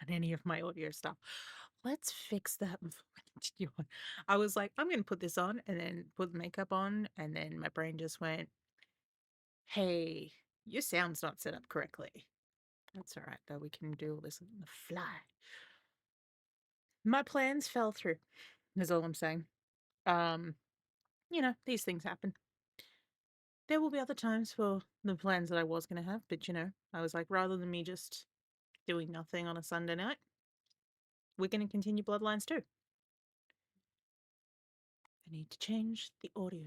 on any of my audio stuff. Let's fix that before we continue on. I was like, I'm going to put this on and then put the makeup on. And then my brain just went, hey, your sound's not set up correctly. That's all right, though. We can do all this on the fly. My plans fell through, is all I'm saying. These things happen. There will be other times for the plans that I was going to have, but I was like, rather than me just doing nothing on a Sunday night, we're going to continue Bloodlines too. I need to change the audio.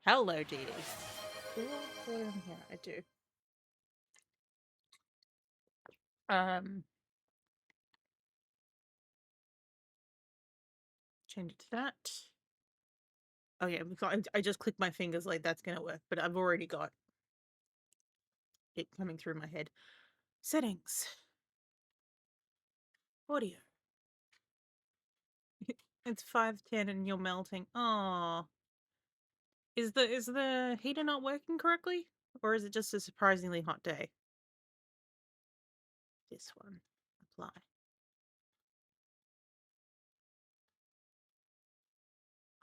Hello, Dee Dee. Yeah, I do. Change it to that. Oh yeah, I just clicked my fingers like that's gonna work, but I've already got it coming through my head. Settings. Audio. It's 5:10 and you're melting. Oh. Is the heater not working correctly? Or is it just a surprisingly hot day? This one. Apply.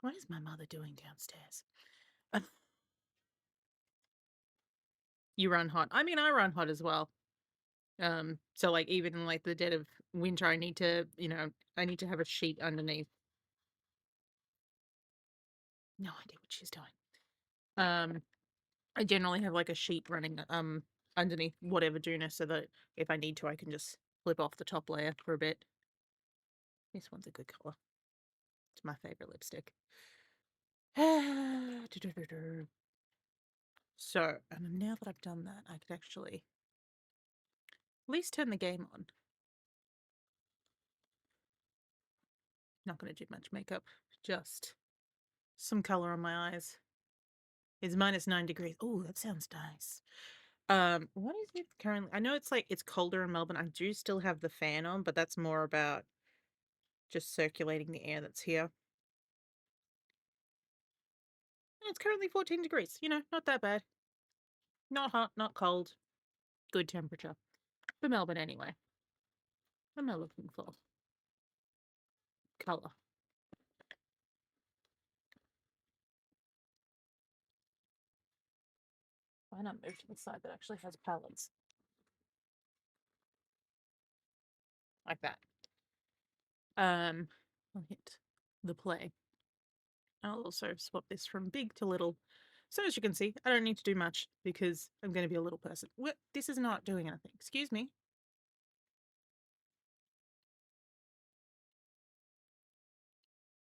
What is my mother doing downstairs? You run hot. I mean, I run hot as well. So like even in like the dead of winter, I need to have a sheet underneath. No idea what she's doing. I generally have like a sheet running underneath whatever doona so that if I need to, I can just flip off the top layer for a bit. This one's a good color. It's my favorite lipstick. So, now that I've done that, I could actually at least turn the game on. Not going to do much makeup, just some color on my eyes. It's -9 degrees. Oh, that sounds nice. What is it currently? I know it's colder in Melbourne. I do still have the fan on, but that's more about just circulating the air that's here. It's currently 14 degrees. Not that bad. Not hot, not cold. Good temperature. For Melbourne, anyway. What am I looking for? Color. Why not move to the side that actually has palettes? Like that. I'll hit the play. I'll also swap this from big to little. So as you can see, I don't need to do much because I'm going to be a little person. What? This is not doing anything. Excuse me.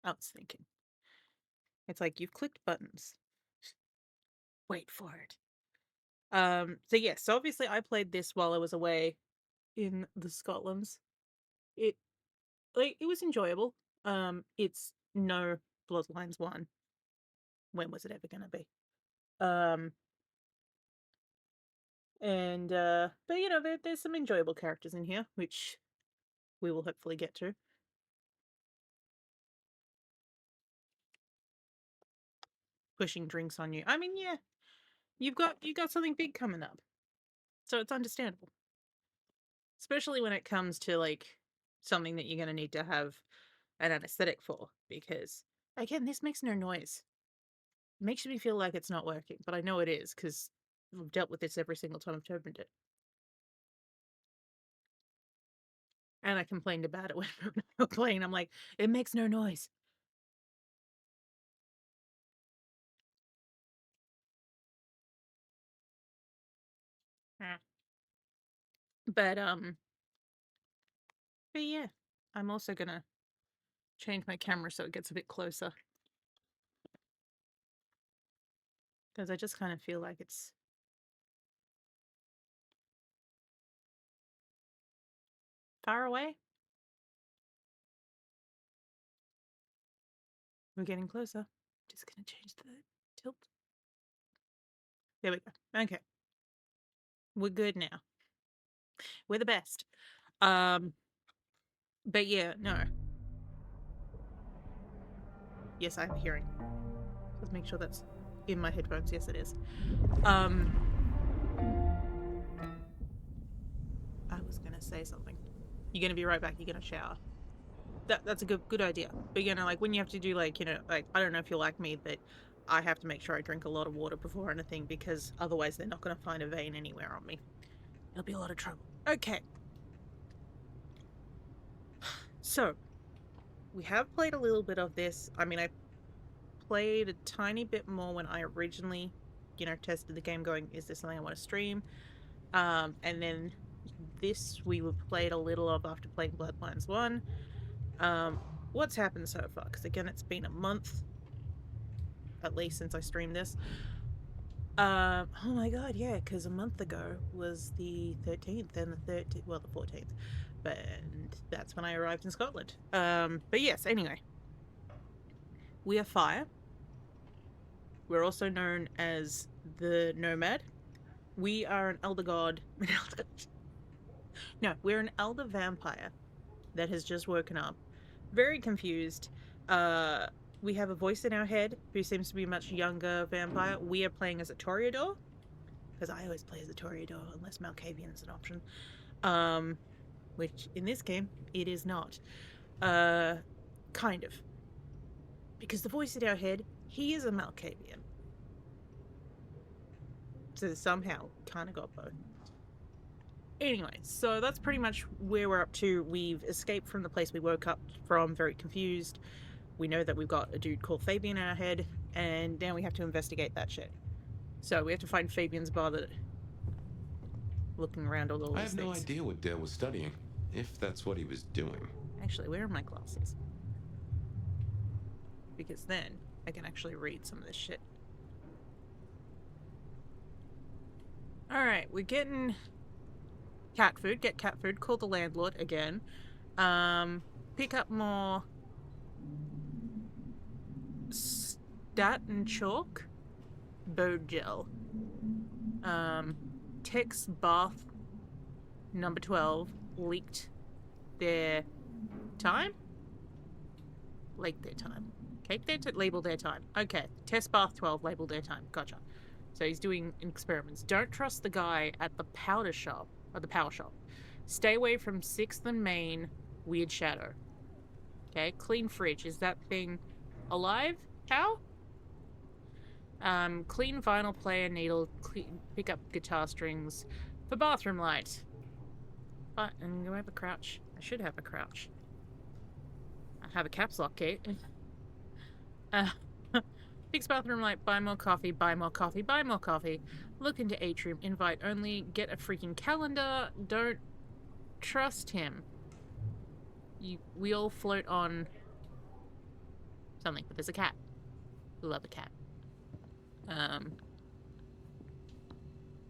I was thinking. It's like you've clicked buttons. Wait for it. So yes, so obviously I played this while I was away in the Scotlands. It was enjoyable. It's no Bloodlines 1. When was it ever gonna be? Um and but there's some enjoyable characters in here, which we will hopefully get to. Pushing drinks on you. I mean, yeah, you got something big coming up. So it's understandable. Especially when it comes to like something that you're gonna need to have an anesthetic for, because again, this makes no noise. It makes me feel like it's not working, but I know it is because I've dealt with this every single time I've opened it. And I complained about it when we were playing. I'm like, it makes no noise. But yeah, I'm also gonna change my camera so it gets a bit closer. Because I just kind of feel like it's far away. We're getting closer. Just gonna change the tilt. There we go. Okay. We're good now. We're the best. But yeah, no. Yes, I'm hearing. Let's make sure that's in my headphones. Yes, it is. I was gonna say something. You're gonna be right back. You're gonna shower. That's a good idea. But you know, like when you have to do like, you know, like I don't know if you're like me, but I have to make sure I drink a lot of water before anything because otherwise they're not gonna find a vein anywhere on me. It'll be a lot of trouble. Okay. So we have played a little bit of this. I mean, I played a tiny bit more when I originally, you know, tested the game going, is this something I want to stream? And then this we played a little of after playing Bloodlines 1. What's happened so far? Because again, it's been a month at least since I streamed this. Oh my god, yeah, because a month ago was the 13th and the 14th, but that's when I arrived in Scotland. But yes, anyway, we are fire. We're also known as the Nomad. We are an elder god. No, we're an elder vampire that has just woken up, very confused. We have a voice in our head who seems to be a much younger vampire. We are playing as a Toreador, because I always play as a Toreador unless Malkavian is an option. Which in this game it is not. Kind of. Because the voice in our head, he is a Malkavian. So somehow kind of got both. Anyway, so that's pretty much where we're up to. We've escaped from the place we woke up from, very confused. We know that we've got a dude called Fabian in our head, and now we have to investigate that shit. So we have to find Fabian's bar that... Looking around all these things. I have no idea what Dale was studying, if that's what he was doing. Actually, where are my glasses? Because then I can actually read some of this shit. Alright, we're getting cat food. Get cat food. Call the landlord again. Pick up more stat and chalk. Bode gel. Tex bath number 12 leaked their time? Leaked their time. Okay, label their time. Okay, test bath 12 labeled their time. Gotcha. So he's doing experiments. Don't trust the guy at the powder shop, or the power shop. Stay away from 6th and Main, Weird Shadow. Okay, clean fridge. Is that thing alive? How? Clean vinyl player needle. Pick up guitar strings for bathroom light. And do I have a crouch? I should have a crouch. I have a caps lock key. Fix bathroom light. Buy more coffee. Buy more coffee. Buy more coffee. Look into atrium. Invite only. Get a freaking calendar. Don't trust him. We all float on something, but there's a cat. We love a cat.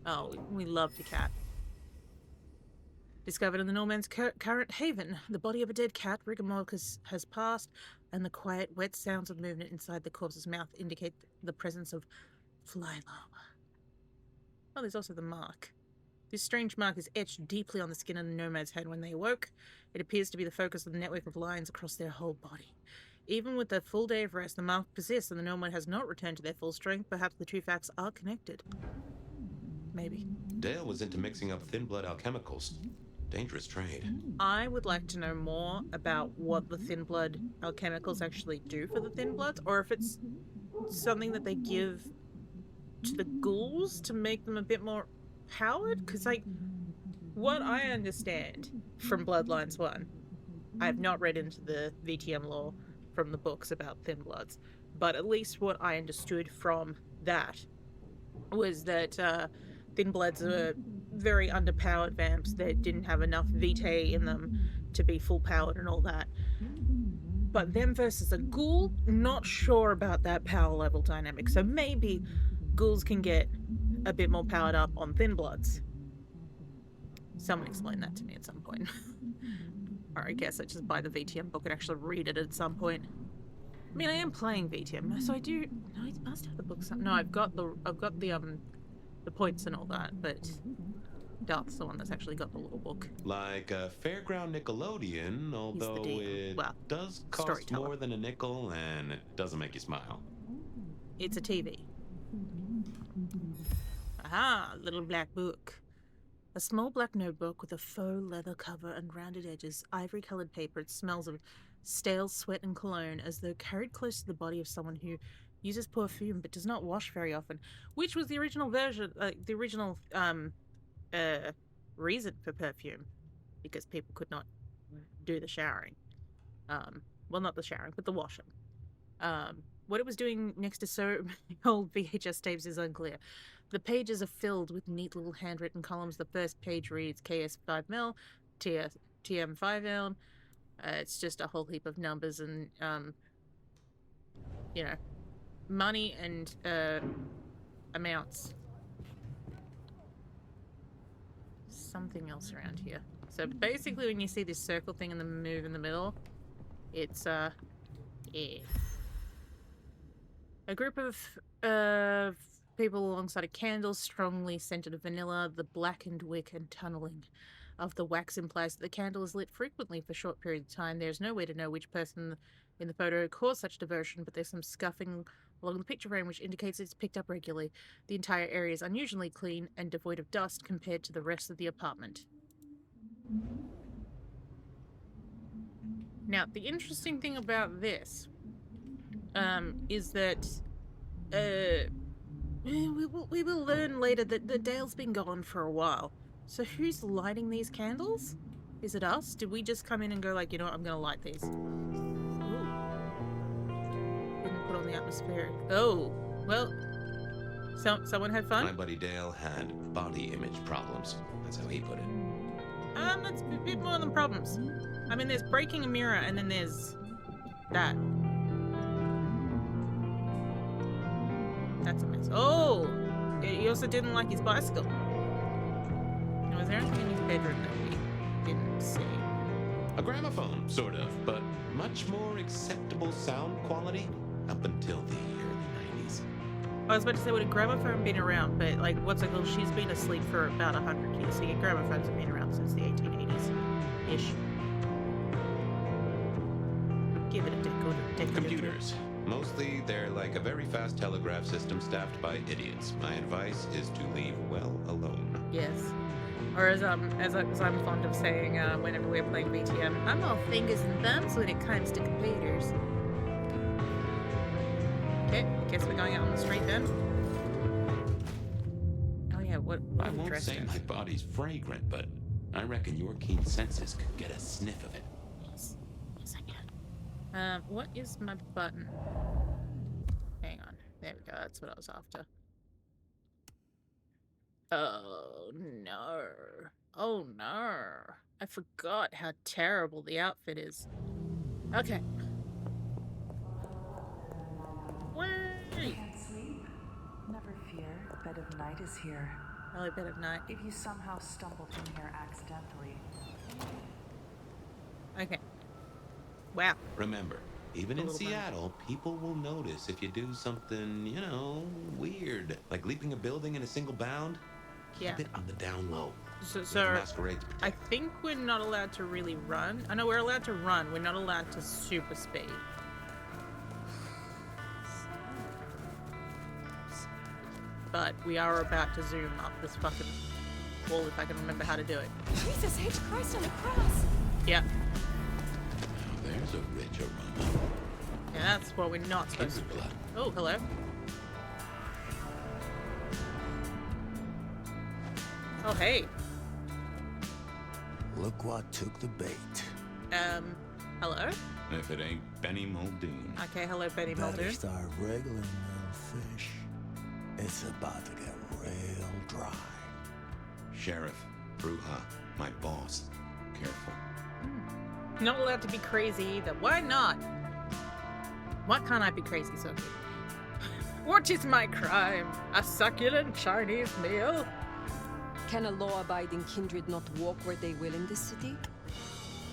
Oh, we love the cat. Discovered in the Norman's current haven, the body of a dead cat, rigor mortis, has passed, and the quiet, wet sounds of movement inside the corpse's mouth indicate the presence of fly larva. Oh, there's also the mark. This strange mark is etched deeply on the skin of the nomad's head when they awoke. It appears to be the focus of the network of lines across their whole body. Even with a full day of rest, the mark persists and the nomad has not returned to their full strength. Perhaps the two facts are connected. Maybe. Dale was into mixing up thin blood alchemicals. Dangerous trade. I would like to know more about what the thin blood alchemicals actually do for the thin bloods, or if it's something that they give to the ghouls to make them a bit more powered. Because, like, what I understand from Bloodlines 1, I have not read into the VTM lore from the books about thin bloods, but at least what I understood from that was that thin bloods are very underpowered vamps that didn't have enough vitae in them to be full powered and all that. But them versus a ghoul, not sure about that power level dynamic. So maybe ghouls can get a bit more powered up on thin bloods. Someone explain that to me at some point. Or I guess I just buy the VTM book and actually read it at some point. I mean, I am playing VTM, so I do. No, I must have the book. No, I've got the points and all that, but Darth's the one that's actually got the little book. Like a Fairground Nickelodeon, although it does cost more than a nickel and it doesn't make you smile. It's a TV. Aha, little black book. A small black notebook with a faux leather cover and rounded edges, ivory-colored paper. It smells of stale sweat and cologne, as though carried close to the body of someone who uses perfume but does not wash very often, which was the original version, reason for perfume, because people could not do the showering. Well, not the showering, but the washing. What it was doing next to so many old VHS tapes is unclear. The pages are filled with neat little handwritten columns. The first page reads KS5 mil, TM5 mil. It's just a whole heap of numbers and, money and amounts. Something else around here. So basically, when you see this circle thing in the move in the middle, it's yeah. A group of people alongside a candle, strongly scented of vanilla. The blackened wick and tunneling of the wax implies that the candle is lit frequently for short periods of time. There's no way to know which person in the photo caused such diversion, but there's some scuffing along the picture frame which indicates it's picked up regularly. The entire area is unusually clean and devoid of dust compared to the rest of the apartment. Now, the interesting thing about this is that we will learn later that Dale's been gone for a while. So who's lighting these candles? Is it us? Did we just come in and go like, you know what, I'm gonna light these? Ooh. Didn't put on the atmosphere. Oh, well, someone had fun? My buddy Dale had body image problems. That's how he put it. That's a bit more than problems. I mean, there's breaking a mirror and then there's that. That's a mess. Oh! He also didn't like his bicycle. Now, was there anything in his bedroom that we didn't see? A gramophone, sort of, but much more acceptable sound quality up until the early 90s. I was about to say, would a gramophone been around? But, like, what's it called? She's been asleep for about 100 years. So, yeah, gramophones have been around since the 1880s-ish. Give it a decade. Computers. Mostly, they're like a very fast telegraph system staffed by idiots. My advice is to leave well alone. Yes. Or as I'm fond of saying whenever we're playing BTM, I'm all fingers and thumbs when it comes to computers. Okay, I guess we're going out on the street then. Oh yeah, what I won't say my body's fragrant, but I reckon your keen senses could get a sniff of it. Yes, I can. What is my button? Hang on. There we go. That's what I was after. Oh, no. Oh, no. I forgot how terrible the outfit is. Okay. You can't sleep? Never fear. Bed of Night is here. Hello, Bed of Night. If you somehow stumbled in here accidentally. Okay. Wow. Remember, even in Seattle, people will notice if you do something, weird. Like leaping a building in a single bound. Yeah. Keep it on the down low. So I think we're not allowed to really run. I know we're allowed to run. We're not allowed to super speed. But we are about to zoom up this fucking wall if I can remember how to do it. Jesus H. Christ on the cross! Yeah. There's a rich aroma. Yeah, that's what we're not supposed to do. Oh, hello. Oh, hey. Look what took the bait. Hello? If it ain't Benny Muldoon. Okay, hello, Benny Better Muldoon. start wriggling, little fish. It's about to get real dry. Sheriff, Bruja, my boss. Careful. Not allowed to be crazy either. Why not? Why can't I be crazy, Sophie? What is my crime? A succulent Chinese meal? Can a law-abiding kindred not walk where they will in this city?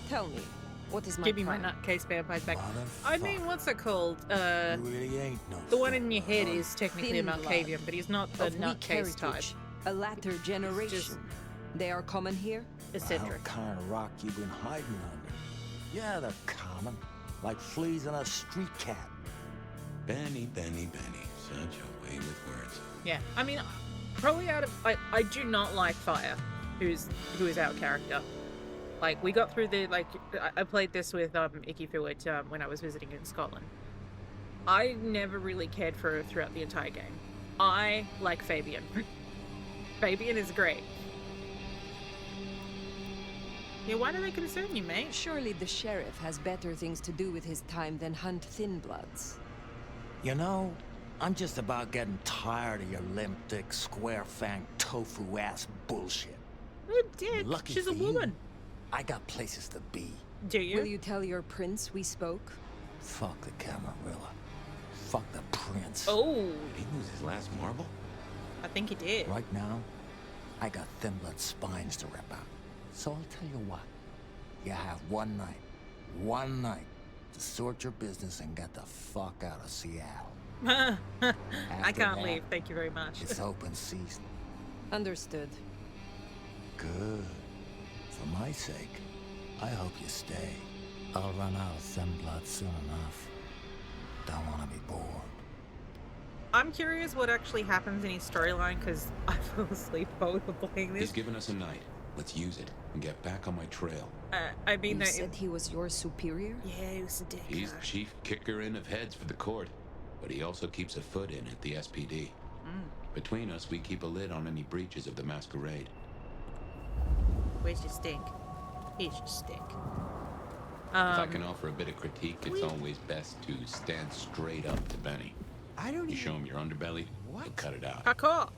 Tell me, what is my Give me crime? my nutcase vampires back. Motherfucker. I mean, what's it called? You really ain't no The one in your head is technically a Thin blood. Malkavian, but he's not the Of weak nutcase type. heritage, a latter generation. just- They are common here? Eccentric. What kind of rock you been hiding under? Yeah, they're common. Like fleas on a street cat. Benny. Such a way with words. Yeah, I mean, probably out of... I do not like fire, who is our character. Like, we got through the, like, I played this with Icky Fewett when I was visiting in Scotland. I never really cared for her throughout the entire game. I like Fabian. Fabian is great. Yeah, why do they concern you, mate? Surely the sheriff has better things to do with his time than hunt thin bloods. You know, I'm just about getting tired of your limp-dick, square-fanged, tofu-ass bullshit. Oh, dick. Lucky She's a for you, woman. I got places to be. Do you? Will you tell your prince we spoke? Fuck the Camarilla. Fuck the prince. Oh. Did he lose his last marble? I think he did. Right now, I got thin blood spines to rip out. So I'll tell you what. You have one night, to sort your business and get the fuck out of Seattle. I can't leave, thank you very much. It's open season. Understood. Good. For my sake, I hope you stay. I'll run out of thin blood soon enough. Don't want to be bored. I'm curious what actually happens in his storyline, because I fell asleep while we were playing this. He's given us a night. Let's use it and get back on my trail. I mean, you said he was your superior? Yeah, he was a dick. He's the chief kicker in of heads for the court, but he also keeps a foot in at the SPD. Between us, we keep a lid on any breaches of the masquerade. Where's your stink? Here's your stink. If I can offer a bit of critique, it's always best to stand straight up to Benny. I don't You show him your underbelly, What? he'll cut it out. Parkour!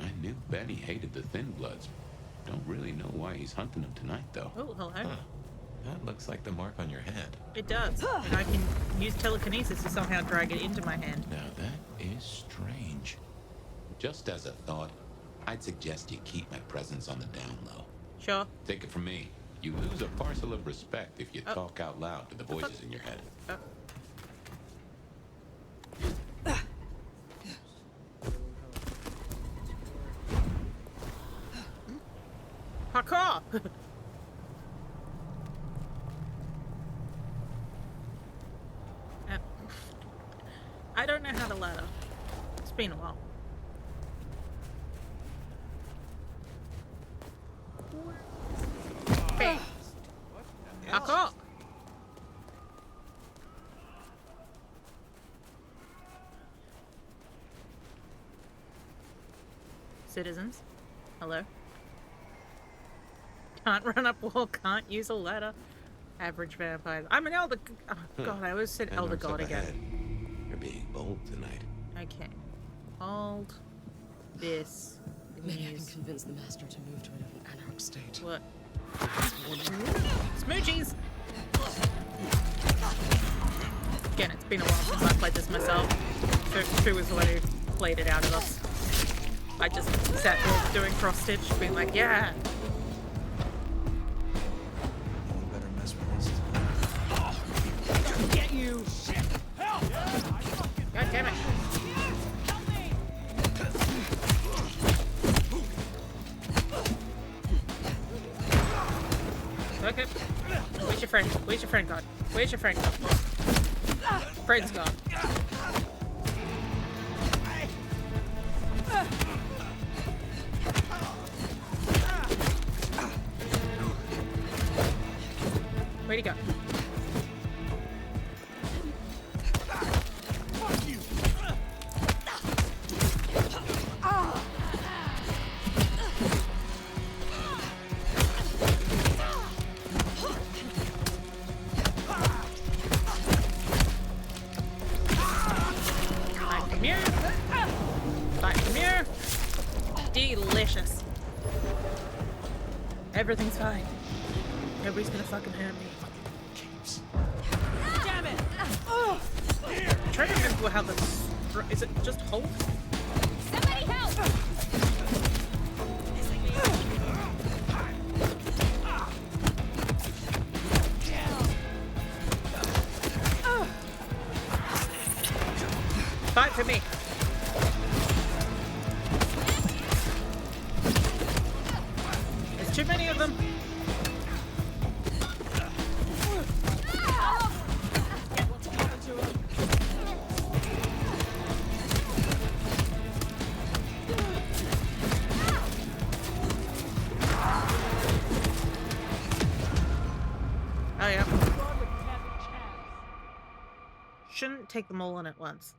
I knew Benny hated the Thin Bloods. Don't really know why he's hunting them tonight, though. Oh, hello. Huh. That looks like the mark on your hand. It does. And I can use telekinesis to somehow drag it into my hand. Now that is strange. Just as a thought, I'd suggest you keep my presence on the down low. Sure. Take it from me. You lose a parcel of respect if you talk out loud to the voices in your head. Parkour! I don't know how to ladder. It's been a while. Hey. Parkour! Citizens, hello? Can't run up wall, can't use a ladder. Average vampires. I'm an elder. Oh, God, I always said That elder knocks god up again. ahead. You're being bold tonight. Okay. Hold this. Maybe I can convince the master to move to an anarch state. What? Smoochies! Again, it's been a while since I played this myself. Fu was the one who played it out of us. I just sat there doing cross stitch, being like, yeah! No one better mess with this. Get you! Help! God damn it! Okay. Where's your friend? Where's your friend gone? Where's your friend gone? Friend's gone. Where'd he go? Delicious. Everything's fine. Nobody's gonna fucking hurt me. Damn it! I'm trying to remember how the... Is it just hold? Somebody help! Fight for me. There's too many of them. take them all on at once.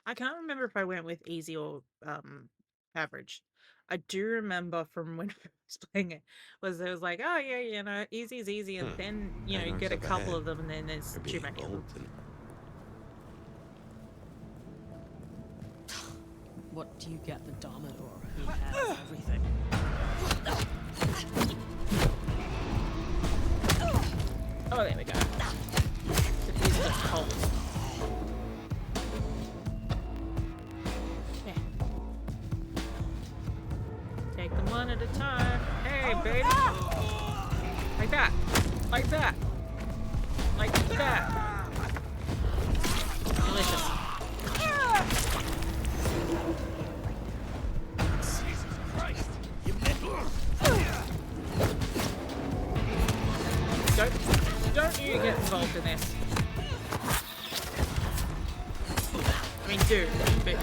I can't remember if I went with easy or average. I do remember from when I was playing it was it was like, oh yeah, you know, easy is easy, and then you know you Anarch's get a up couple ahead. of them, and then there's They're too being many of them. bold What do you get the Dominor who has everything? Oh, there we go. It is just cold. Yeah. Take them one at a time. Hey, baby. Like that. Like that. Like that. Delicious. Don't you get involved in this. I mean, do, but...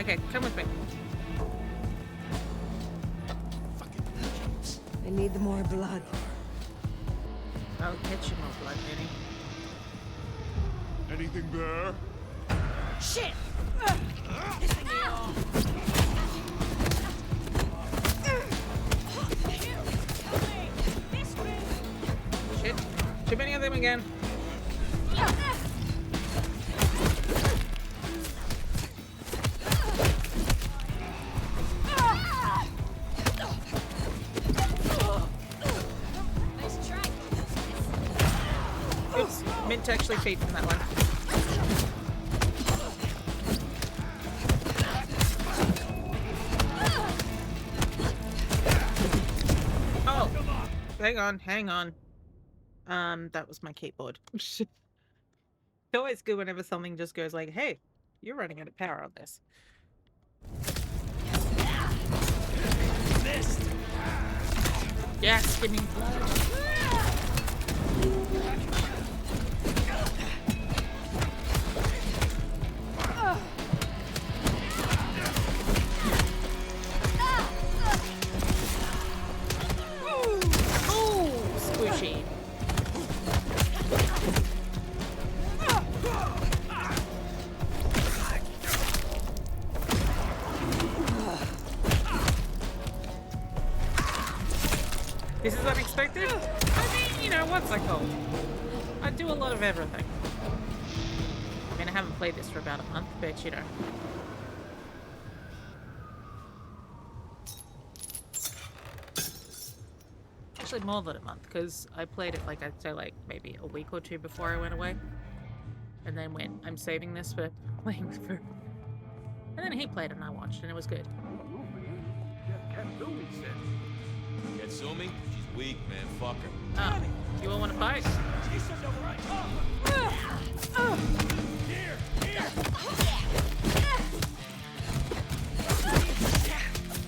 Okay, come with me. I need more blood. I'll get you more blood, Minnie. Anything there? Shit! Shit. Too many of them again. Nice try. Oops. Meant to actually feed from that one. Oh! Hang on. That was my keyboard. It's always good whenever something just goes like, hey, you're running out of power on this. Yes, give me blood. Oh, squishy. This is unexpected? I mean, you know, what's that called? I do a lot of everything. I mean, I haven't played this for about a month, but you know. Actually, more than a month, because I played it, like, I'd say, like, maybe a week or two before I went away. And then went, I'm saving this for playing with her. And then he played it and I watched, and it was good. Katsumi? She's weak, man. Fuck her. Oh, you all want to fight?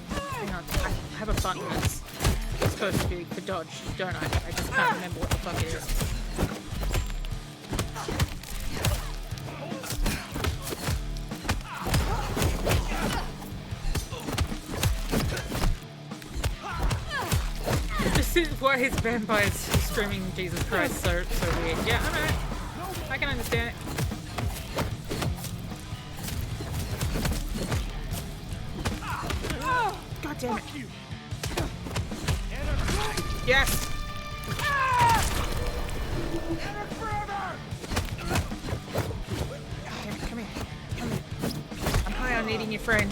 Hang on, I have a button that's supposed to be for dodge, don't I? I just can't remember what the fuck it is. This is why his vampires screaming Jesus Christ so weird. Yeah, I know. I can understand it. God damn it. Yes! Damn it, come here. Come here. I'm high on needing your friend.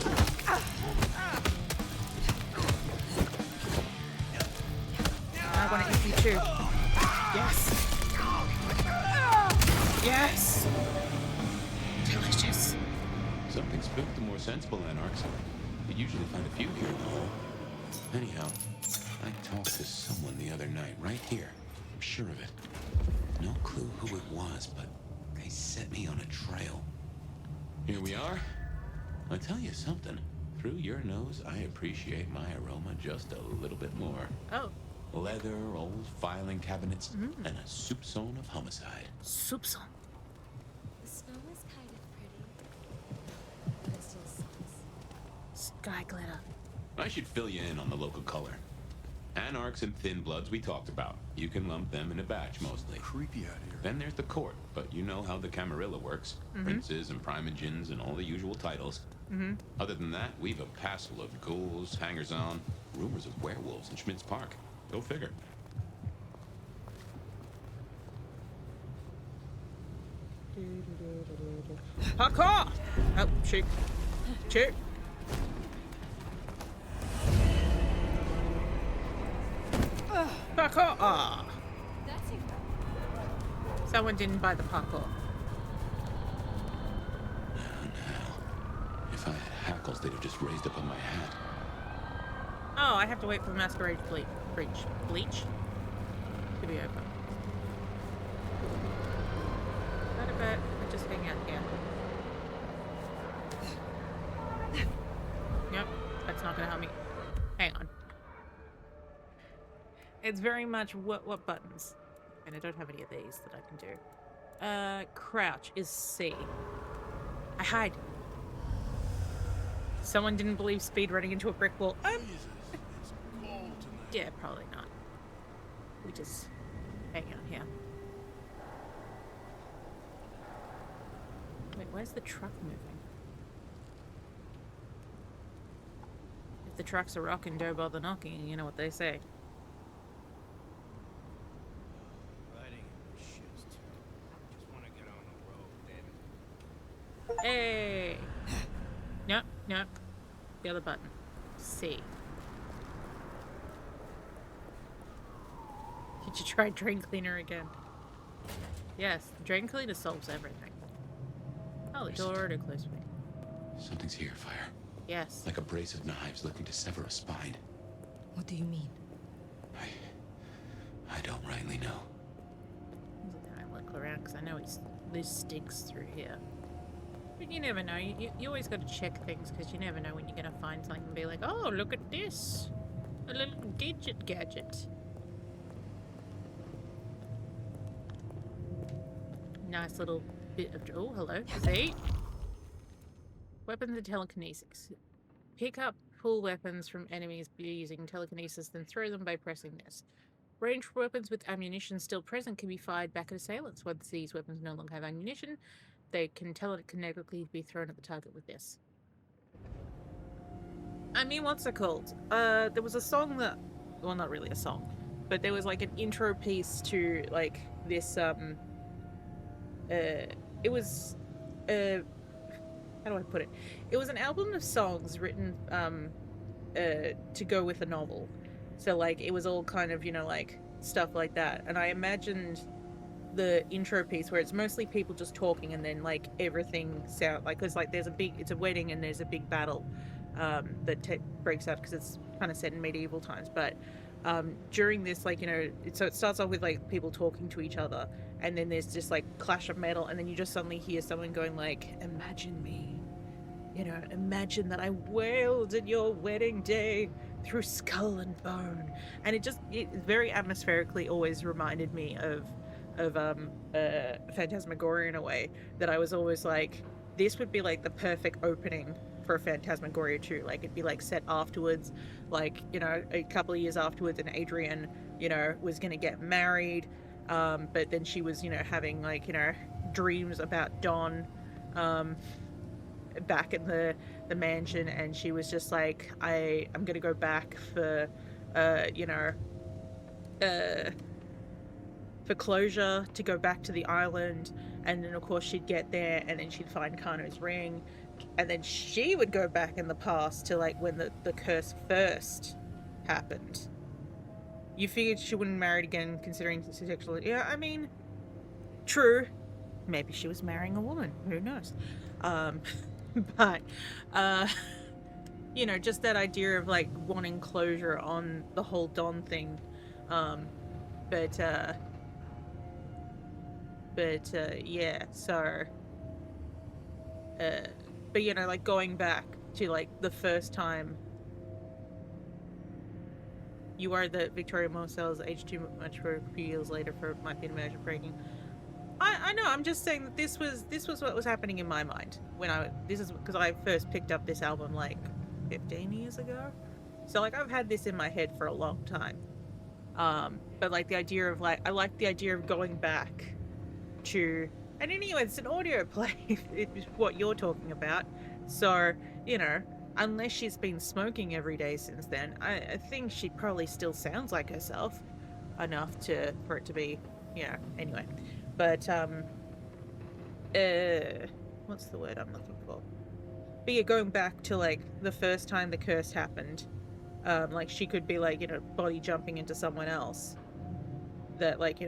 I want to eat you too. Yes! Yes! Delicious. Something spooked the more sensible anarchs. You usually find a few here in the hole. Anyhow, I talked to someone the other night, right here. I'm sure of it. No clue who it was, but they set me on a trail. Here we are. I'll tell you something. Through your nose, I appreciate my aroma just a little bit more. Oh. Leather, old filing cabinets, and a soupçon of homicide. Soupçon. The snow is kind of pretty, but it still sucks. Sky glitter. I should fill you in on the local color. Anarchs and Thin Bloods we talked about. You can lump them in a batch mostly. Creepy out here. Then there's the court, but you know how the Camarilla works. Princes and primogens and all the usual titles. Other than that, we've a passel of ghouls, hangers-on, rumors of werewolves in Schmidt's Park. Go figure. Parkour! Oh, shoot. Shoot. Parkour! Ah. That's it. Someone didn't buy the parkour. If I had hackles, they'd have just raised up on my hat. Oh, I have to wait for the masquerade bleach to be open. What about I just hang out here? Yep, that's not gonna help me. Hang on. It's very much what buttons? And I don't have any of these that I can do. Crouch is C. I hide. Someone didn't believe speed running into a brick wall. Jesus, it's cold tonight. Yeah, probably not. We just hang out here. Wait, where's the truck moving? If the truck's a rockin', don't bother knocking, you know what they say. Riding in my shoes too. Just want to get on the road, damn it. Hey! Nope, nope. The other button. C. Did you try drain cleaner again? Yes, drain cleaner solves everything. Oh, the door already closed me. Something's here, Fire. Yes. Like a brace of knives looking to sever a spine. What do you mean? I don't rightly know. I look around because I know this stinks through here. But you never know. You always got to check things because you never know when you're going to find something and be like, oh, look at this. A little gadget. Nice little bit of... Oh, hello. See? Weapons and telekinesis. Pick up, pull weapons from enemies using telekinesis, then throw them by pressing this. Ranged weapons with ammunition still present can be fired back at assailants. Once these weapons no longer have ammunition, they can telekinetically be thrown at the target with this. I mean, what's it called? There was a song that... Well, not really a song. But there was, like, an intro piece to, like, this, it was... how do I put it? It was an album of songs written, to go with a novel. So, like, it was all kind of, you know, like, stuff like that. And I imagined the intro piece where it's mostly people just talking and then, like, everything sound... Like, because, like, there's a big... It's a wedding and there's a big battle, that breaks out because it's kind of set in medieval times. But, during this, like, you know... So it starts off with, like, people talking to each other. And then there's just, like, clash of metal. And then you just suddenly hear someone going, like, imagine me. You know, imagine that I wailed at your wedding day through skull and bone. And it very atmospherically always reminded me of Phantasmagoria in a way, that I was always like, this would be like the perfect opening for a Phantasmagoria 2. Like, it'd be like set afterwards, like, you know, a couple of years afterwards, and Adrian, you know, was gonna get married, but then she was, you know, having, like, you know, dreams about Don, back in the mansion, and she was just like, I'm gonna go back for you know, for closure, to go back to the island. And then of course she'd get there and then she'd find Kano's ring, and then she would go back in the past to, like, when the curse first happened. You figured she wouldn't marry again considering sexual... Yeah, I mean, true, maybe she was marrying a woman, who knows. But, you know, just that idea of, like, wanting closure on the whole Don thing. But, yeah, so, but, you know, like, going back to, like, the first time you are the Victoria Moselles, aged too much for a few years later for my thin imagine breaking. I know, I'm just saying that this was what was happening in my mind when this is because I first picked up this album like 15 years ago. So like I've had this in my head for a long time. But like the idea of like I like the idea of going back to, and anyway, it's an audio play. It's what you're talking about. So, you know, unless she's been smoking every day since then, I think she probably still sounds like herself enough to for it to be, anyway. But what's the word I'm looking for? But yeah, going back to like the first time the curse happened, like she could be like, body jumping into someone else. That like,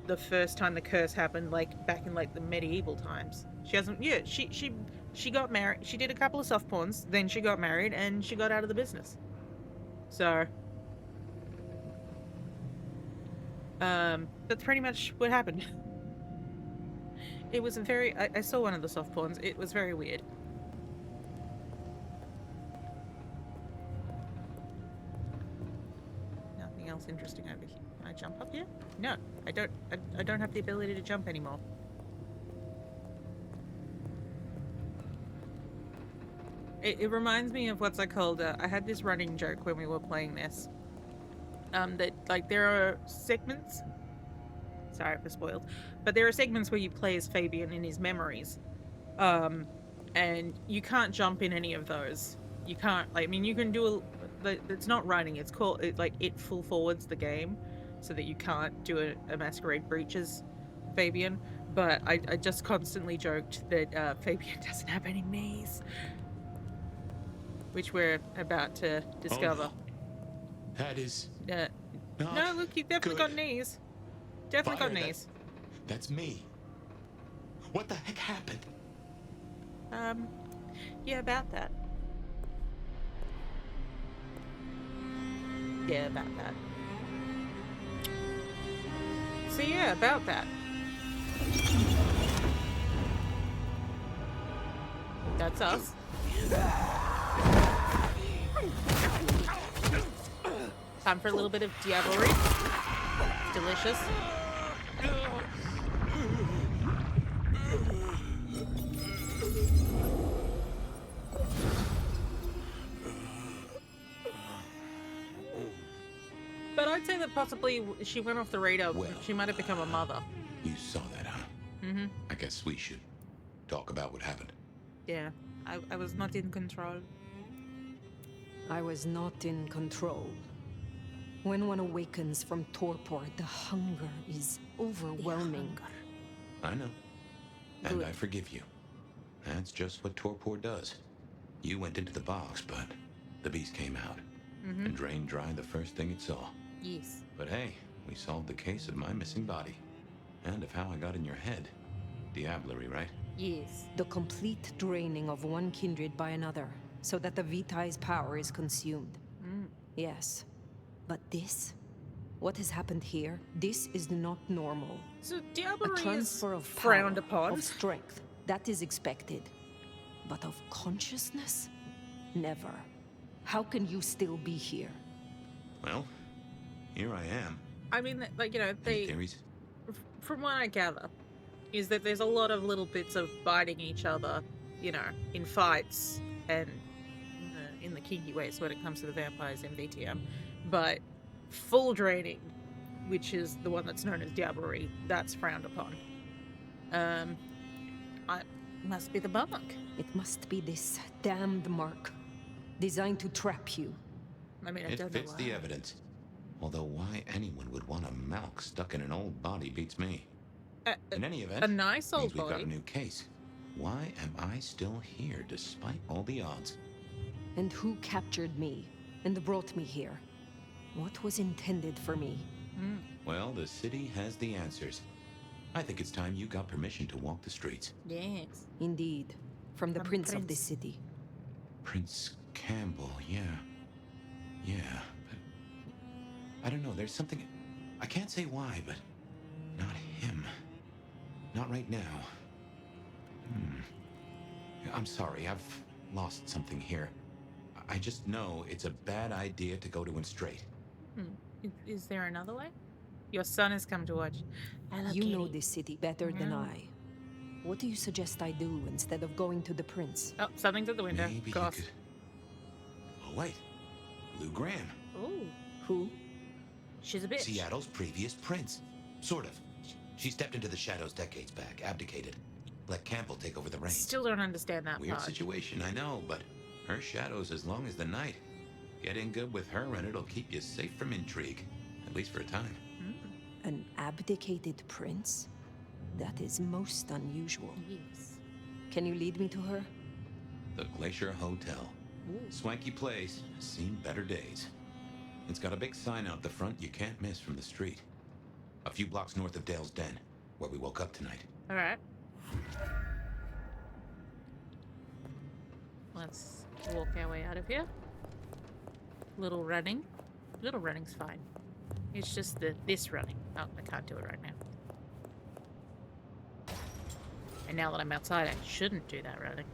the first time the curse happened, like back in like the medieval times. She hasn't. Yeah, she got married. She did a couple of soft porns, then she got married, and she got out of the business. So, that's pretty much what happened. It was a very. I saw one of the soft porns. It was very weird. Nothing else interesting over here. Can I jump up here? No, I don't. I don't have the ability to jump anymore. It reminds me of what's I called. I had this running joke when we were playing this. That like there are segments. Sorry if I spoiled, but there are segments where you play as Fabian in his memories, and you can't jump in any of those. You can't. Like, I mean, you can do it's not running. It's called it full forwards the game, so that you can't do a Masquerade Breaches Fabian. But I just constantly joked that Fabian doesn't have any knees, which we're about to discover. Oh, that is. No, look, he definitely got knees. Definitely got knees. That's me. What the heck happened? Yeah, about that. Yeah, about that. So yeah, about that. That's us. Time for a little bit of diablerie. Delicious. But I'd say that possibly she went off the radar. Well, she might have become a mother. You saw that, huh? Mm-hmm. I guess we should talk about what happened. Yeah, I was not in control. I was not in control. When one awakens from torpor, the hunger is overwhelming. I know. And Good. I forgive you. That's just what torpor does. You went into the box, but the beast came out and drained dry the first thing it saw. Yes. But hey, we solved the case of my missing body. And of how I got in your head. Diablerie, right? Yes. The complete draining of one kindred by another, so that the Vitae's power is consumed. Yes. But this? What has happened here? This is not normal. So A diablerie is transfer of frowned power, upon. of strength, that is expected. But of consciousness? Never. How can you still be here? Well, here I am. I mean, like, Any theories? from what I gather, is that there's a lot of little bits of biting each other, in fights and in the kinky ways when it comes to the vampires in VTM. But full draining, which is the one that's known as diablerie, that's frowned upon. I must be the mark. It must be this damned mark, designed to trap you. I mean, I It don't know fits why. the evidence. Although why anyone would want a Malk stuck in an old body beats me. In any event, A nice old means we've got body. a new case. Why am I still here despite all the odds? And who captured me and brought me here? What was intended for me? Well, the city has the answers. I think it's time you got permission to walk the streets. Yes. Indeed, from the From prince of this Prince. city. Prince Campbell, yeah. Yeah, but I don't know, there's something. I can't say why, but not him. Not right now. I'm sorry, I've lost something here. I just know it's a bad idea to go to him straight. Is there another way? Your son has come to watch. Hello, You know kitty. this city better than Meow. I. What do you suggest I do instead of going to the prince? Oh, something's at the window. Maybe you Goss. could. Oh, wait. Lou Graham. Oh. Who? She's a bitch. Seattle's previous prince. Sort of. She stepped into the shadows decades back, abdicated. Let Campbell take over the reins. Still don't understand that Weird part. situation, I know, but her shadow's as long as the night. Get in good with her and it'll keep you safe from intrigue. At least for a time. An abdicated prince? That is most unusual. Yes. Can you lead me to her? The Glacier Hotel. Ooh. Swanky place, has seen better days. It's got a big sign out the front you can't miss from the street. A few blocks north of Dale's Den, where we woke up tonight. All right. Let's walk our way out of here. Little running. Little running's fine. It's just this running. Oh, I can't do it right now. And now that I'm outside, I shouldn't do that running.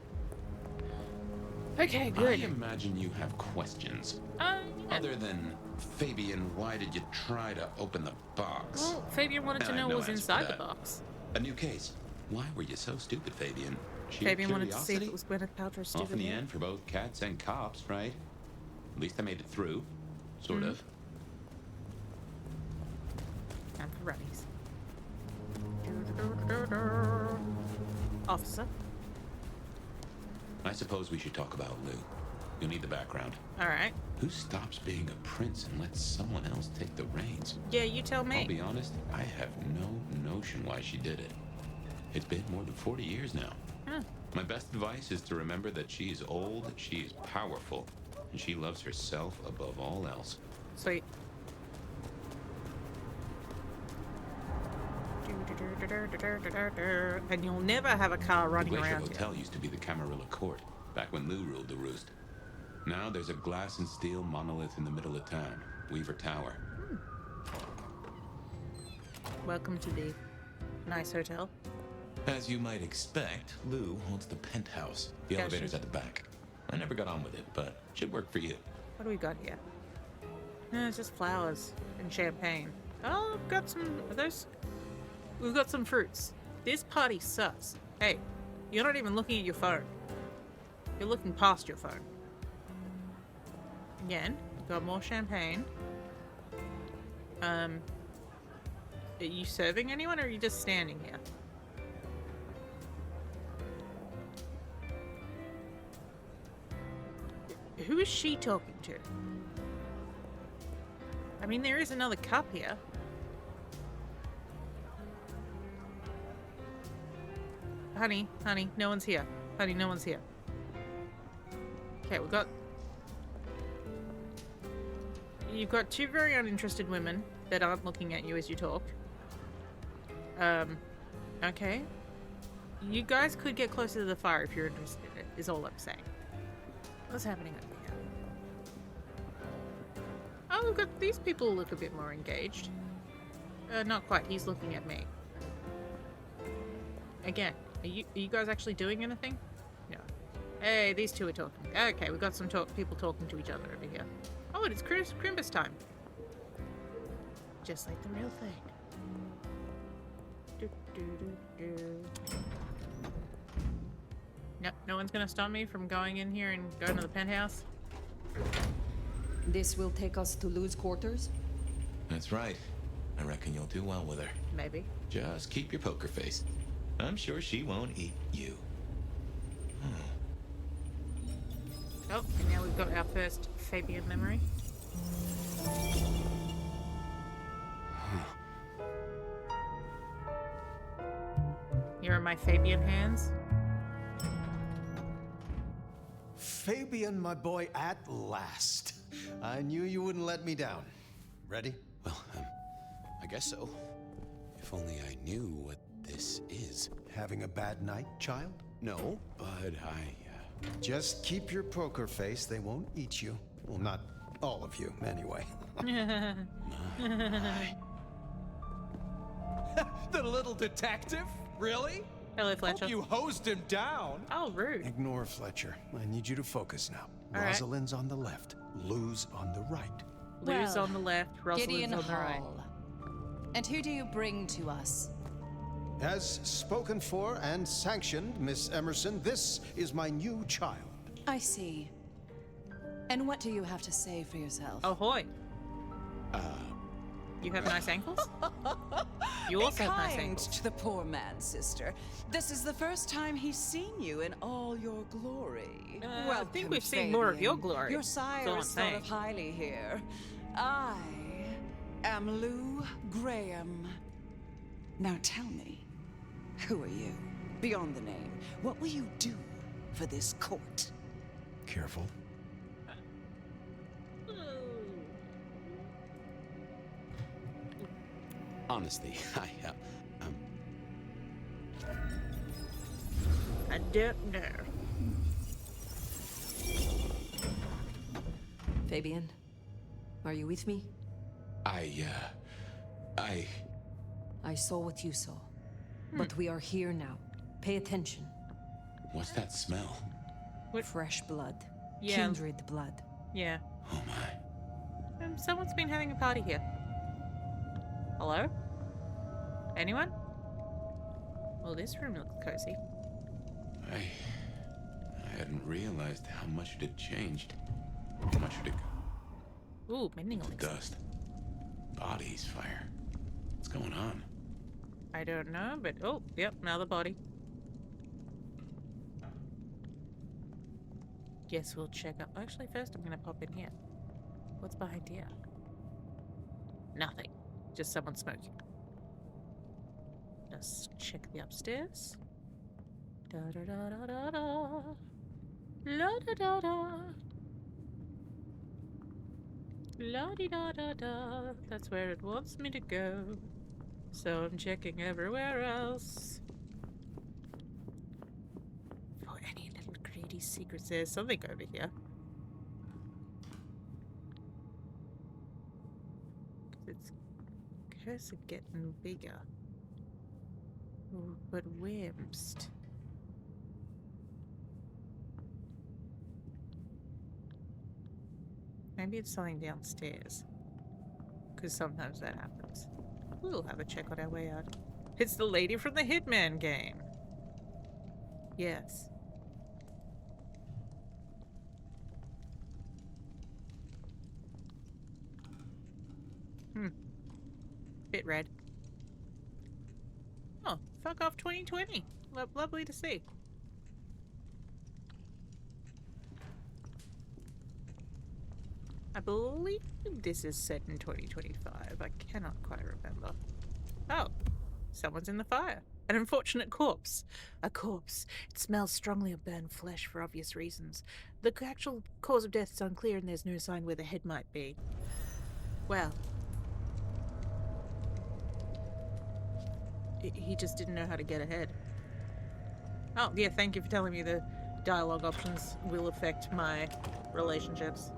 Okay, good. I imagine you have questions. Yeah. Other than, Fabian, why did you try to open the box? Well, Fabian wanted to I know have what no was answer inside for the that. box. A new case. Why were you so stupid, Fabian? Sheer Fabian wanted to see if curiosity? it was Gwyneth Paltrow's Off stupid in the hair. end for both cats and cops, right? At least I made it through. Sort of. Time for runnies. Officer. I suppose we should talk about Lou. You'll need the background. Alright. Who stops being a prince and lets someone else take the reins? Yeah, you tell I'll me. be honest, I have no notion why she did it. It's been more than 40 years now. Huh. My best advice is to remember that she is old, she is powerful, and she loves herself above all else. Sweet. And you'll never have a car The running Glacier around here. Hotel used to be the Camarilla Court, back when Lou ruled the roost. Now there's a glass and steel monolith in the middle of town, Weaver Tower. Welcome to the nice hotel. As you might expect, Lou holds the penthouse. The Gotcha. elevator's at the back. I never got on with it, but should work for you. What do we got here? It's just flowers and champagne. Oh, I've got some of those. We've got some fruits. This party sucks. Hey, you're not even looking at your phone. You're looking past your phone. Again, we've got more champagne. Are you serving anyone or are you just standing here? Who is she talking to? I mean, there is another cup here. Honey, no one's here. Honey, no one's here. Okay, we've got... You've got two very uninterested women that aren't looking at you as you talk. Okay. You guys could get closer to the fire if you're interested in it, is all I'm saying. What's happening over here? Oh, we've got these people look a bit more engaged. Not quite. He's looking at me. Again, are you guys actually doing anything? No. Hey, these two are talking. Okay, we've got some people talking to each other over here. Oh, it's Crimbus time. Just like the real thing. Do, do, do, do. No one's gonna stop me from going in here and going to the penthouse? This will take us to Lou's quarters? That's right. I reckon you'll do well with her. Maybe. Just keep your poker face. I'm sure she won't eat you. Oh, and now we've got our first Fabian memory. Here are my Fabian hands. Fabian, my boy, at last. I knew you wouldn't let me down. Ready? Well, I guess so. If only I knew what this is. Having a bad night, child? No, but Just keep your poker face. They won't eat you. Well, not all of you, anyway. The little detective? Really? Hello, Fletcher. Hope you hosed him down. Oh, rude. Ignore Fletcher. I need you to focus now. All right. Rosalind's on the left. Lou's on the right. Lou's Well, on the left, Rosalind's Gideon on the right. Hall. And who do you bring to us? As spoken for and sanctioned, Miss Emerson, this is my new child. I see. And what do you have to say for yourself? Ahoy. You have nice ankles? You also Be have nice kind ankles. to the poor man, sister. This is the first time he's seen you in all your glory. I think we've seen more of your glory. Your That's all sire I'm is thought saying. of highly here. I am Lou Graham. Now tell me, who are you? Beyond the name, what will you do for this court? Careful. Honestly, I don't know. Fabian, are you with me? I saw what you saw. But we are here now. Pay attention. What's that smell? What? Fresh blood. Yeah. Kindred blood. Yeah. Oh my. Someone's been having a party here. Hello? Anyone? Well, this room looks cozy. I hadn't realized how much it had changed. How much it had Ooh, mending elixir. dust. Bodies, fire. What's going on? I don't know, but oh, yep, another body. Guess we'll check up. Actually, first I'm gonna pop in here. What's behind here? Nothing. Just someone smoking. Let's check the upstairs. Da da da da da da. La da da da. La di da da da. That's where it wants me to go. So I'm checking everywhere else. For any little greedy secrets. There's something over here. It's cursed getting bigger. Ooh, but wimst. Maybe it's something downstairs. Because sometimes that happens. We'll have a check on our way out. It's the lady from the Hitman game. Yes. Bit red. Oh, fuck off 2020. Lovely to see. I believe this is set in 2025. I cannot quite remember. Oh, someone's in the fire. An unfortunate corpse. A corpse. It smells strongly of burned flesh for obvious reasons. The actual cause of death is unclear and there's no sign where the head might be. Well. He just didn't know how to get ahead. Oh, yeah, thank you for telling me the dialogue options will affect my relationships.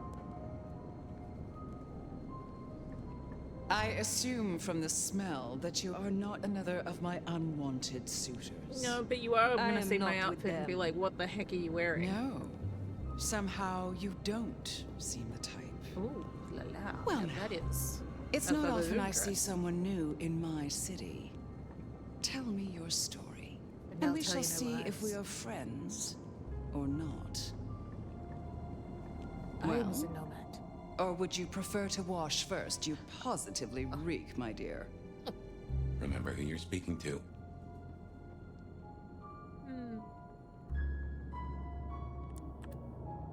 I assume from the smell that you are not another of my unwanted suitors. No, but you are I gonna am see my not with outfit and be them. like, what the heck are you wearing? No. Somehow you don't seem the type. Ooh, la la. Well, Now now, that is... It's a not photo often I interest. see someone new in my city. Tell me your story, And and I'll we tell shall you no see if lies. we are friends or not. I am Well, a nomad. or would you prefer to wash first? You positively reek, my dear. Remember who you're speaking to.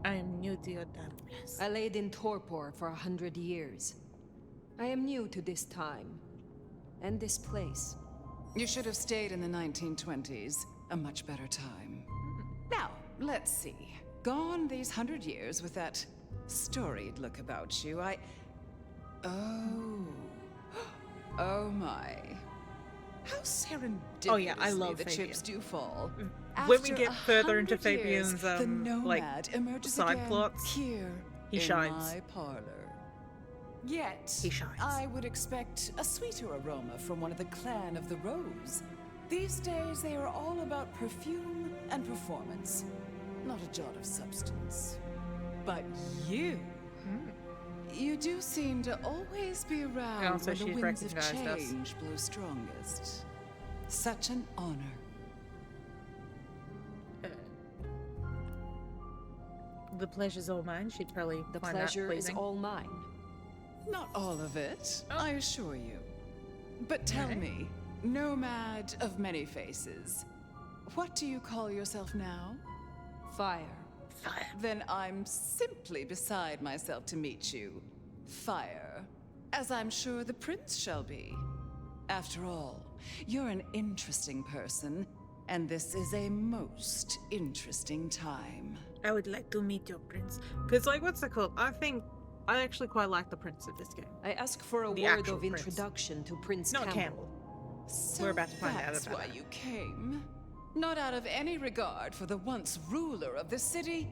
I am new to your darkness. I laid in torpor for 100 years. I am new to this time. And this place. You should have stayed in the 1920s. A much better time. Now, let's see. Gone these 100 years with that storied look about you, Oh. Oh my. How serendipitously Oh, yeah, I love the Fabian. chips do fall. When we After get further into 100 years, Fabian's, the nomad like, emerges side again plots, here he in shines. my parlor. Yet, He shines. I would expect a sweeter aroma from one of the clan of the Rose. These days, they are all about perfume and performance, not a jot of substance. But you, you do seem to always be around Also, when the she's winds of recognized us. change blow strongest. Such an honor. The pleasure's all mine. She'd probably The find that pleasure is pleasing. all mine. Not all of it, Oh. I assure you. But tell Okay. me, nomad of many faces, what do you call yourself now? Fire. Fire. Then I'm simply beside myself to meet you. Fire. As I'm sure the prince shall be. After all, you're an interesting person, and this is a most interesting time. I would like to meet your prince. Because, like, what's it called? I actually quite like the prince of this game. I ask for a The word actual of prince. introduction to Prince Not Campbell. Campbell. So We're about to find out that's about why that. you came. Not out of any regard for the once ruler of the city,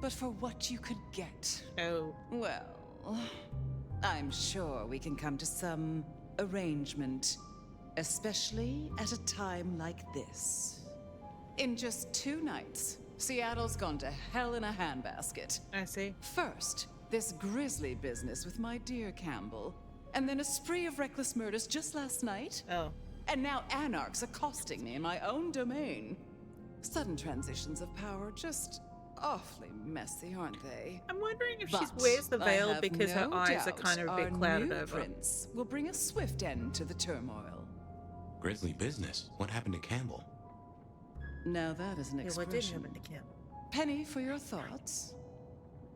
but for what you could get. Oh. Well, I'm sure we can come to some arrangement, especially at a time like this. In just 2 nights, Seattle's gone to hell in a handbasket. I see. First, this grisly business with my dear Campbell, and then a spree of reckless murders just last night. Oh. And now anarchs accosting me in my own domain. Sudden transitions of power, just awfully messy, aren't they? I'm wondering if she But wears the I veil have because her no eyes are doubt kind of a bit our clouded new over. prince will bring a swift end to the turmoil. Grisly business. What happened to Campbell? Now that is an Yeah, what did expression. happen to Campbell? Penny, for your thoughts.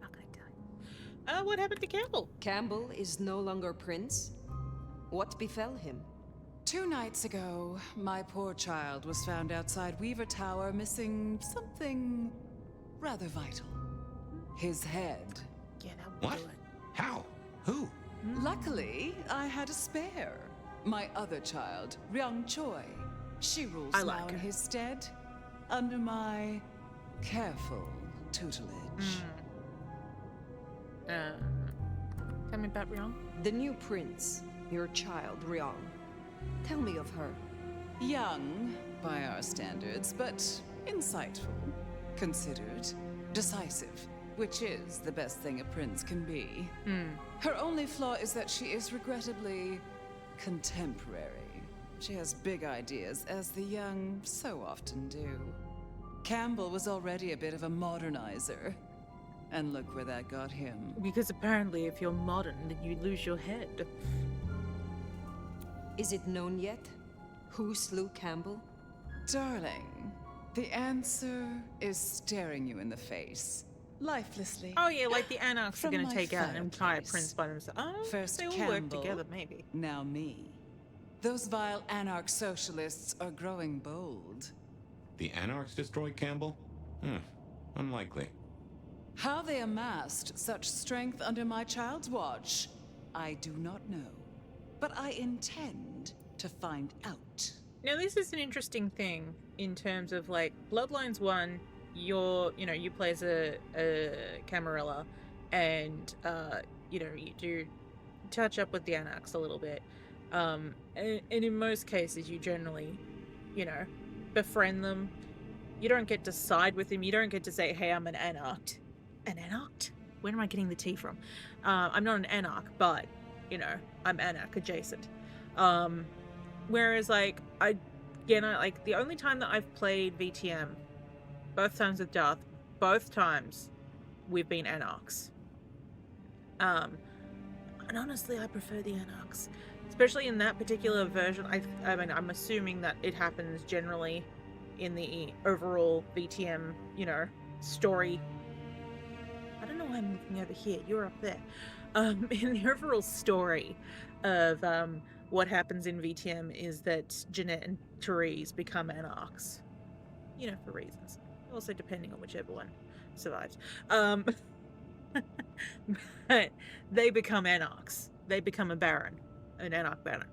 Not gonna tell you. What happened to Campbell? Campbell is no longer prince? What befell him? 2 nights ago, my poor child was found outside Weaver Tower missing something rather vital. His head. Yeah, that would What? do it. How? Who? Luckily, I had a spare. My other child, Ryung Choi. She rules I like now in her. his stead, under my careful tutelage. Tell me about Ryong. The new prince, your child, Ryong. Tell me of her. Young, by our standards, but insightful, considered, decisive, which is the best thing a prince can be. Her only flaw is that she is regrettably contemporary. She has big ideas, as the young so often do. Campbell was already a bit of a modernizer. And look where that got him. Because apparently if you're modern, then you lose your head. Is it known yet? Who slew Campbell? Darling, the answer is staring you in the face, lifelessly. Oh yeah, like the anarchs are From gonna my take out an entire fireplace. prince by themselves. Oh, First they all work Campbell, together, maybe. Now me. Those vile anarch socialists are growing bold. The Anarchs destroyed Campbell? Unlikely. How they amassed such strength under my child's watch, I do not know. But I intend to find out. Now this is an interesting thing in terms of like Bloodlines 1, you play as a Camarilla, and you do touch up with the anarchs a little bit. And in most cases you generally, befriend them. You don't get to side with them. You don't get to say, hey, I'm an anarch. An anarch? Where am I getting the T from? I'm not an anarch, but, I'm anarch adjacent. Whereas, like, the only time that I've played VTM, both times with Darth, both times we've been anarchs. And honestly, I prefer the anarchs. Especially in that particular version. I mean, I'm assuming that it happens generally in the overall VTM, story. I don't know why I'm looking over here. You're up there. In the overall story of what happens in VTM is that Jeanette and Therese become anarchs. For reasons. Also depending on whichever one survives. But they become anarchs. They become a baron. An anarch baron.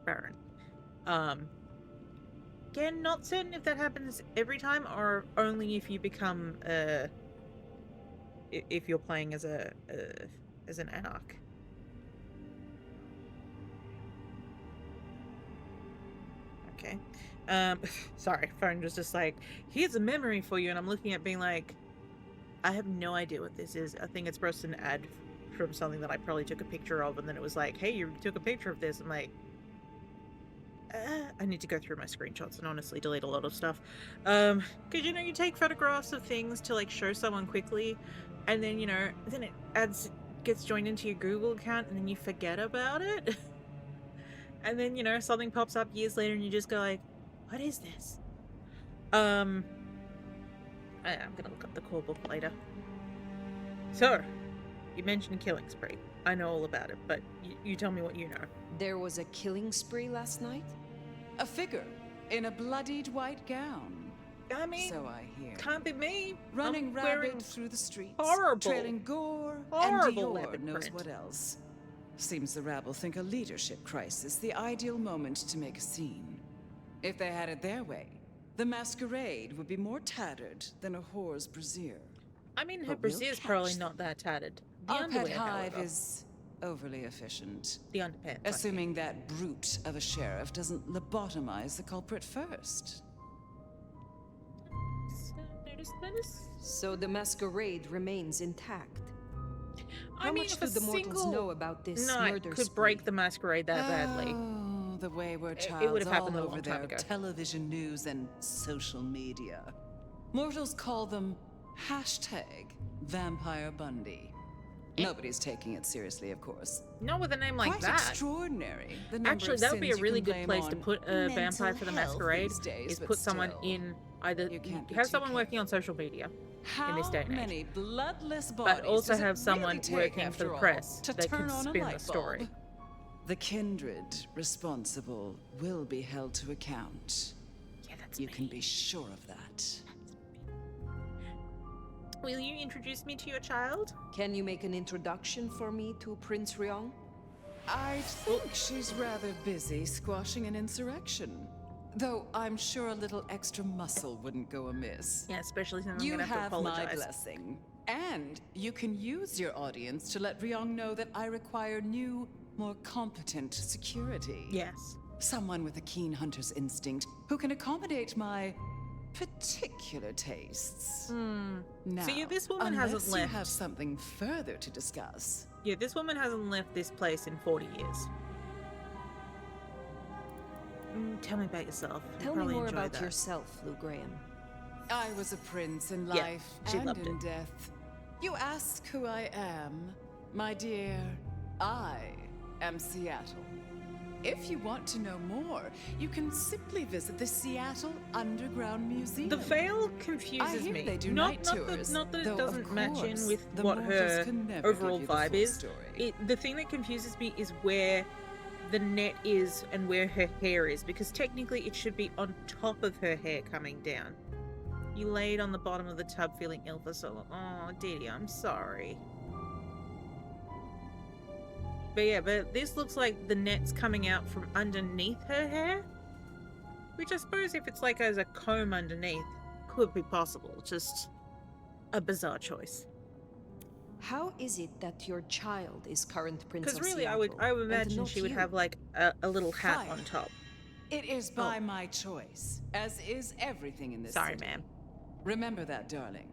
Again, not certain if that happens every time or only if you become if you're playing as an anarch. Okay. Sorry, phone was just like, here's a memory for you, and I'm looking at being like, I have no idea what this is. I think it's supposed an ad from something that I probably took a picture of, and then it was like, hey, you took a picture of this. I'm like, I need to go through my screenshots and honestly delete a lot of stuff. Because, you take photographs of things to, like, show someone quickly, and then, you know, then it gets joined into your Google account, and then you forget about it. And then, you know, something pops up years later, and you just go like, what is this? I'm gonna look up the core book later. So, you mentioned Killing Spree. I know all about it, but you tell me what you know. There was a killing spree last night? A figure in a bloodied white gown. I mean, so I hear. Can't be me. Running I'm wearing rampant through the streets, horrible, trailing gore, horrible and Dior leopard knows print. what else. Seems the rabble think a leadership crisis the ideal moment to make a scene. If they had it their way, the masquerade would be more tattered than a whore's brassiere. I mean, her But we'll brassiere's catch probably them. not that tattered. The Our pet underwear, hive however. is overly efficient. The underpants. Assuming that brute of a sheriff doesn't lobotomize the culprit first. So the masquerade remains intact. I How mean, much if do a the mortals single know about this night murder could spree? break the masquerade that badly. Oh, the wayward It child's would have happened all a over long time their ago. television news and social media. Mortals call them #Vampire Bundy. Nobody's taking it seriously, of course. Not with a name like Quite that. extraordinary. The number Actually, of that would be a sins you really can good blame place to on put a Vampire mental for the health Masquerade. these days, Is but put someone still, in either you can't be have too someone working on social media in this day and age, many bloodless bodies but also does it have someone really take, working for after the all, press to that can turn on a spin the light story. bulb? The kindred responsible will be held to account. Yeah, that's You me. can be sure of that. Will you introduce me to your child? Can you make an introduction for me to Prince Ryong? I think she's rather busy squashing an insurrection. Though I'm sure a little extra muscle wouldn't go amiss. Yeah, especially since I'm You gonna have to have my apologize. blessing. And you can use your audience to let Ryong know that I require new, more competent security. Yes. Someone with a keen hunter's instinct who can accommodate my particular tastes. Now, So yeah, this woman unless hasn't you left. have something further to discuss. Yeah, this woman hasn't left this place in 40 years. Tell me about yourself. You'll Tell me probably more enjoy about that. yourself, Lou Graham. I was a prince in Yeah, life she and loved in it. death. You ask who I am, my dear. I am Seattle. If you want to know more, you can simply visit the Seattle Underground Museum. The veil I confuses hear me. they do not, night not tours, that though, it of doesn't match in course, with the what mortals her can never overall give you the vibe full is. story. The thing that confuses me is where the net is and where her hair is, because technically it should be on top of her hair coming down. You laid on the bottom of the tub feeling ill for so long. Oh, Didi, I'm sorry. But yeah, but this looks like the net's coming out from underneath her hair. Which I suppose if it's like as a comb underneath, could be possible. Just a bizarre choice. How is it that your child is current Prince of Because really, Seattle, I would and imagine not she would you? have like a little hat on Fire. top. It is by my choice, as is everything in this Sorry, city. ma'am. Remember that, darling.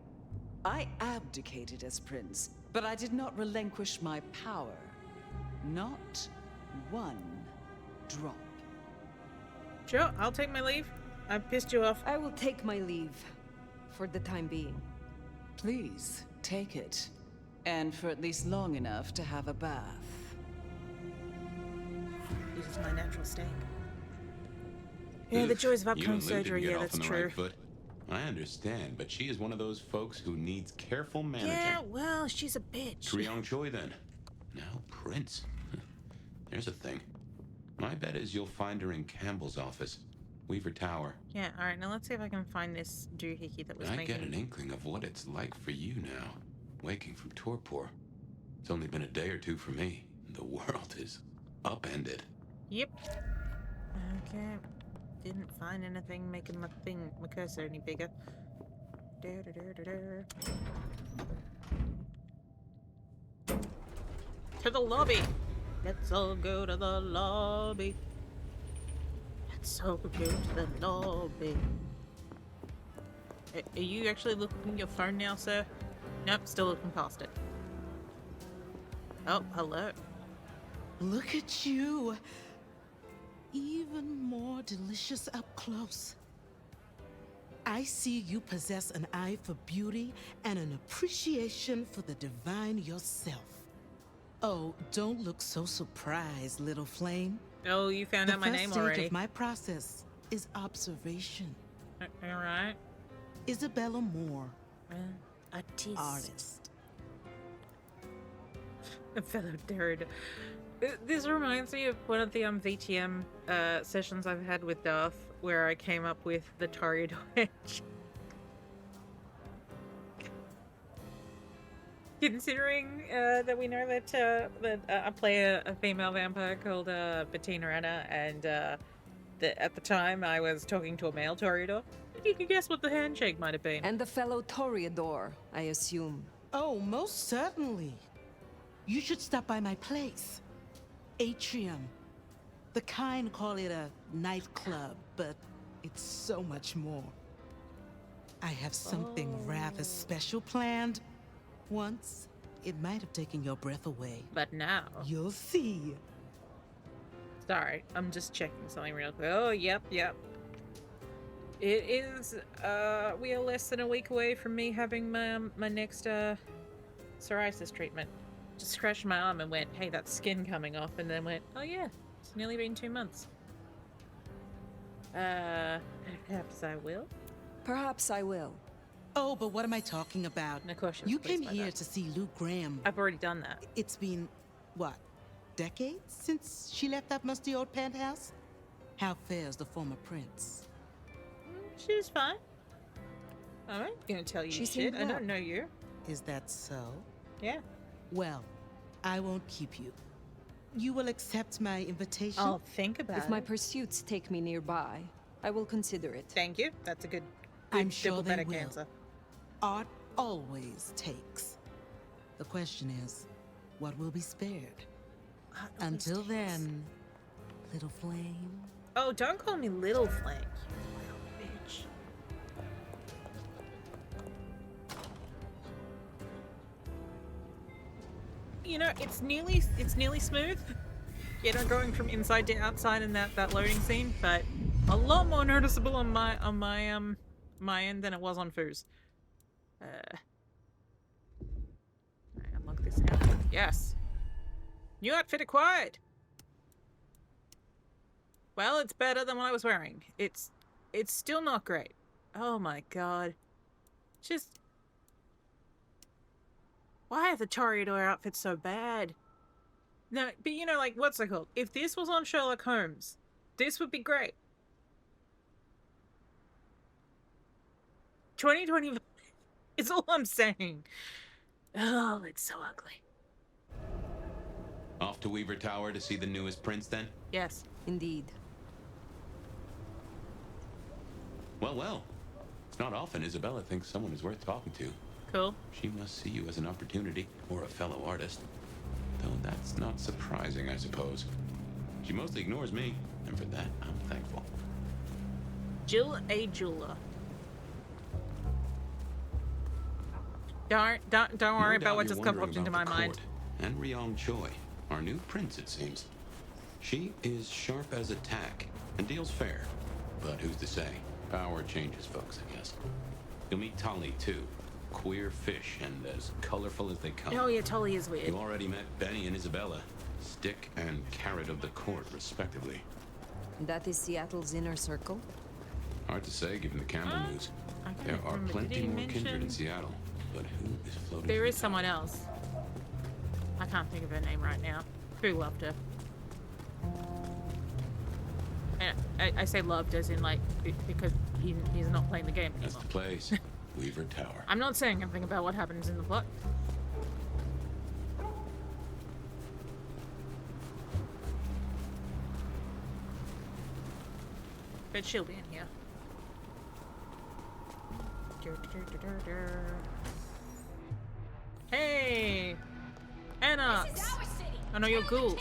I abdicated as prince, but I did not relinquish my power. Not one drop. Sure, I'll take my leave. I pissed you off. I will take my leave, for the time being. Please, take it. And for at least long enough to have a bath. This is my natural state. Yeah, the joys of You upcoming and Lou didn't surgery. get Yeah, off that's on the true. right foot. I understand, but she is one of those folks who needs careful managing. Yeah, well, she's a bitch. Treeong Choi, then. Now Prince. There's a thing. My bet is you'll find her in Campbell's office, Weaver Tower. Yeah, alright, now let's see if I can find this doohickey that was I making... get an inkling of what it's like for you now, waking from torpor. It's only been a day or two for me. The world is upended. Yep. Okay. Didn't find anything making my cursor any bigger. To the lobby. Let's all go to the lobby. Let's all go to the lobby. Are you actually looking at your phone now, sir? Nope, still looking past it. Oh, hello. Look at you. Even more delicious up close. I see you possess an eye for beauty and an appreciation for the divine yourself. Oh, don't look so surprised, little flame. Oh, you found out my name The first stage already. of my process is observation. All right. Isabella Moore, Artist. A fellow nerd. This reminds me of one of the VTM sessions I've had with Darth, where I came up with the Toreador edge. Considering that we know that I play a female vampire called Bettina Anna, and at the time I was talking to a male Toreador, you can guess what the handshake might have been. And the fellow Toreador, I assume. Oh, most certainly. You should stop by my place. Atrium. The kind call it a nightclub, but it's so much more. I have something rather special planned. Once, it might have taken your breath away. But now... You'll see. Sorry, I'm just checking something real quick. Oh, yep. It is, we are less than a week away from me having my next, psoriasis treatment. Just scratched my arm and went, hey, that's skin coming off, and then went, oh yeah, it's nearly been 2 months. Perhaps I will? Perhaps I will. Oh, but what am I talking about? No question. You came here to see Luke Graham. I've already done that. It's been, what, decades since she left that musty old penthouse? How fares the former prince? She's fine. I ain't gonna tell you shit. I don't know you. Is that so? Yeah. Well, I won't keep you. You will accept my invitation? I'll think about it. If my pursuits take me nearby, I will consider it. Thank you. That's a good I'm sure they diplomatic will. answer. Art always takes. The question is, what will be spared? Until then, little flame. Oh, don't call me Little Flame, you little bitch. You know, it's nearly smooth. You know, going from inside to outside in that loading scene, but a lot more noticeable on my end than it was on Foo's. Unlock this now. Yes. New outfit acquired. Well, it's better than what I was wearing. It's still not great. Oh my god. Just... why are the Toreador outfits so bad? No, but you know, like, what's it called? If this was on Sherlock Holmes, this would be great. 2020 is all I'm saying. Oh, it's so ugly. Off to Weaver Tower to see the newest prince, then? Yes. Indeed. Well. It's not often Isabella thinks someone is worth talking to. Cool. She must see you as an opportunity, or a fellow artist. Though that's not surprising, I suppose. She mostly ignores me, and for that, I'm thankful. Jill A. Jeweler. Don't worry about what just popped into my mind. And Ryong Choi, our new prince, it seems. She is sharp as a tack and deals fair. But who's to say? Power changes folks, I guess. You'll meet Tali, too. Queer fish and as colorful as they come. Oh yeah, Tali is weird. You already met Benny and Isabella. Stick and carrot of the court, respectively. That is Seattle's inner circle? Hard to say, given the Campbell news. There are plenty more kindred in Seattle. But who is floating? There is someone else. I can't think of her name right now. Who loved her? And I say loved as in, like, because he's not playing the game anymore. That's the place. Weaver Tower. I'm not saying anything about what happens in the plot. But she'll be in here. Hey! Anox! I know you're ghouls.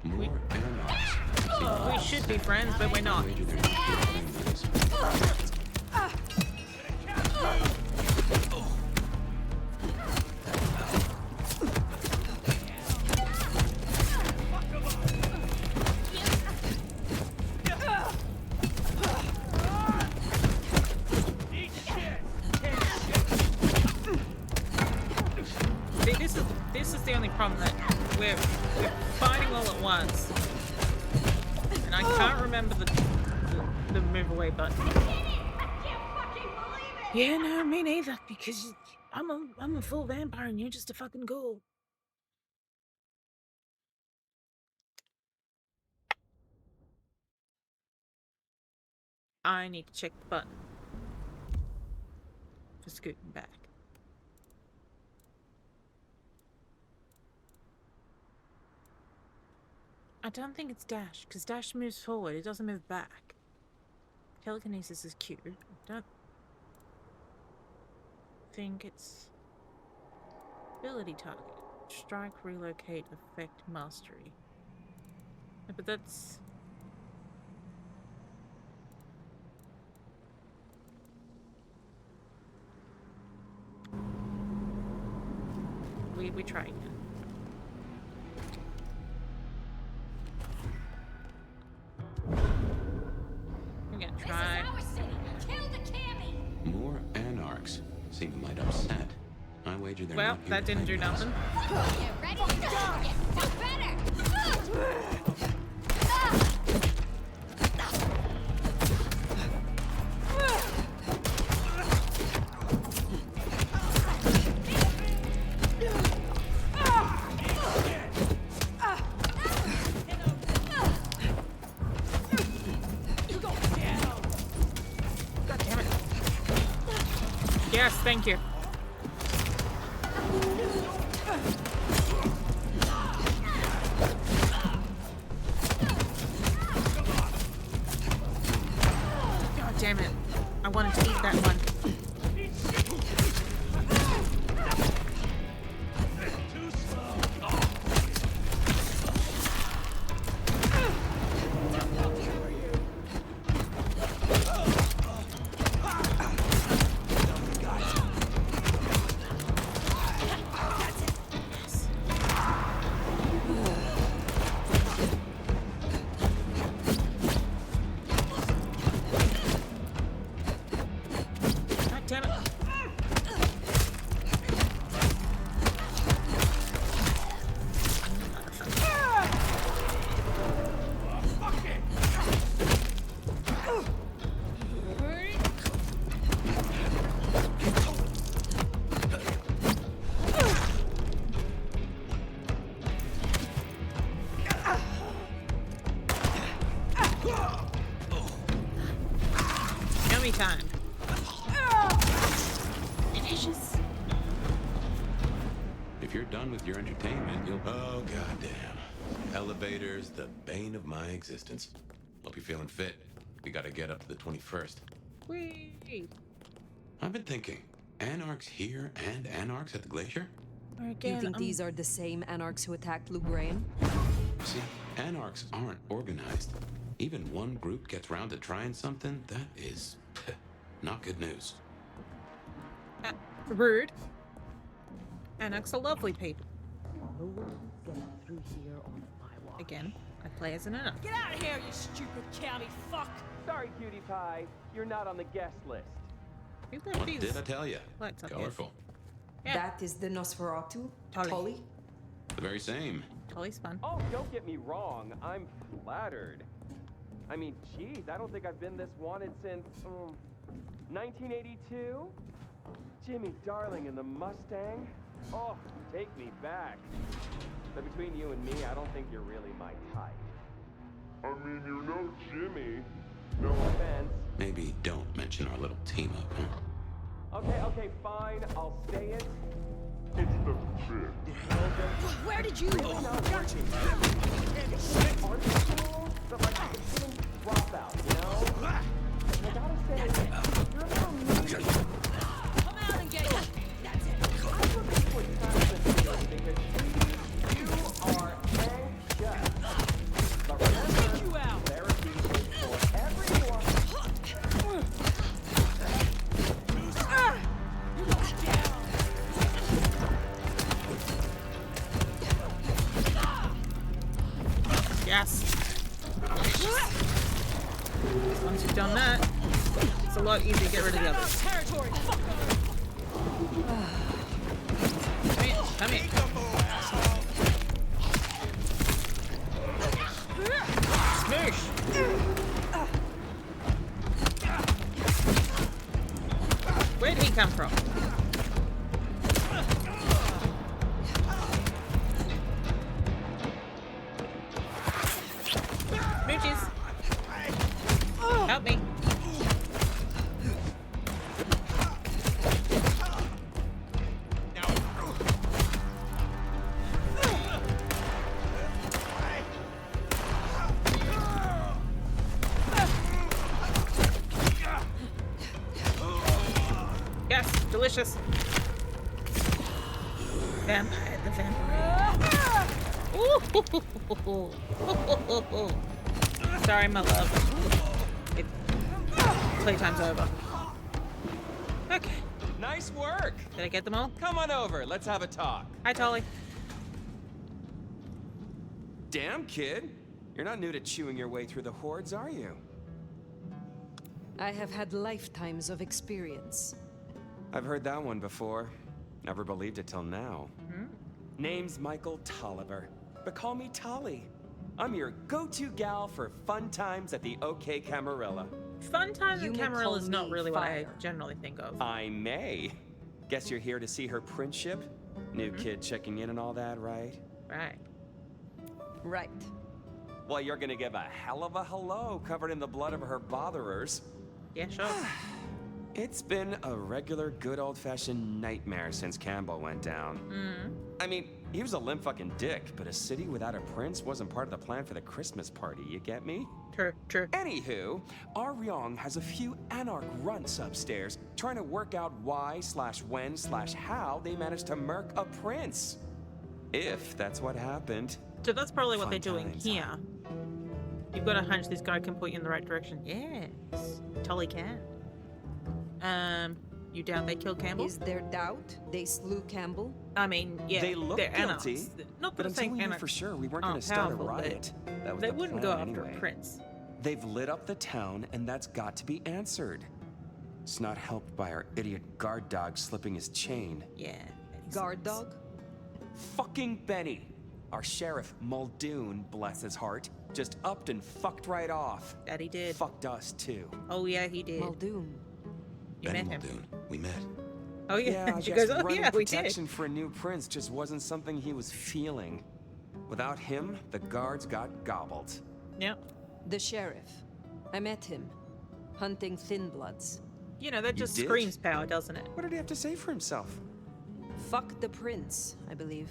More Anox. We should be friends, but we're not. is the only problem, that we're fighting all at once, and I can't remember the move away button. Yeah, no, me neither, because I'm a full vampire and you're just a fucking ghoul. I need to check the button for scooting back. I don't think it's dash, because dash moves forward, it doesn't move back. Telekinesis is Q. I don't think it's ability target. Strike, relocate, effect, mastery. No, but that's... We try again. I'm gonna try. This is our city. Kill the cabbie. More anarchs. Seem might upset. I wager they're Well, not here that to didn't do fight us. nothing. You ready? Get no better. God damn it. Yes, thank you. God damn it. I wanted to eat that one. God damn it. Yummy time. Delicious. If you're done with your entertainment, you'll... Oh, goddamn. Elevators, the bane of my existence. Hope you're feeling fit. We gotta get up to the 21st. Whee! I've been thinking, anarchs here and anarchs at the glacier? Again, You think these are the same anarchs who attacked Lugrain? See, anarchs aren't organized. Even one group gets round to trying something, that is not good news. Rude. Anarchs are lovely people. Through here on my watch. Again, I play as an anarch. Get out of here, you stupid county fuck! Sorry, cutie pie. You're not on the guest list. We like What these did I tell you? lights up here. Colorful. Yeah. That is the Nosferatu? Tully. Tully? The very same. Tully's fun. Oh, don't get me wrong. I'm flattered. I mean, geez, I don't think I've been this wanted since 1982. Jimmy Darling and the Mustang. Oh, take me back. But between you and me, I don't think you're really my type. I mean, you're no Jimmy. No offense. Maybe don't mention our little team up, huh? Okay, fine. I'll say it. It's the bit. Where did you? Really not working. Art school, but like a student dropout, you know? And I gotta say, you're a little mean. Come out and get it. That's it. I'm looking for trust because you are anxious. But remember, you out. therapy is for everyone. Yes. Once you've done that, it's a lot easier to get rid of the others. Territory. Fuck. Come here. Come here. just Vampire the Vampire. Ooh. Sorry, my love. Playtime's over. Okay. Nice work. Did I get them all? Come on over. Let's have a talk. Hi, Tolly. Damn, kid. You're not new to chewing your way through the hordes, are you? I have had lifetimes of experience. I've heard that one before. Never believed it till now. Name's Michael Tolliver, but call me Tolly. I'm your go-to gal for fun times at the OK Camarilla. Fun times You at may Camarilla call is not me really what I Fire. generally think of. I may. Guess you're here to see her princeship? New kid checking in and all that, right? Right. Right. Well, you're gonna give a hell of a hello covered in the blood of her botherers. Yeah, sure. It's been a regular good old-fashioned nightmare since Campbell went down. I mean, he was a limp fucking dick, but a city without a prince wasn't part of the plan for the Christmas party, you get me? True. Anywho, Aryong has a few anarch runts upstairs trying to work out why/when/how they managed to murk a prince. If that's what happened. So that's probably what Fun they're doing times. here. You've got a hunch this guy can point you in the right direction. Yes. Tolly can. You doubt they killed Campbell? Is there doubt they slew Campbell? I mean, yeah, They look they're guilty, anarchs. Not that but I'm until saying we knew anarchs for sure, we weren't aren't gonna start a powerful, but riot. That was they the wouldn't plan go after anyway. a prince. They've lit up the town, and that's got to be answered. It's not helped by our idiot guard dog slipping his chain. Yeah. Guard dog? Fucking Benny. Our sheriff, Muldoon, bless his heart, just upped and fucked right off. That he did. Fucked us, too. Oh, yeah, he did. Muldoon. You met him. Muldoon. We met. Oh, yeah. Yeah, I She guess goes, oh, running yeah, we did. protection for a new prince just wasn't something he was feeling. Without him, the guards got gobbled. Yep. The sheriff. I met him. Hunting thin bloods. You know, that You just did? screams power, doesn't it? What did he have to say for himself? Fuck the prince, I believe.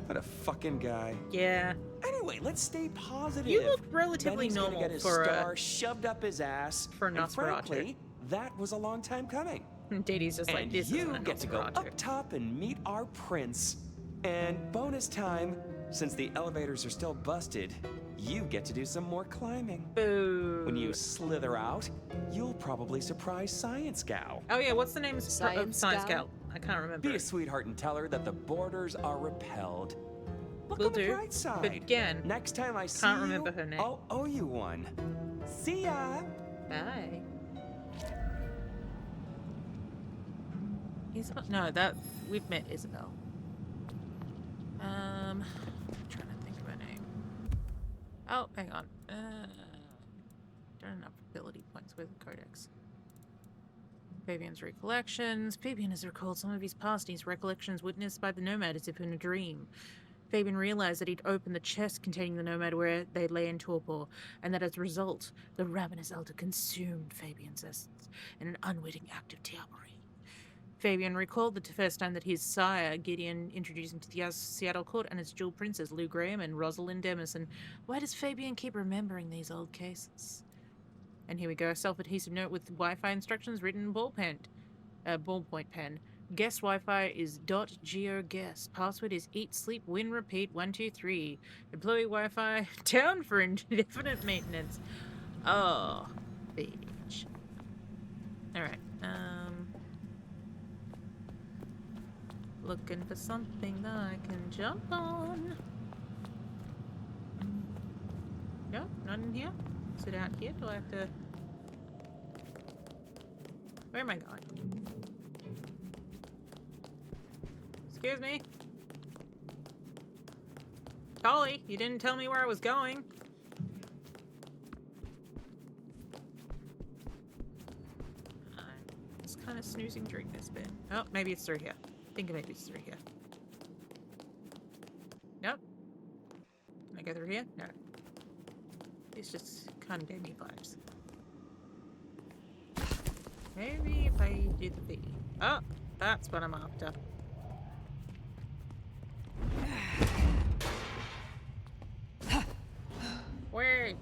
What a fucking guy. Yeah. Anyway, let's stay positive. You look relatively Benny's gonna normal get his for star shoved up his ass. for and Nosferatu. frankly, that was a long time coming. Dee Dee's just like, And this you isn't a get to go Nosferatu. up top and meet our prince. And bonus time, since the elevators are still busted, you get to do some more climbing. Boo. When you slither out, you'll probably surprise Science Gal. Oh, yeah, what's the name of Science Science Gal? Gal? I can't remember. Be a sweetheart and tell her that the borders are repelled. Look Will on the do. bright side. But again, next time I see can't you, remember her name. I'll owe you one. See ya. Bye. Isabel? No, that we've met Isabel. I'm trying to think of her name. Oh, hang on. Don't have enough ability points with the Codex. Fabian's recollections. Fabian has recalled some of his past, his recollections witnessed by the Nomad as if in a dream. Fabian realized that he'd opened the chest containing the Nomad where they lay in torpor, and that as a result, the ravenous elder consumed Fabian's essence in an unwitting act of diablerie. Fabian recalled the first time that his sire, Gideon, introduced him to the Seattle court and its dual princes, Lou Graham and Rosalind Emerson. Why does Fabian keep remembering these old cases? And here we go, a self-adhesive note with Wi-Fi instructions written in ballpoint pen. Guest Wi-Fi is .geoguest. Password is eat, sleep, win, repeat, 123. Employee Wi-Fi down for indefinite maintenance. Oh, bitch. Alright, looking for something that I can jump on. No, not in here. Sit out here. Do I have to... Where am I going? Excuse me? Golly, you didn't tell me where I was going. I'm just kind of snoozing during this bit. Oh, maybe it's through here. I think maybe it's through here. Nope. Can I go through here? No. It's just kind of gave me vibes. Maybe if I do the V. Oh, that's what I'm after. Wait.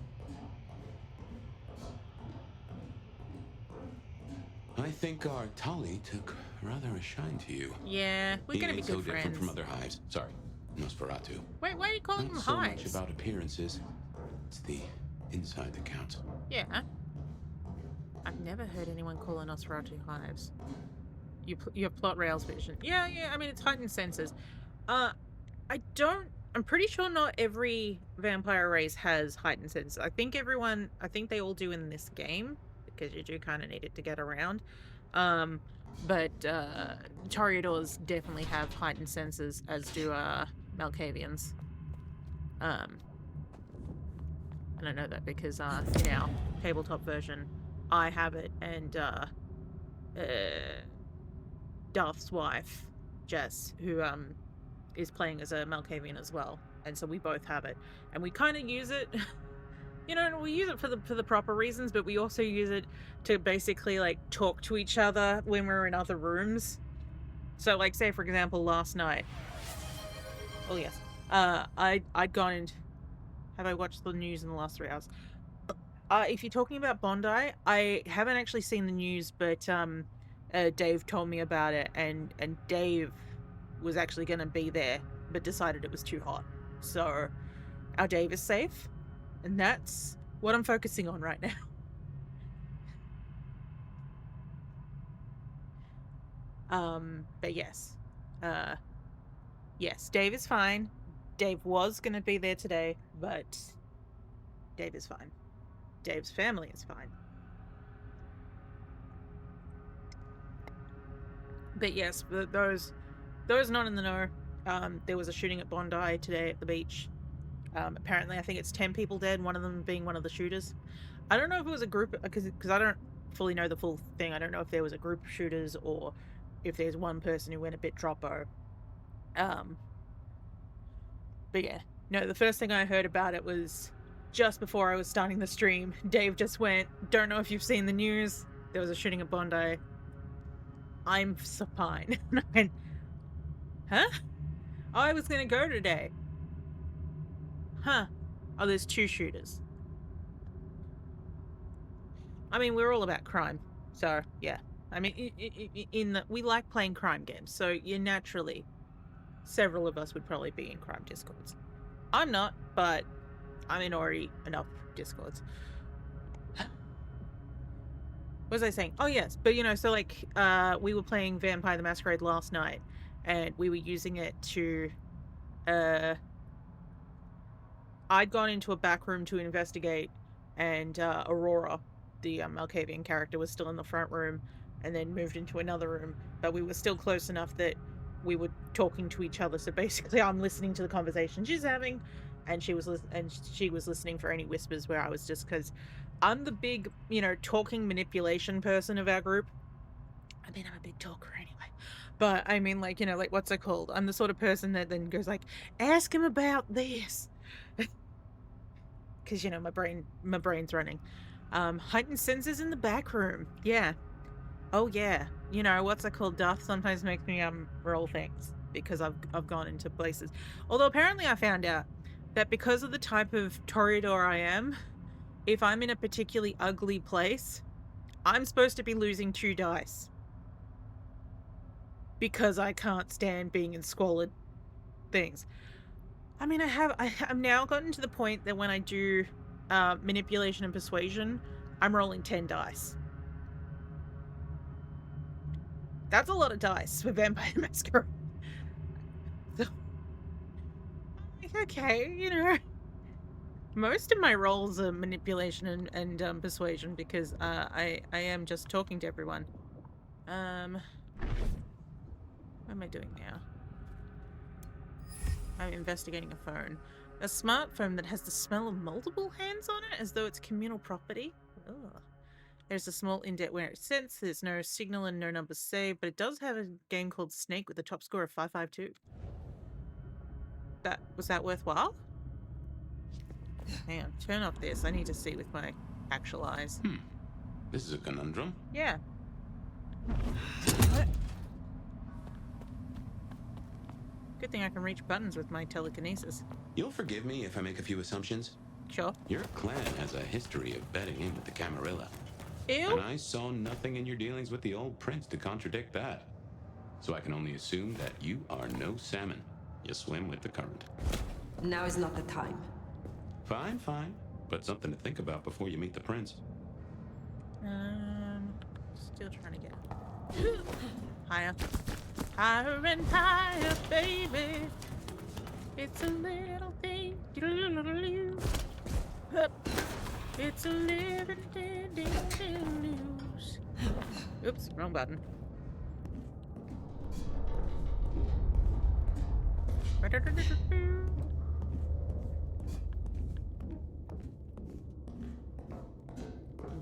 I think our Tali took rather a shine to you. Yeah, we're gonna be so good different friends. from other hives. Sorry, Nosferatu. Wait, why are you calling them Not so hives? much about appearances. It's the inside that counts. Yeah. I've never heard anyone call a Nosferatu hives. You have plot rails vision. Yeah, I mean, it's heightened senses. I'm pretty sure not every vampire race has heightened senses. I think they all do in this game, because you do kind of need it to get around. But Toreadors definitely have heightened senses, as do Malkavians. And I know that because in our tabletop version, I have it, and Darth's wife, Jess, who is playing as a Malkavian as well, and so we both have it, and we kind of use it. You know, we use it for the proper reasons, but we also use it to basically like talk to each other when we're in other rooms. So, like, say for example, last night. Oh yes, I'd gone and have I watched the news in the last 3 hours? If you're talking about Bondi, I haven't actually seen the news, but Dave told me about it, and Dave was actually going to be there, but decided it was too hot. So our Dave is safe, and that's what I'm focusing on right now. But yes, Dave is fine. Dave was going to be there today, but Dave is fine. Dave's family is fine. But yes, those not in the know, there was a shooting at Bondi today at the beach. Apparently, I think it's 10 people dead, one of them being one of the shooters. I don't know if it was a group, because I don't fully know the full thing. I don't know if there was a group of shooters or if there's one person who went a bit troppo. But yeah, no, the first thing I heard about it was just before I was starting the stream. Dave just went, "Don't know if you've seen the news. There was a shooting at Bondi. I'm fine." And I went, "Huh? Oh, I was going to go today. Huh. Oh, there's 2 shooters." I mean, we're all about crime. So, yeah. I mean, we like playing crime games. So, naturally, several of us would probably be in crime discords. I'm not, but I'm in already enough discords. What was I saying? Oh, yes. But, so, like, we were playing Vampire the Masquerade last night, and we were using it to, I'd gone into a back room to investigate, and Aurora, the Malkavian character, was still in the front room, and then moved into another room. But we were still close enough that we were talking to each other. So basically, I'm listening to the conversation she's having, and she was listening for any whispers where I was, just because I'm the big, talking manipulation person of our group. I mean, I'm a big talker anyway. But I mean, like, like, what's it called? I'm the sort of person that then goes like, "Ask him about this." Because, my brain's running. Heightened senses in the back room. Yeah. Oh, yeah. What's it called? Darth sometimes makes me roll things because I've gone into places. Although apparently I found out that because of the type of Toreador I am, if I'm in a particularly ugly place, I'm supposed to be losing 2 dice. Because I can't stand being in squalid things. I mean, I've now gotten to the point that when I do manipulation and persuasion, I'm rolling 10 dice. That's a lot of dice for Vampire Masquerade. So, okay, most of my rolls are manipulation and persuasion, because I am just talking to everyone. What am I doing now? I'm investigating a phone. A smartphone that has the smell of multiple hands on it, as though it's communal property. Ugh. There's a small indent where it sits. There's no signal and no numbers saved, but it does have a game called Snake with a top score of 552. Was that worthwhile? Hang on, turn off this. I need to see with my actual eyes. This is a conundrum. Yeah. Good thing I can reach buttons with my telekinesis. You'll forgive me if I make a few assumptions? Sure. Your clan has a history of betting in with the Camarilla. Ew. And I saw nothing in your dealings with the old prince to contradict that. So I can only assume that you are no salmon. You swim with the current. Now is not the time. Fine, fine. But something to think about before you meet the prince. Still trying to get higher. Higher and higher, baby. It's a little thing. It's a living news. Oops, wrong button.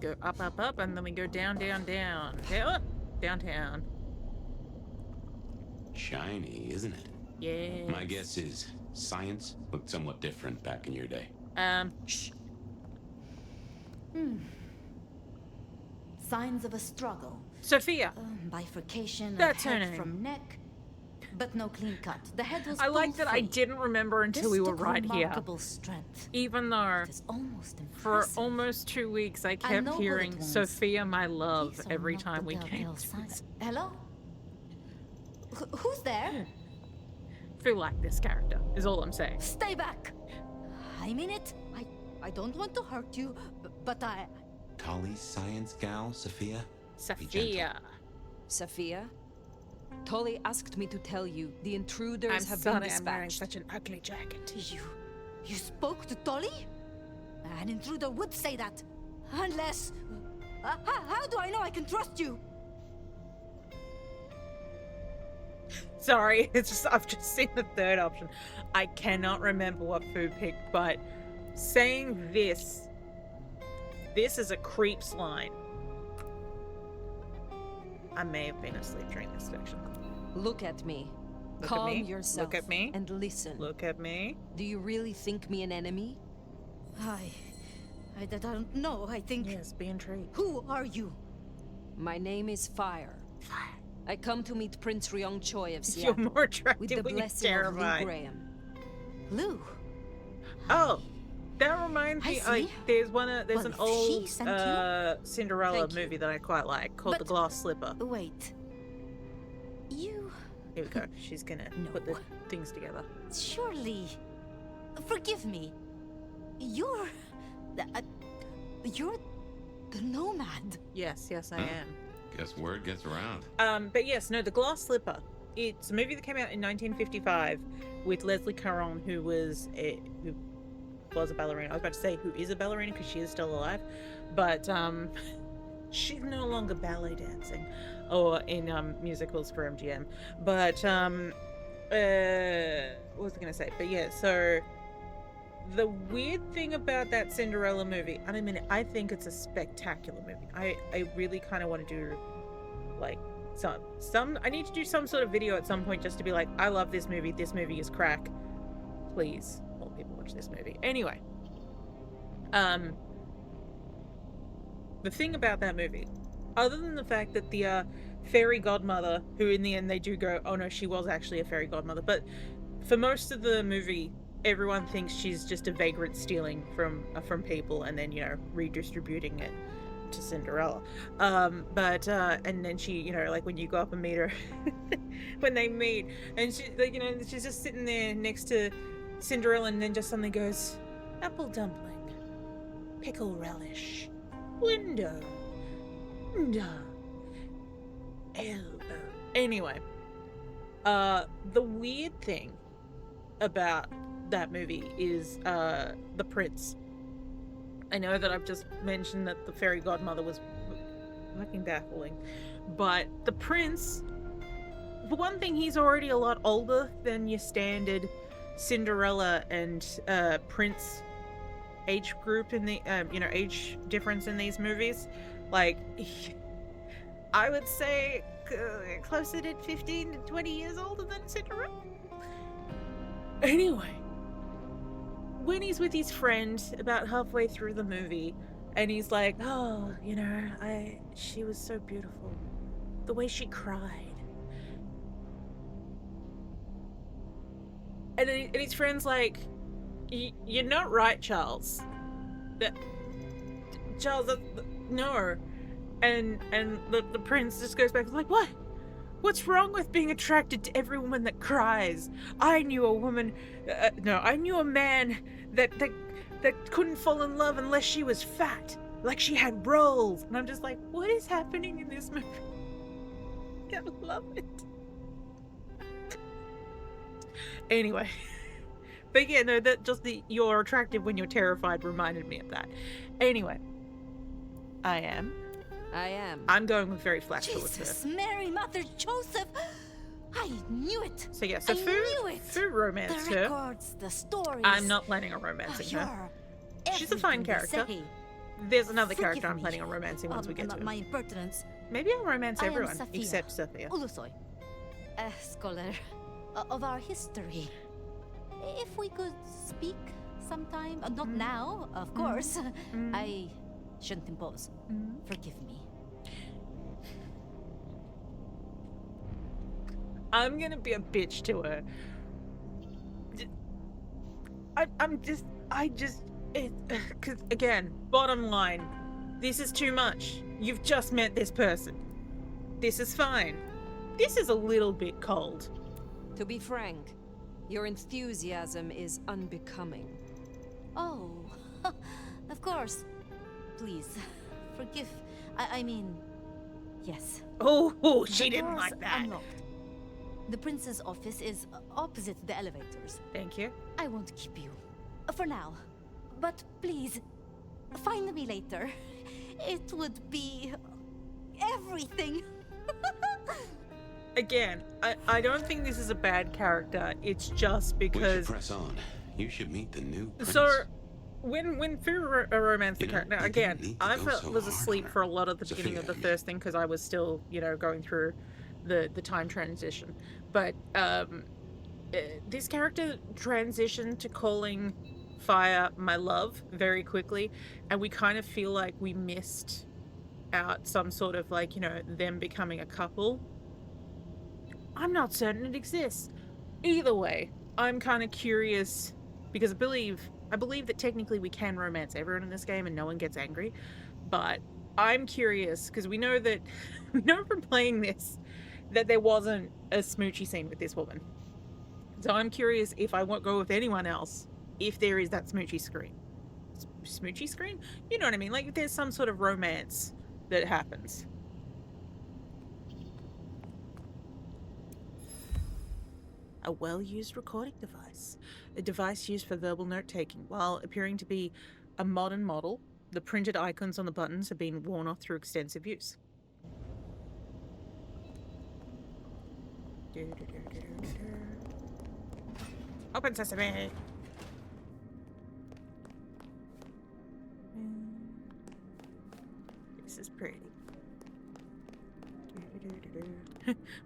Go up, up, up, and then we go down, down, down. Downtown. Shiny, isn't it? Yeah. My guess is science looked somewhat different back in your day. Shh. Signs of a struggle. Sophia. Bifurcation That's of her head name. from neck, but no clean cut. The head was I like that I full-free. didn't remember until we This were took right here. remarkable strength. Even though It is almost for impressive. almost 2 weeks I I kept know hearing bullet wounds. Sophia, my love, These are every not time the we telltale came to signs. this. Hello? Who's there? Feel like this character, is all I'm saying. Stay back! I mean it. I don't want to hurt you, but I... Tolly's science gal, Sophia? Sophia. Sophia? Tolly asked me to tell you the intruders I'm have sorry been I'm wearing dispatched. such an ugly jacket. You spoke to Tolly? An intruder would say that. Unless... how do I know I can trust you? Sorry, it's just I've just seen the third option. I cannot remember what food picked, but saying this is a creeps line. I may have been asleep during this section. Look at me. Look Calm at me. yourself. Look at me. And listen. Look at me. Do you really think me an enemy? I don't know. I think... Yes, be intrigued. Who are you? My name is Fire. Fire. I come to meet Prince Ryong Choi of Seattle. You're more attractive with the when you're blessing of Lou terrified. Graham. Lou? Oh, that reminds me. see. There's Well, an if old she sent you- Cinderella Thank you. movie that I quite like called The But- Glass Slipper. Wait. You... Here we go. She's gonna put the things together. Surely... Forgive me. You're the nomad. Yes, I am. Guess word gets around. But yes, no, The Glass Slipper. It's a movie that came out in 1955 with Leslie Caron, who was a ballerina. I was about to say who is a ballerina because she is still alive, but she's no longer ballet dancing or in musicals for MGM. But what was I gonna say? But yeah, so the weird thing about that Cinderella movie, and I mean, I think it's a spectacular movie. I really kind of want to do like I need to do some sort of video at some point just to be like, I love this movie is crack. Please, more people watch this movie. Anyway, the thing about that movie, other than the fact that the fairy godmother, who in the end they do go, oh no, she was actually a fairy godmother, but for most of the movie, everyone thinks she's just a vagrant stealing from people and then, you know, redistributing it to Cinderella. And then she, you know, like when you go up and meet her, when they meet, and she, like, you know, she's just sitting there next to Cinderella, and then just suddenly goes, apple dumpling, pickle relish, window, elbow. Anyway, the weird thing about that movie is the prince. I know that I've just mentioned that the fairy godmother was fucking baffling, but the prince, for one thing, he's already a lot older than your standard Cinderella and prince age group in the age difference in these movies. Like, I would say closer to 15 to 20 years older than Cinderella. Anyway, when he's with his friend about halfway through the movie, and he's like, oh, you know, she was so beautiful, the way she cried, and his friend's like, you're not right, Charles. No. And the prince just goes back and like, what? What's wrong with being attracted to every woman that cries? I knew a woman, I knew a man that couldn't fall in love unless she was fat, like she had rolls. And I'm just like, what is happening in this movie? I love it. Anyway, but yeah, no, that just you're attractive when you're terrified reminded me of that. Anyway, I am. I'm going with very flat towards her. Jesus, Mary, Mother, Joseph. I knew it. So yeah, so Fu romanced her. The records, the stories. I'm not planning on romancing her. She's a fine character. There's another character I'm planning on romancing once we get to it. My impertinence. Maybe I'll romance everyone except Sophia. Ulusoy, a scholar of our history. If we could speak sometime, not now, of course. I shouldn't impose. Forgive me. I'm gonna be a bitch to her. Because again, bottom line, this is too much. You've just met this person. This is fine. This is a little bit cold. To be frank, your enthusiasm is unbecoming. Oh, of course. Please, forgive. I mean, yes. Oh, she didn't like that. Unlocked. The prince's office is opposite the elevators. Thank you. I won't keep you. For now. But please, find me later. It would be everything. Again, I don't think this is a bad character. It's just because... We should press on. You should meet the new prince. So, when Fu romanced the character... Now, again, I was asleep for a lot of the beginning of the first thing because I was still, going through the time transition. But this character transitioned to calling Fire my love very quickly, and we kind of feel like we missed out some sort of them becoming a couple. I'm not certain it exists. Either way, I'm kind of curious because I believe that technically we can romance everyone in this game and no one gets angry, but I'm curious because we know from playing this that there wasn't a smoochy scene with this woman. So I'm curious if I won't go with anyone else if there is that smoochy screen. Smoochy screen? You know what I mean? Like if there's some sort of romance that happens. A well-used recording device. A device used for verbal note-taking. While appearing to be a modern model, the printed icons on the buttons have been worn off through extensive use. Open sesame! This is pretty.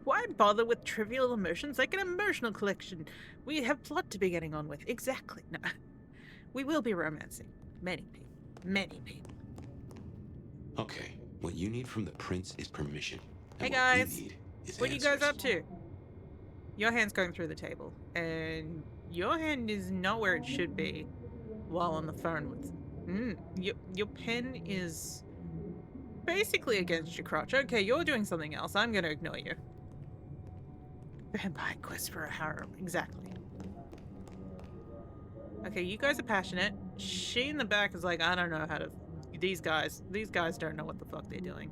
Why bother with trivial emotions like an emotional collection? We have plot to be getting on with. Exactly. No. We will be romancing. Many people. Many people. Okay, what you need from the prince is permission. Hey guys, what are you guys up to? Your hand's going through the table, and your hand is not where it should be while on the phone with... Your pen is basically against your crotch. Okay, you're doing something else. I'm gonna ignore you. Vampire quest for a harem. Exactly. Okay, you guys are passionate. She in the back is like, I don't know how to... These guys don't know what the fuck they're doing.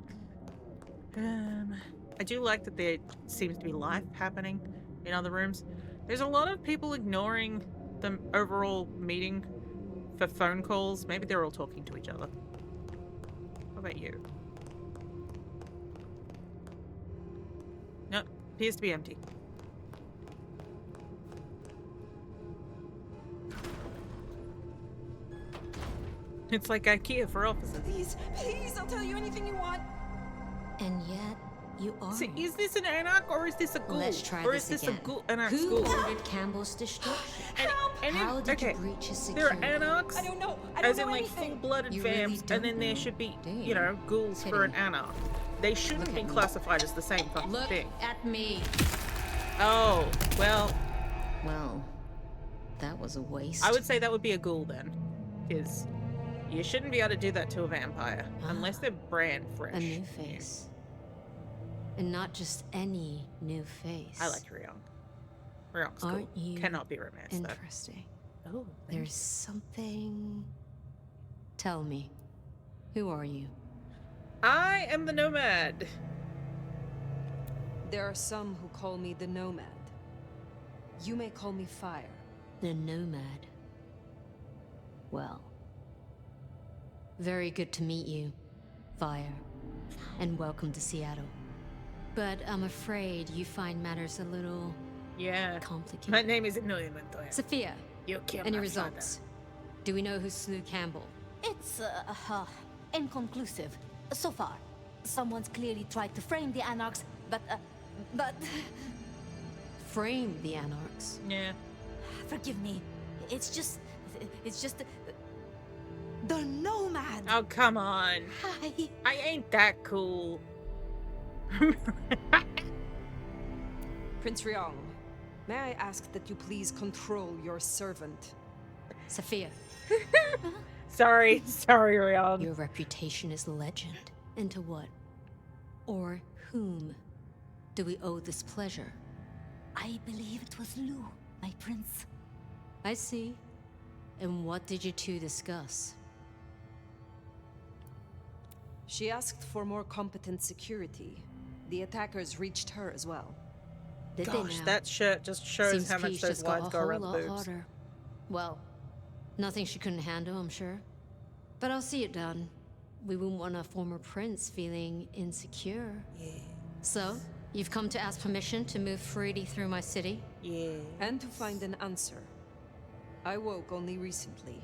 I do like that there seems to be life happening in other rooms. There's a lot of people ignoring the overall meeting for phone calls. Maybe they're all talking to each other. What about you? Nope, appears to be empty. It's like IKEA for offices. Please, I'll tell you anything you want. And yet, you are. So is this an anarch or is this a ghoul? Let's try or this is this again. a ghoul? Anarch Who ghoul? ordered Campbell's destruction? How did you breach his there security? are anarchs. I don't know. I as don't in know like anything. full-blooded You vamps, really and don't then there know? should be, Damn. ghouls for an anarch. They shouldn't be classified as the same fucking Look thing. at me. Oh, well, Well, that was a waste. I would say that would be a ghoul then. You shouldn't be able to do that to a vampire unless they're brand fresh. A new face. And not just any new face. I like Ryong. Ryong's cool. Aren't you Cannot be romance. interesting? Oh, there's something. Tell me, who are you? I am the Nomad. There are some who call me the Nomad. You may call me Fire. The Nomad. Well, very good to meet you, Fire, and welcome to Seattle. But I'm afraid you find matters a little complicated. My name is Emilio Montoya. Sophia, you killed any my results? Do we know who slew Campbell? It's inconclusive so far. Someone's clearly tried to frame the Anarchs, but frame the Anarchs? Yeah. Forgive me. It's just the Nomad. Oh, come on. Hi. I ain't that cool. Prince Ryong, may I ask that you please control your servant? Sophia. Sorry, Ryong. Your reputation is legend. And to what? Or whom do we owe this pleasure? I believe it was Lou, my prince. I see. And what did you two discuss? She asked for more competent security. The attackers reached her as well. Gosh, that shirt just shows how much those lines go around the boobs. Harder. Well, nothing she couldn't handle, I'm sure. But I'll see it done. We wouldn't want a former prince feeling insecure. Yeah. So, you've come to ask permission to move freely through my city? Yeah. And to find an answer. I woke only recently,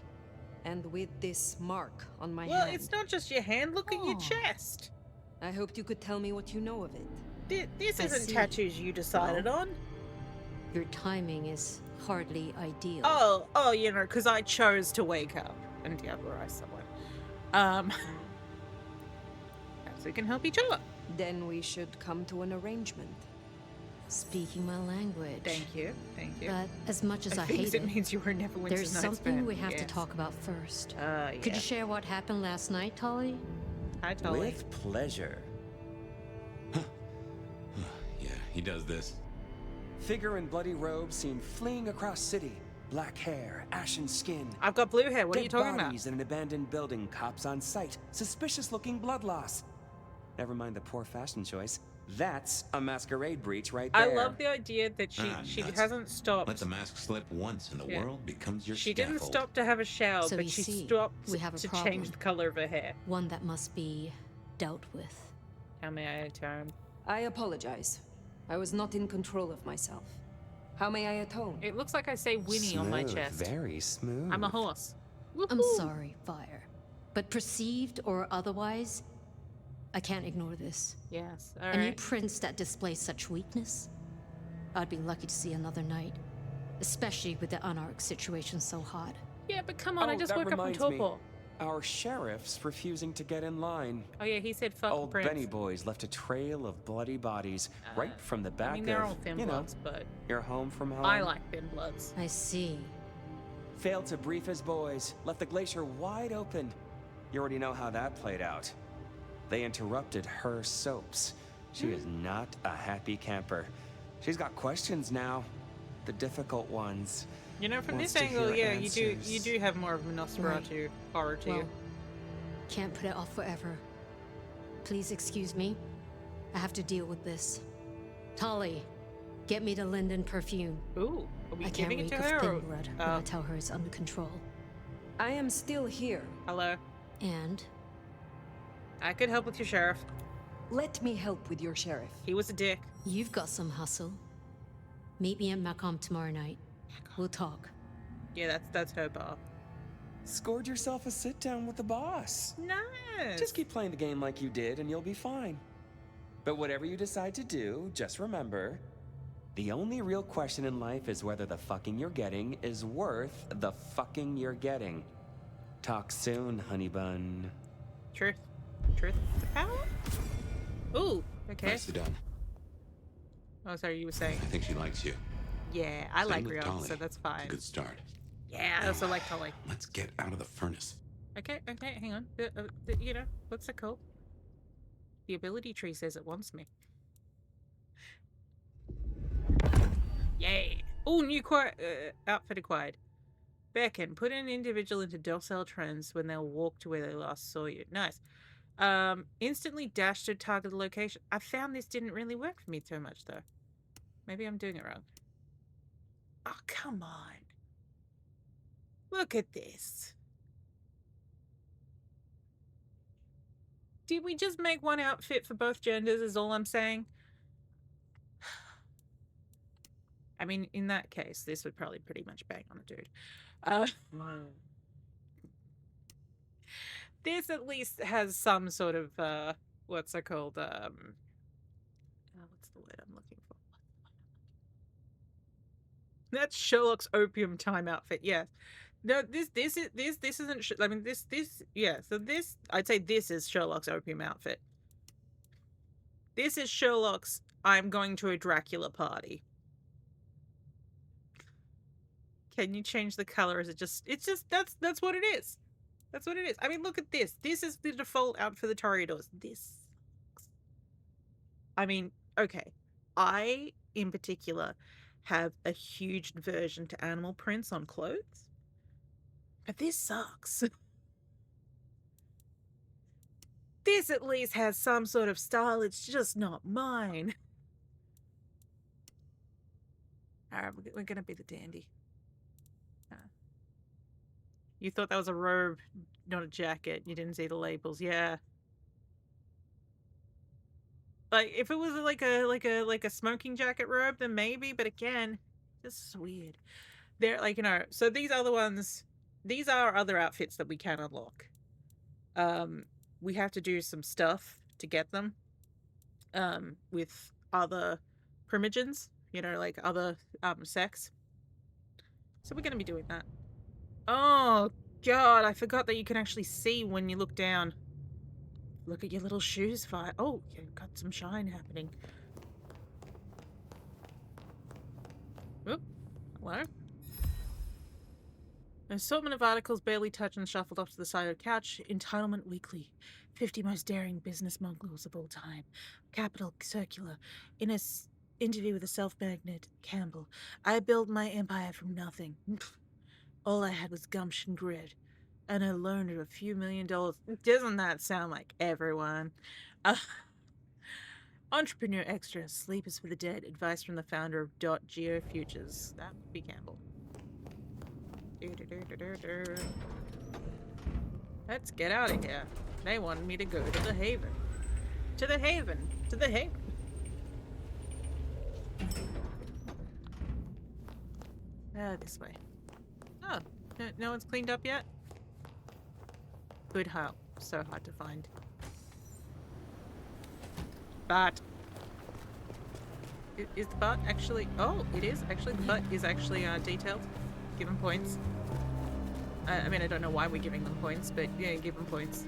and with this mark on my hand. Well, it's not just your hand. Look at your chest. I hoped you could tell me what you know of it. This I isn't see. tattoos you decided on. Your timing is hardly ideal. Oh, you know, because I chose to wake up and terrorize someone. Perhaps we can help each other. Then we should come to an arrangement. Speaking my language. Thank you. But as much as I hate it means you were never Winter's there's Night's something fan. we have to Yes. talk about first. Yeah. Could you share what happened last night, Tolly? Hi, Tolly. With pleasure. Yeah, he does this. Figure in bloody robes seen fleeing across city. Black hair, ashen skin. I've got blue hair. What are you Dead talking about? bodies in an abandoned building. Cops on site. Suspicious-looking blood loss. Never mind the poor fashion choice. That's a masquerade breach right there. I love the idea that she nuts. hasn't stopped. Let the mask slip once and the world becomes your She scaffold. didn't stop to have a shower, So but you she see, stopped we have a to problem. change the color of her hair. One that must be dealt with. How may I atone? I apologize. I was not in control of myself. How may I atone? It looks like I say Winnie on my Smooth, chest. Very smooth. I'm a horse. I'm sorry, Fire. But perceived or otherwise, I can't ignore this. Yes, A new alright. prince that displays such weakness? I'd be lucky to see another night. Especially with the Anarch situation so hot. Yeah, but come on, I Oh, just that woke up from reminds me. torpor. Our sheriff's refusing to get in line. Oh yeah, he said fuck Old the prince. Benny boys left a trail of bloody bodies right from the back I mean, they're of, all thin you know, bloods, but your home from home. I like thin bloods. I see. Failed to brief his boys, left the glacier wide open. You already know how that played out. They interrupted her soaps. She is not a happy camper. She's got questions now. The difficult ones. You know, from Wants this to angle, hear yeah, answers. you do have more of a Nosferatu horror to you. Well, can't put it off forever. Please excuse me. I have to deal with this. Tolly, get me the Linden perfume. Ooh, are we I can't giving it reek to of her? thin Or... blood when I tell her it's under control. I am still here. Hello. And? I could help with your sheriff. Let me help with your sheriff. He was a dick. You've got some hustle. Meet me at Macomb tomorrow night. We'll talk. Yeah, that's her bar. Scored yourself a sit down with the boss. Nice. Just keep playing the game like you did and you'll be fine. But whatever you decide to do, just remember, the only real question in life is whether the fucking you're getting is worth the fucking you're getting. Talk soon, honey bun. Truth to power? Ooh, okay. Nicely done. Oh, sorry, you were saying. I think she likes you. Yeah, I Same like with Rion, Tolly. so that's fine. It's a good start. Yeah, I also like Tolly. Let's get out of the furnace. Okay, hang on. You know, what's it called? The ability tree says it wants me. Yay! Oh, new outfit acquired. Beckon, put an individual into docile trance when they'll walk to where they last saw you. Nice. Instantly dash to targeted location. I found this didn't really work for me so much, though. Maybe I'm doing it wrong. Oh, come on. Look at this. Did we just make one outfit for both genders is all I'm saying? I mean, in that case, this would probably pretty much bang on a dude. This at least has some sort of, what's it called? What's the word I'm looking for? That's Sherlock's opium time outfit, yeah. No, this isn't, I mean, yeah, so this, I'd say this is Sherlock's opium outfit. This is Sherlock's, I'm going to a Dracula party. Can you change the color? Is it just, it's just, that's what it is. That's what it is. I mean, look at this. This is the default outfit for the Toreadors. This sucks. I mean, okay. I, in particular, have a huge aversion to animal prints on clothes. But this sucks. This at least has some sort of style. It's just not mine. Alright, we're gonna be the dandy. You thought that was a robe, not a jacket. You didn't see the labels. Yeah. Like, if it was like a smoking jacket robe, then maybe, but again, this is weird. They're like, you know, so these are the ones, these are other outfits that we can unlock. We have to do some stuff to get them. With other primogens, you know, like other sex. So we're gonna be doing that. Oh god, I forgot that you can actually see when you look down. Look at your little shoes fire. Oh, you've got some shine happening. Oop. Hello? An assortment of articles barely touched and shuffled off to the side of the couch. Entitlement Weekly. 50 most daring business moguls of all time. Capital Circular. In a interview with a self-magnet, Campbell. I built my empire from nothing. All I had was gumption, grit, and a loan of a few $1,000,000. Doesn't that sound like everyone? Entrepreneur Extra. Sleep is for the dead. Advice from the founder of .geo Futures. That would be Campbell. Let's get out of here. They wanted me to go to the Haven. To the Haven. To the Haven. This way. Oh, no one's cleaned up yet? Good help. So hard to find. But is the butt actually... Oh, it is. Actually, the butt is actually detailed. Given points. I mean, I don't know why we're giving them points, but yeah, give them points.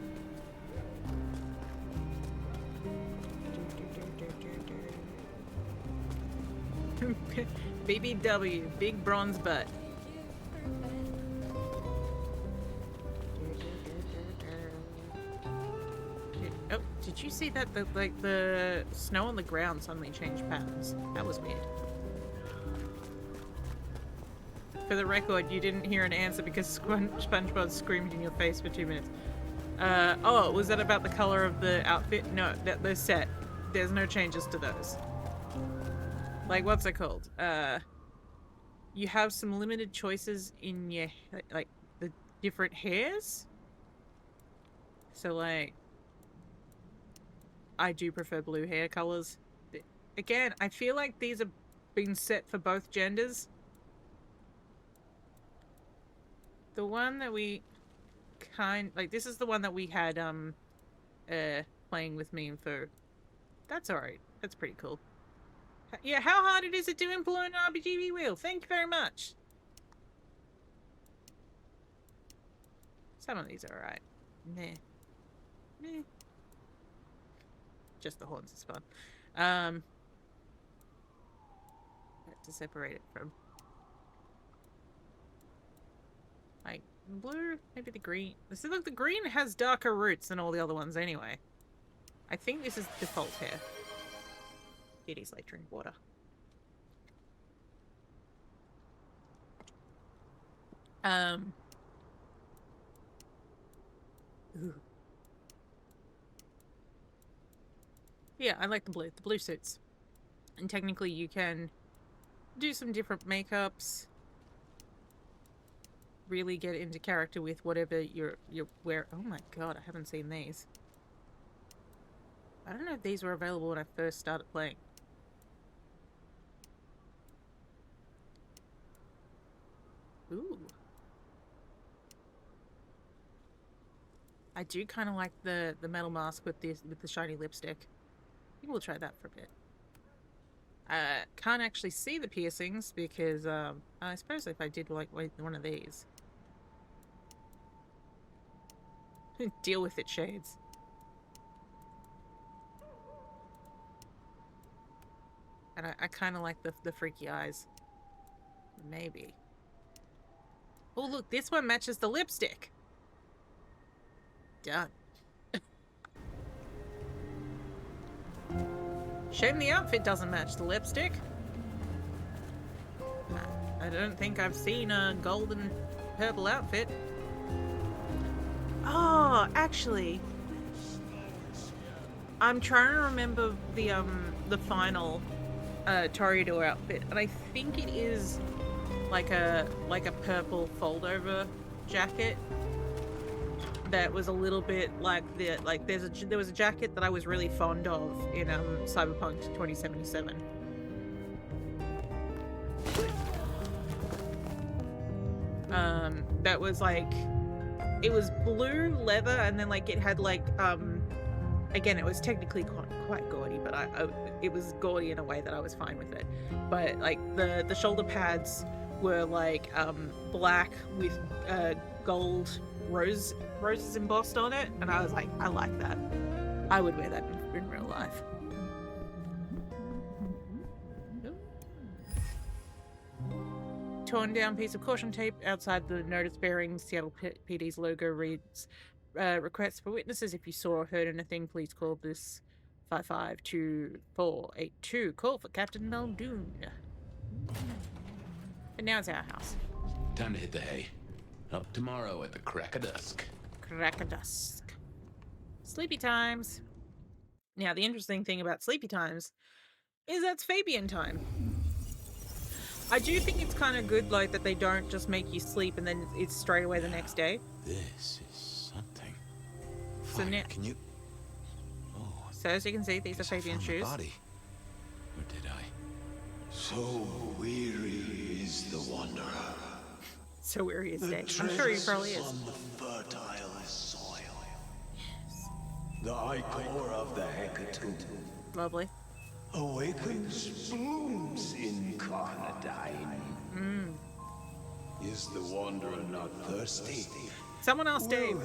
BBW, big bronze butt. Oh, did you see that? The snow on the ground suddenly changed patterns. That was weird. For the record, you didn't hear an answer because SpongeBob screamed in your face for 2 minutes. Oh, was that about the color of the outfit? No, they're set. There's no changes to those. Like, what's it called? You have some limited choices in your, like, the different hairs. So, like, I do prefer blue hair colors. Again, I feel like these have been set for both genders. The one that we this is the one that we had, playing with me for. That's alright. That's pretty cool. Yeah, how hard it is it to employ an RBGB wheel? Thank you very much. Some of these are alright. Meh. Meh. Just the horns is fun. I have to separate it from... Like, blue? Maybe the green. See, look, the green has darker roots than all the other ones anyway. I think this is default hair. It is like drink water. Ooh. Yeah, I like the blue suits. And technically you can do some different makeups. Really get into character with whatever you're wearing. Oh my god, I haven't seen these. I don't know if these were available when I first started playing. Ooh. I do kind of like the metal mask with the shiny lipstick. I think we'll try that for a bit. Can't actually see the piercings because I suppose if I did like one of these. Deal with it, shades. And I kind of like the freaky eyes. Maybe. Oh look, this one matches the lipstick. Done. Shame the outfit doesn't match the lipstick. I don't think I've seen a golden purple outfit. Oh, actually, I'm trying to remember the final Toreador outfit, and I think it is like a purple fold-over jacket that was a little bit like there was a jacket that I was really fond of in Cyberpunk 2077. That was like, it was blue leather, and then like it had like again, it was technically quite gaudy, but it was gaudy in a way that I was fine with it. But like the shoulder pads were like black with gold roses embossed on it, and I was like, I like that. I would wear that in real life. Torn down piece of caution tape outside the notice bearing. Seattle PD's logo reads, requests for witnesses. If you saw or heard anything, please call this 552482. Call for Captain Muldoon. And now it's our house. Time to hit the hay. Up tomorrow at the crack of dusk. Crack of dusk. Sleepy times. Now, the interesting thing about sleepy times is that's Fabian time. I do think it's kind of good, like, that they don't just make you sleep and then it's straight away the next day. This is something. So now, can you? Oh. So as you can see, these are Fabian shoes. Body. Or did I? So weary is the wanderer. So weary is dead. I'm sure he probably is. On the fertile soil. Yes. The ichor of the hecatomb. Lovely. Awakens blooms in Carnadine. Is the wanderer not thirsty? Someone else, Dave.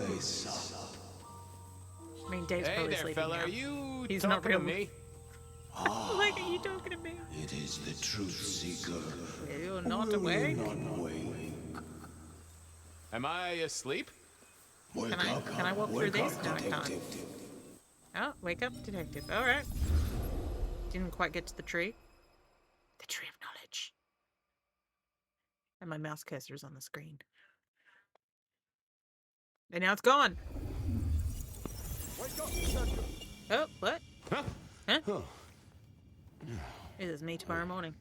I mean, Dave's hey probably there, sleeping fella. now. Are you He's talking not real. to me? Like, are you talking to me? It is the truth seeker. You're not awake. Am I asleep? Can I walk through these? No, I can't. Oh, wake up, detective. All right. Didn't quite get to the tree. The tree of knowledge. And my mouse cursor is on the screen. And now it's gone. Oh, what? Huh? It is me tomorrow morning.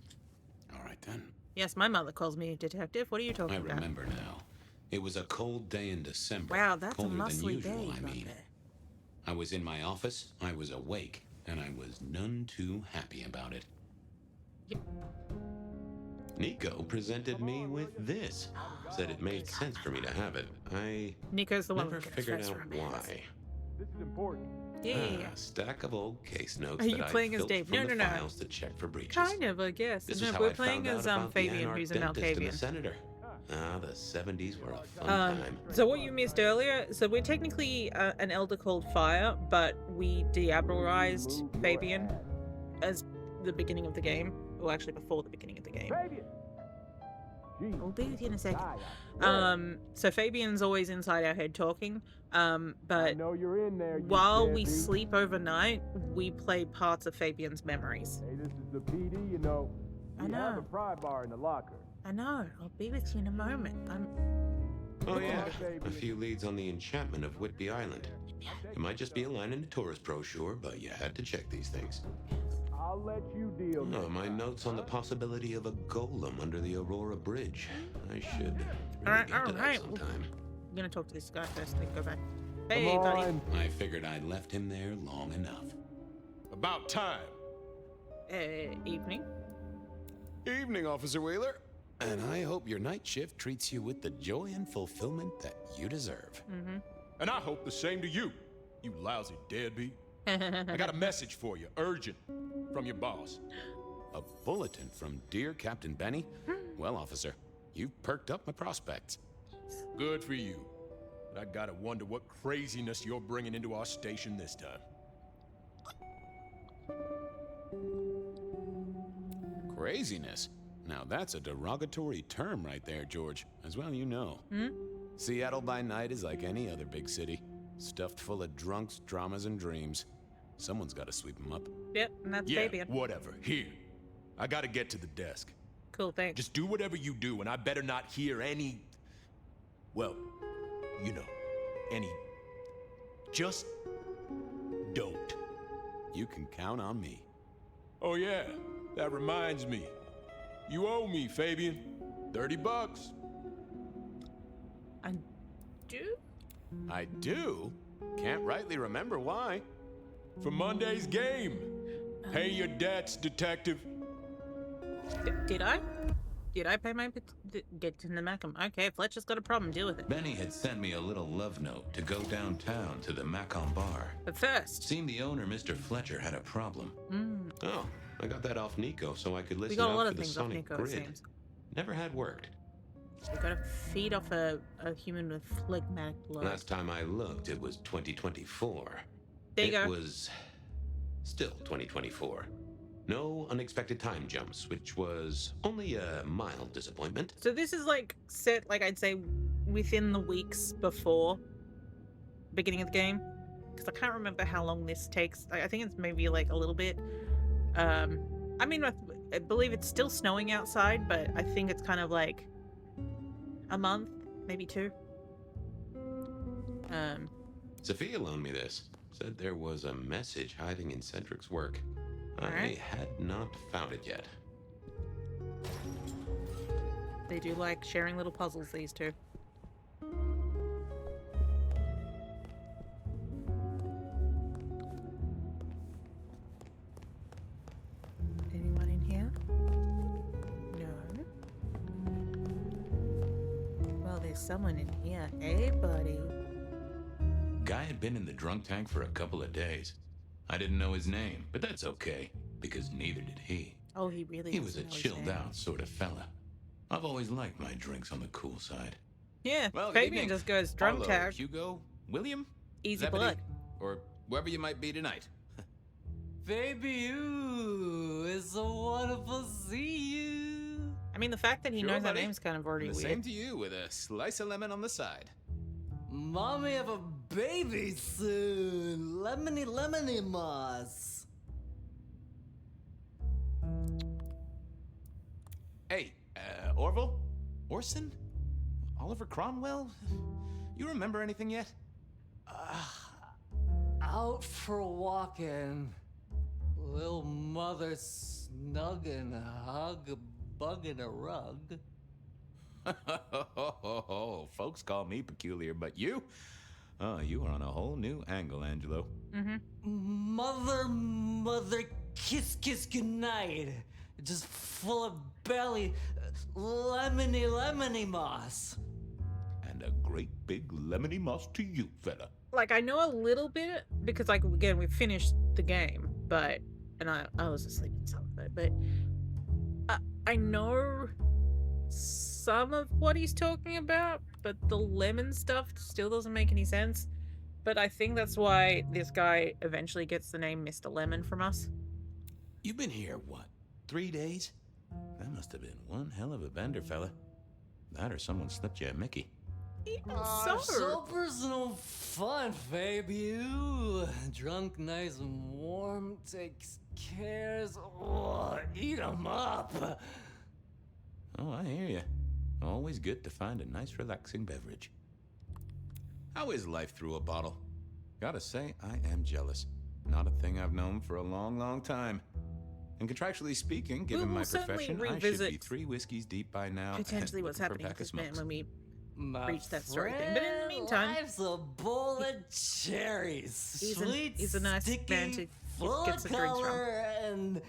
All right then. Yes, my mother calls me detective. What are you talking about? I remember now. It was a cold day in December. Wow, that's a colder than muscly usual, day. I mean. I was in my office, I was awake, and I was none too happy about it. Yep. Nico presented me with this. Said it made sense for me to have it. I Nico's the one never who gets figured first out romance. why. This is important. Yeah. A stack of old case notes Are you that playing I as filched Dave? from No, the no. files to check for breaches. Kind of, I guess. This No, is how we're I playing found as out about Fabian, the anarch who's a dentist and Malkavian. the senator. Ah, the 70s were a fun time. So what you missed earlier, so we're technically an elder called Fire, but we diablerized Fabian as the beginning of the game. Well, actually before the beginning of the game. Fabian! I'll be with you in a second. So Fabian's always inside our head talking. But you're in there, while we sleep overnight, we play parts of Fabian's memories. Hey, this is the PD, you know. We have a pry bar in the locker. I know. I'll be with you in a moment. Oh yeah, a few leads on the enchantment of Whitby Island. It might just be a line in the tourist brochure, but you had to check these things. I'll let you deal. Oh, my notes on the possibility of a golem under the Aurora Bridge. I should really get to that sometime. I'm gonna talk to this guy first, then go back. Hey, buddy. I figured I'd left him there long enough. About time. Evening. Evening, Officer Wheeler. And I hope your night shift treats you with the joy and fulfillment that you deserve. Mm-hmm. And I hope the same to you, you lousy deadbeat. I got a message for you, urgent, from your boss. A bulletin from dear Captain Benny? Well, officer, you've perked up my prospects. Good for you. But I gotta wonder what craziness you're bringing into our station this time. Craziness? Now that's a derogatory term right there, George. As well you know. Seattle by night is like any other big city. Stuffed full of drunks, dramas, and dreams. Someone's got to sweep them up. Yep, and that's Fabian. Whatever. Here. I gotta get to the desk. Cool, thanks. Just do whatever you do, and I better not hear any... Well, you know, any... Just don't. You can count on me. Oh yeah, that reminds me. You owe me, Fabian. $30. I do? I do? Can't rightly remember why. For Monday's game. Pay your debts, detective. Did I? Did I pay my... Get to the Macam. Okay, Fletcher's got a problem. Deal with it. Benny had sent me a little love note to go downtown to the Macam bar. But first... Seemed the owner, Mr. Fletcher, had a problem. Oh, I got that off Nico so I could listen out for the sonic grid. Never had worked. We gotta feed off a human with phlegmatic blood. Last time I looked, it was 2024. There you go. It was still 2024. No unexpected time jumps, which was only a mild disappointment. So this is like set, like I'd say, within the weeks before beginning of the game, because I can't remember how long this takes. I think it's maybe like a little bit. I mean, I believe it's still snowing outside, but I think it's kind of like a month, maybe 2. Sophia loaned me this. Said there was a message hiding in Cedric's work. I had not found it yet. They do like sharing little puzzles, these two. Anyone in here? No. Well, there's someone in here. Hey, buddy. Guy had been in the drunk tank for a couple of days. I didn't know his name, but that's okay, because neither did he. Oh, he really He was a chilled-out sort of fella. I've always liked my drinks on the cool side. Yeah, well, Fabian just goes drunk Arlo, tag. Hugo, William? Easy Zebedee, blood. Or whoever you might be tonight. Baby, ooh, it's so wonderful to see you. I mean, the fact that he knows that buddy. name's kind of already And the weird. same to you with a slice of lemon on the side. Mommy have a baby soon. Lemony, lemony moss. Hey, Orville? Orson? Oliver Cromwell? You remember anything yet? Out for walking. Little mother snugging, hug, bugging a rug. Folks call me peculiar, but you? Oh, you are on a whole new angle, Angelo. Mother, kiss, goodnight. Just full of belly, lemony moss. And a great big lemony moss to you, fella. Like, I know a little bit, because, like, again, we finished the game, but, and I was asleep in some of it, but I know some of what he's talking about, but the lemon stuff still doesn't make any sense. But I think that's why this guy eventually gets the name Mr. Lemon from us. You've been here, what, 3 days? That must have been one hell of a bender, fella. That or someone slipped you a Mickey. So personal fun, Fabian. Drunk, nice and warm, takes cares. Oh, eat 'em up. Oh, I hear you. Always good to find a nice, relaxing beverage. How is life through a bottle? Gotta say, I am jealous. Not a thing I've known for a long, long time. And contractually speaking, given my profession, I should be 3 whiskeys deep by now. Potentially what's happening with this man when we reach that story thing. But in the meantime, life's a bowl of cherries. He's a nice man to get some drinks from.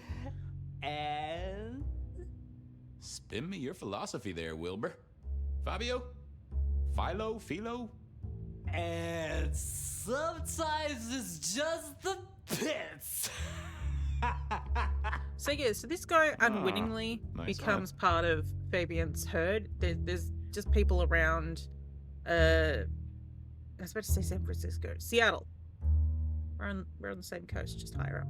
And spin me your philosophy there, Wilbur. Fabio? Philo? And sometimes it's just the pits. So yeah, so this guy unwittingly becomes part of Fabian's herd. There's just people around, I was about to say San Francisco, Seattle. We're on the same coast, just higher up.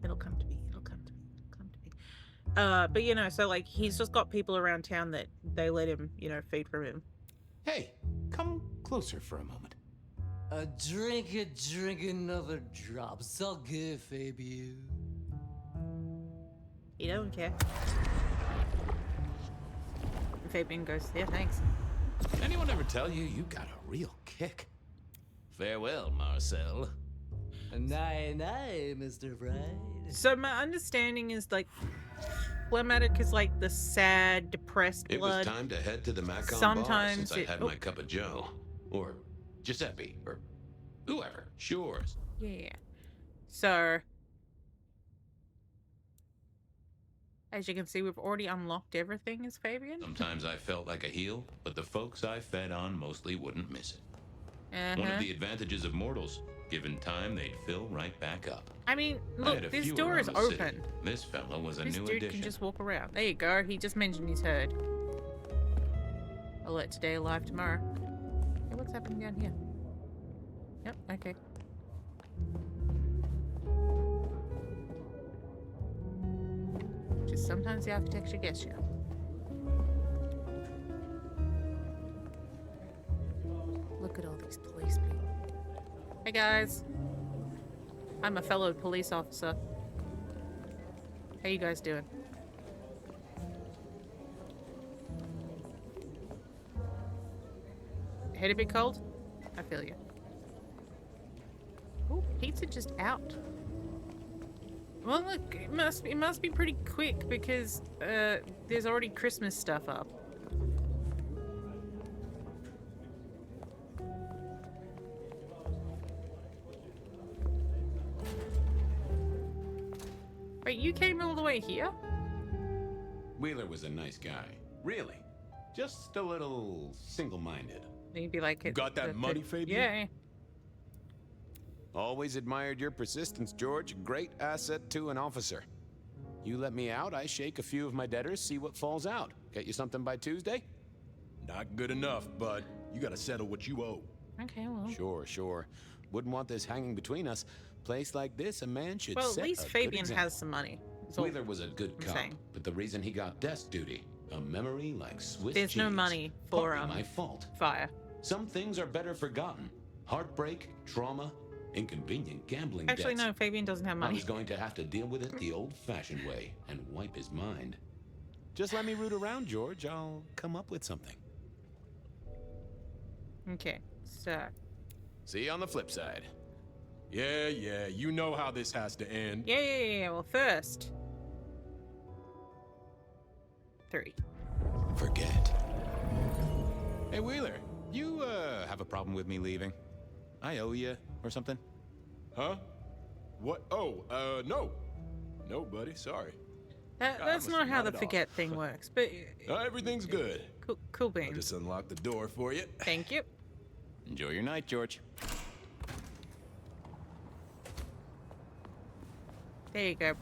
It'll come to me. But you know, so like he's just got people around town that they let him, you know, feed from him. Hey, come closer for a moment. A drink, another drop. It's all good, Fabian. He don't care. And Fabian goes, yeah, thanks. Anyone ever tell you you got a real kick? Farewell, Marcel. Night, Mr. Bright. So my understanding is like phlegmatic is like the sad, depressed blood. It was time to head to the Macon Sometimes bar since I had my cup of Joe. Or Giuseppe. Or whoever. Yours. Yeah. So, as you can see, we've already unlocked everything as Fabian. Sometimes I felt like a heel, but the folks I fed on mostly wouldn't miss it. One of the advantages of mortals. Given time, they'd fill right back up. I mean, look, this door is open. This fella was a this new dude addition. Can just walk around. There you go. He just mentioned his herd. Alert today, alive tomorrow. Hey, what's happening down here? Yep, okay. Just sometimes the architecture gets you. Look at all these police people. Hey guys. I'm a fellow police officer. How you guys doing? Head a bit cold? I feel you. Oh, pizza just out. Well, look, it must be pretty quick because there's already Christmas stuff up. Wait, you came all the way here? Wheeler was a nice guy. Really. Just a little single-minded. You'd be like, got that money, Fabian? Yeah. Always admired your persistence, George. Great asset to an officer. You let me out, I shake a few of my debtors, see what falls out. Get you something by Tuesday? Not good enough, but you gotta settle what you owe. Okay, well. Sure. Wouldn't want this hanging between us. Place like this, a man should Well, set at least a Fabian good has some money. Wheeler was a good cop, but the reason he got desk duty, a memory like Swiss There's cheese. no money for Partly my fault. fire. Some things are better forgotten. Heartbreak, trauma, inconvenient gambling Actually, debts. no, Fabian doesn't have I money. was going to have to deal with it the old-fashioned way and wipe his mind. Just let me root around, George. I'll come up with something. Okay, so. See you on the flip side. Yeah, you know how this has to end. Yeah. Well, first. 3. Forget. Hey, Wheeler, you, have a problem with me leaving? I owe you or something? Huh? What? Oh, no. No, buddy, sorry. That's not how the forget thing works, but... everything's good. Cool beans. I'll just unlock the door for you. Thank you. Enjoy your night, George. There you go.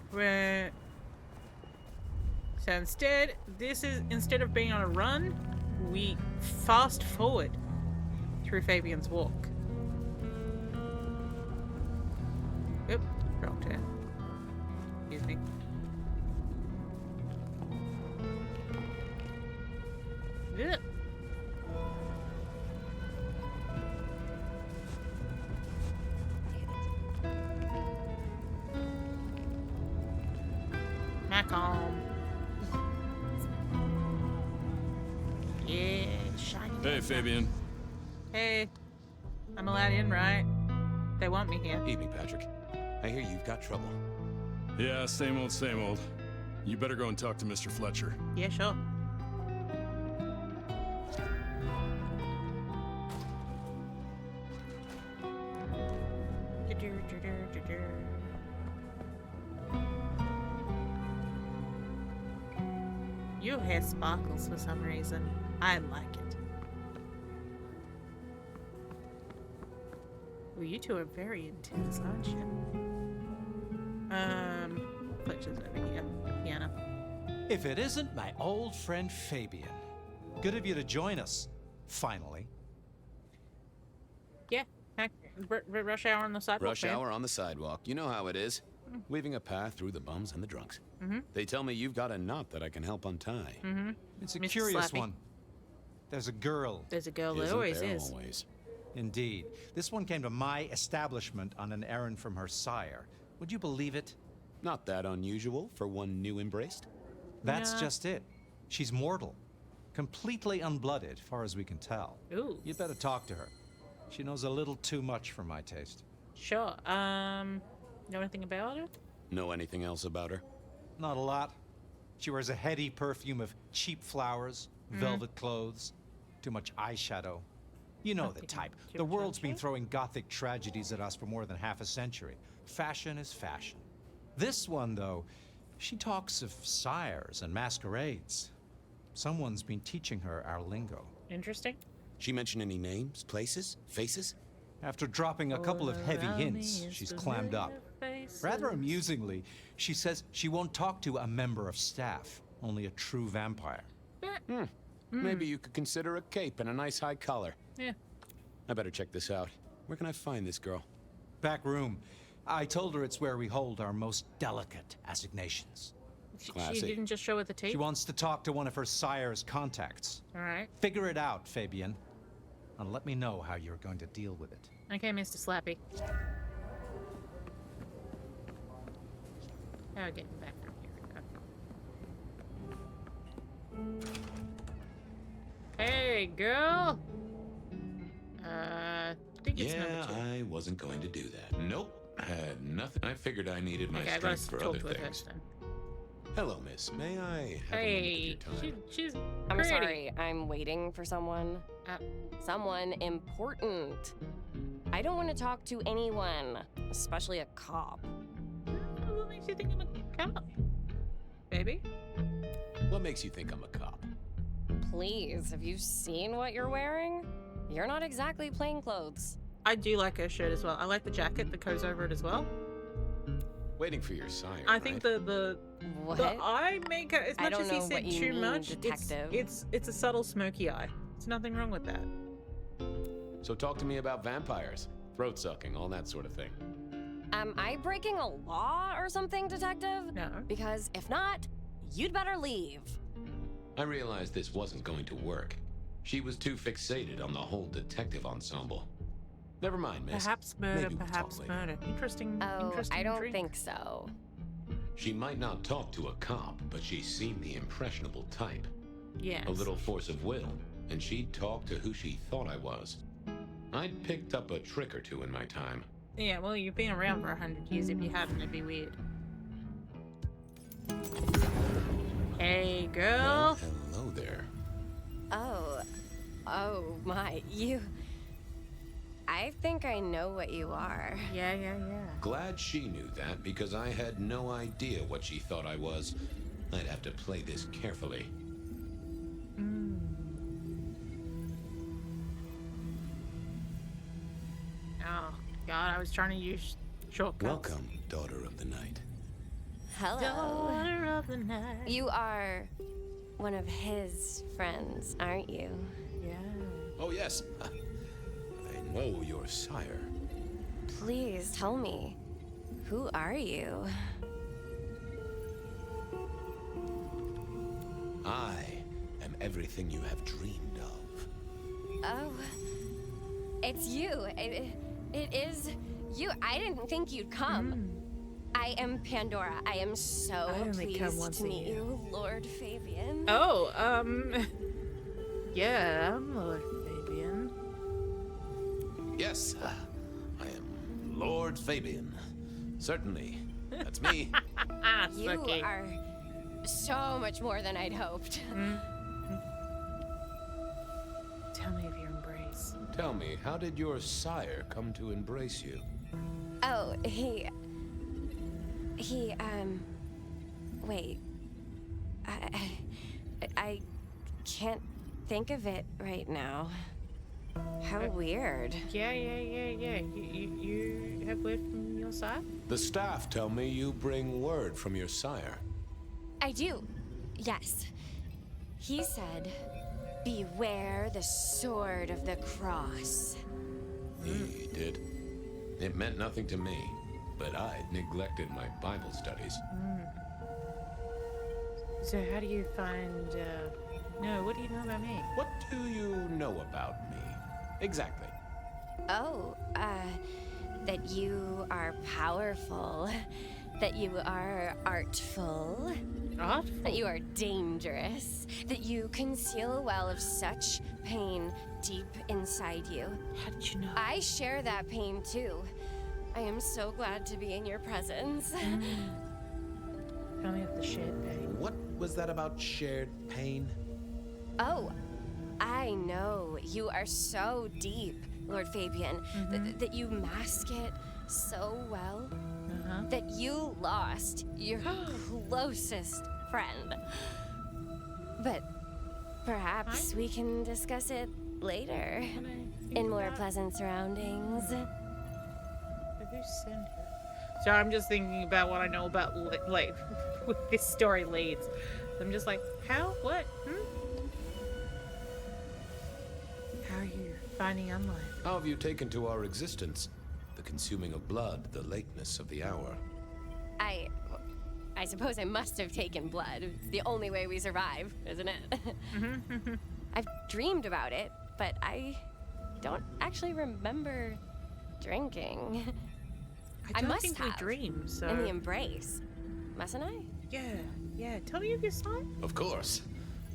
So instead of being on a run, we fast forward through Fabian's walk. Yep, wrong turn. Excuse me. Yeah. Back home. Yeah, shiny. Hey, Fabian. Hey, I'm allowed in, right? They want me here. Evening, Patrick. I hear you've got trouble. Yeah, same old, same old. You better go and talk to Mr. Fletcher. Yeah, sure. Your hair sparkles for some reason. I like it. Well, you two are very intense, aren't you? Fletcher's over here. The piano. If it isn't my old friend Fabian. Good of you to join us, finally. Yeah, heck, rush hour on the sidewalk. Rush hour on the sidewalk. You know how it is. Weaving a path through the bums and the drunks. They tell me you've got a knot that I can help untie. It's a Mr. curious Slappy. one. There's a girl. There's a girl that Isn't always there is. always? Indeed. This one came to my establishment on an errand from her sire. Would you believe it? Not that unusual for one new embraced. That's Yeah. just it. She's mortal. Completely unblooded, far as we can tell. Ooh. You'd better talk to her. She knows a little too much for my taste. Sure. Know anything about her? Know anything else about her? Not a lot. She wears a heady perfume of cheap flowers, velvet clothes, too much eyeshadow. You know the type. The world's been throwing gothic tragedies at us for more than half a century. Fashion is fashion. This one, though, she talks of sires and masquerades. Someone's been teaching her our lingo. Interesting. She mention any names, places, faces? After dropping a couple of heavy hints, she's clammed up. Rather amusingly, she says she won't talk to a member of staff, only a true vampire. Maybe you could consider a cape and a nice high collar. Yeah. I better check this out. Where can I find this girl? Back room. I told her it's where we hold our most delicate assignations. She didn't just show her the tape? She wants to talk to one of her sire's contacts. All right. Figure it out, Fabian. And let me know how you're going to deal with it. Okay, Mr. Slappy. Now getting back from here. Okay. Hey, girl. I think it's number Yeah, 2. I wasn't going to do that. Nope. Had nothing. I figured I needed my Okay, I gotta strength for talk other to her things. first then. Hello, miss. May I have Hey, a moment of your time? she's I'm pretty. sorry, I'm waiting for someone. Someone important. I don't want to talk to anyone, especially a cop. What makes you think I'm a cop? Baby? What makes you think I'm a cop? Please, have you seen what you're wearing? You're not exactly plain clothes. I do like her shirt as well. I like the jacket that goes over it as well. Waiting for your sire, I think the What? eye makeup, as I much don't as he know said what you too mean, much, detective. it's a subtle smoky eye. There's nothing wrong with that. So talk to me about vampires, throat sucking, all that sort of thing. Am I breaking a law or something, detective? No. Because if not, you'd better leave. I realized this wasn't going to work. She was too fixated on the whole detective ensemble. Never mind, miss. Perhaps murder, Maybe we'll perhaps talk later. murder. Interesting. Oh, interesting I don't drink. think so. She might not talk to a cop, but she seemed the impressionable type. Yes. A little force of will, and she'd talk to who she thought I was. I'd picked up a trick or two in my time. Yeah, well, you've been around for 100 years. If you hadn't, it'd be weird. Hey, girl. Well, hello there. Oh my, you... I think I know what you are. Yeah. Glad she knew that, because I had no idea what she thought I was. I'd have to play this carefully. Oh, God, I was trying to use shortcuts. Welcome, daughter of the night. Hello. Daughter of the night. You are one of his friends, aren't you? Yeah. Oh, yes. I know your sire. Please tell me, who are you? I am everything you have dreamed of. Oh, it's you. It is you. I didn't think you'd come. I am Pandora. I am so pleased to meet you, Lord Fabian. Oh, yeah, I'm Lord Fabian. Yes, I am Lord Fabian. Certainly. That's me. You are so much more than I'd hoped. Tell me of your embrace. Tell me, how did your sire come to embrace you? Oh, wait. I can't think of it right now. How weird. Yeah. You have word from your side? The staff tell me you bring word from your sire. I do. Yes. He said, beware the sword of the cross. He did. It meant nothing to me, but I neglected my Bible studies. So how do you find, no, what do you know about me? What do you know about me? Exactly. Oh, that you are powerful, that you are artful, that you are dangerous, that you conceal a well of such pain deep inside you. How did you know? I share that pain too. I am so glad to be in your presence. Tell me of the shared pain. What was that about shared pain? Oh, I know. You are so deep, Lord Fabian, that you mask it so well. That you lost your closest friend. But perhaps we can discuss it later in more pleasant surroundings. Who sent her? So I'm just thinking about what I know about, like, where this story leads. I'm just like, how? What? How are you finding unlife? How have you taken to our existence? The consuming of blood, the lateness of the hour. I suppose I must have taken blood. It's the only way we survive, isn't it? I've dreamed about it, but I don't actually remember drinking. I don't must think have. we dream, so... In the embrace. Mustn't I? Yeah. Tell me of your sire. Of course.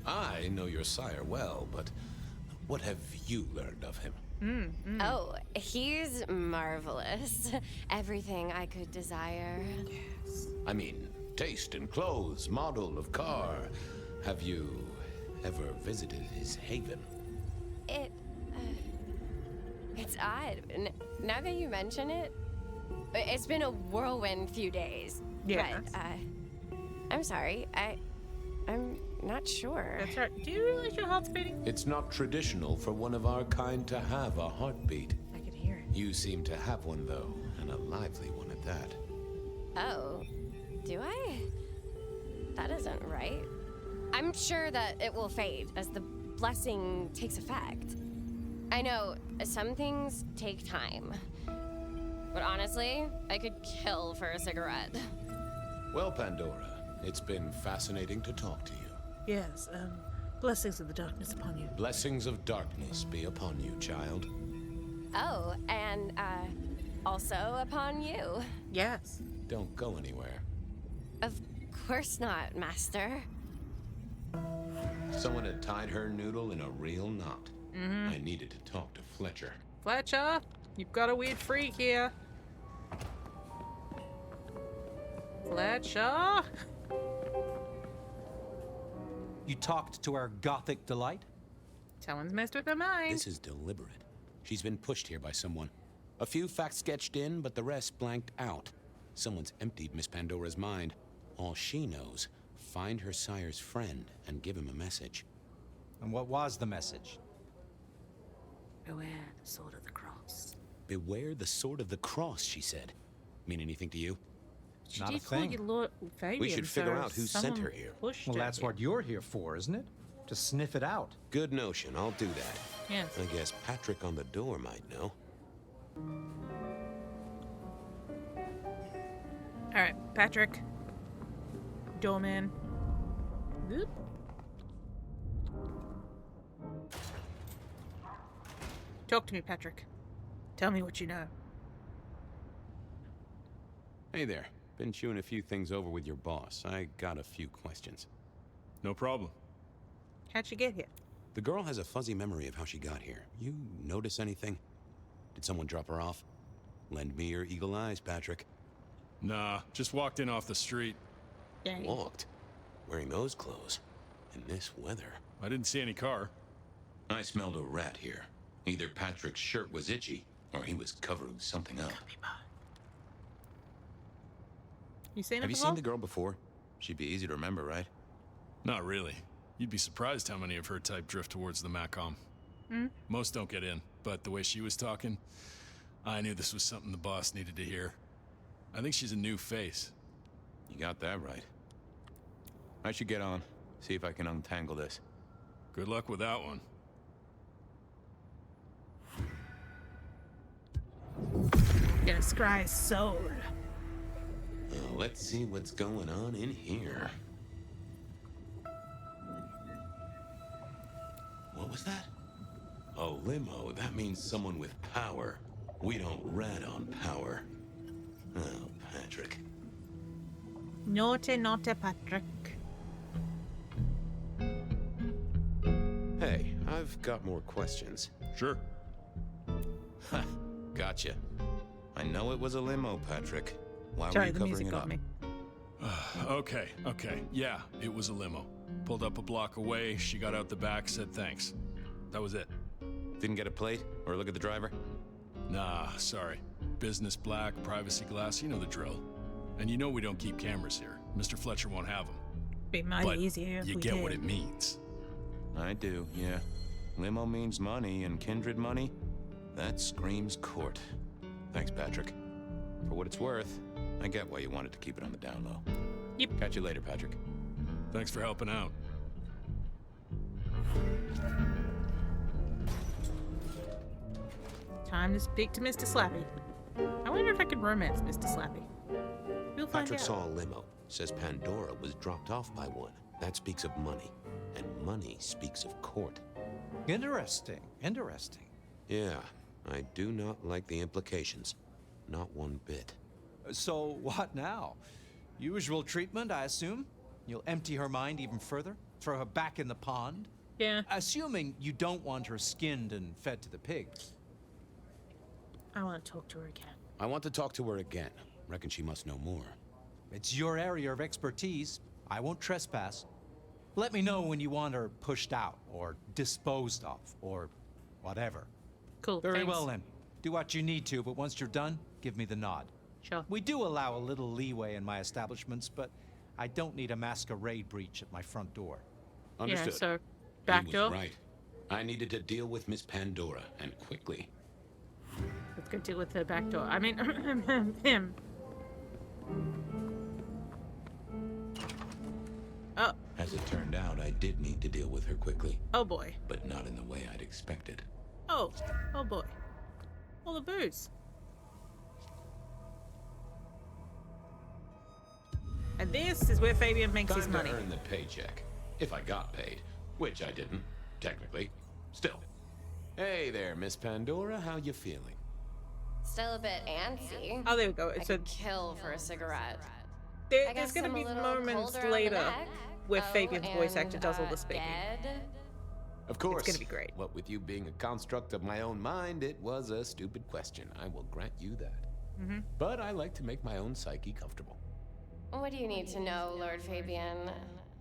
I know your sire well, but what have you learned of him? Oh, he's marvelous. Everything I could desire. Yes. I mean, taste in clothes, model of car. Have you ever visited his haven? It's odd. Now that you mention it, it's been a whirlwind few days. Yes. But, I'm sorry. I'm not sure. That's right. Do you realize your heart's beating? It's not traditional for one of our kind to have a heartbeat. I can hear it. You seem to have one, though, and a lively one at that. Oh, do I? That isn't right. I'm sure that it will fade as the blessing takes effect. I know some things take time, but honestly, I could kill for a cigarette. Well, Pandora, it's been fascinating to talk to you. Yes, blessings of the darkness upon you. Blessings of darkness be upon you, child. Oh, and, also upon you. Yes. Don't go anywhere. Of course not, Master. Someone had tied her noodle in a real knot. I needed to talk to Fletcher. Fletcher, you've got a weird freak here. Fletcher? You talked to our gothic delight? Someone's messed with her mind. This is deliberate. She's been pushed here by someone. A few facts sketched in, but the rest blanked out. Someone's emptied Miss Pandora's mind. All she knows, find her sire's friend and give him a message. And what was the message? Beware the sword of the cross. Beware the sword of the cross, she said. Mean anything to you? She Not did a call thing. you Lord Fabian, We should figure so out who sent someone her here. pushed Well, her that's here. what you're here for, isn't it? To sniff it out. Good notion, I'll do that. Yes. I guess Patrick on the door might know. Alright, Patrick. Doorman. Oop. Talk to me, Patrick. Tell me what you know. Hey there. Been chewing a few things over with your boss. I got a few questions. No problem. How'd she get here? The girl has a fuzzy memory of how she got here. You notice anything? Did someone drop her off? Lend me your eagle eyes, Patrick. Nah, just walked in off the street. Dang. Walked? Wearing those clothes? In this weather? I didn't see any car. I smelled a rat here. Either Patrick's shirt was itchy, or he was covering something up. You seen her Have you before? seen the girl before? She'd be easy to remember, right? Not really. You'd be surprised how many of her type drift towards the Macom. Most don't get in, but the way she was talking, I knew this was something the boss needed to hear. I think she's a new face. You got that right. I should get on, see if I can untangle this. Good luck with that one. Gonna scry his soul. Let's see what's going on in here. What was that? A limo. That means someone with power. We don't rat on power. Oh, Patrick. Naughty, naughty Patrick. Hey, I've got more questions. Sure. Ha, gotcha. I know it was a limo, Patrick. Why Sorry, were you the covering music it got up? me. Okay. Yeah, it was a limo. Pulled up a block away, she got out the back, said thanks. That was it. Didn't get a plate or look at the driver? Nah, sorry. Business black, privacy glass, you know the drill. And you know we don't keep cameras here. Mr. Fletcher won't have them. Be mighty But easier if you we get did. what it means. I do, yeah. Limo means money, and kindred money? That screams court. Thanks, Patrick. For what it's worth, I get why you wanted to keep it on the down low. Yep. Catch you later, Patrick. Thanks for helping out. Time to speak to Mr. Slappy. I wonder if I could romance Mr. Slappy. We'll find Patrick out. saw a limo. Says Pandora was dropped off by one. That speaks of money. And money speaks of court. Interesting. Interesting. Yeah, I do not like the implications. Not one bit. So what now? Usual treatment, I assume? You'll empty her mind even further? Throw her back in the pond? Yeah. Assuming you don't want her skinned and fed to the pigs. I want to talk to her again. I want to talk to her again. Reckon she must know more. It's your area of expertise. I won't trespass. Let me know when you want her pushed out, or disposed of, or whatever. Cool, Very thanks. well then. Do what you need to, but once you're done, give me the nod. Sure. We do allow a little leeway in my establishments, but I don't need a masquerade breach at my front door. Understood. Yeah, so back He door. was right. I needed to deal with Miss Pandora, and quickly. Let's go deal with the back door. I mean, him. Oh. As it turned out, I did need to deal with her quickly. Oh boy. But not in the way I'd expected. Oh. Oh boy. All the booze. And this is where Fabian makes his Time money. to earn the paycheck. If I got paid. Which I didn't, technically. Still. Hey there, Miss Pandora. How you feeling? Still a bit antsy. Oh, there we go. I So could kill for a cigarette. there's I guess gonna I'm be a little moments colder on the later neck. where Oh, Fabian's voice actor and, does all the speaking. dead? Of course. It's gonna be great. What with you being a construct of my own mind, it was a stupid question. I will grant you that. Mm-hmm. But I like to make my own psyche comfortable. What do you need to know, Lord Fabian?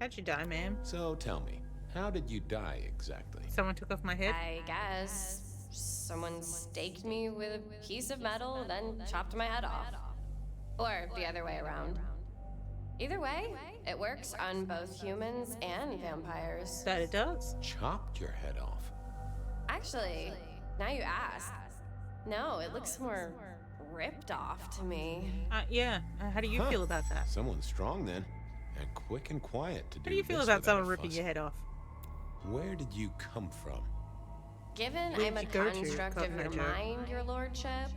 How'd you die, ma'am? So tell me, how did you die exactly? Someone took off my head? I guess someone staked me with a piece of metal, then chopped my head off. Or the other way around. Either way, it works on both humans and vampires. That it does. Chopped your head off. Actually, now you ask. No, it looks more ripped off to me. Yeah. How do you feel about that? Someone strong then, and quick and quiet to do How do you feel this about without someone a ripping fuss. your head off? Where did you come from? Given Where I'm did a you go to, construct of Cotton your Eye Joe? mind, your lordship,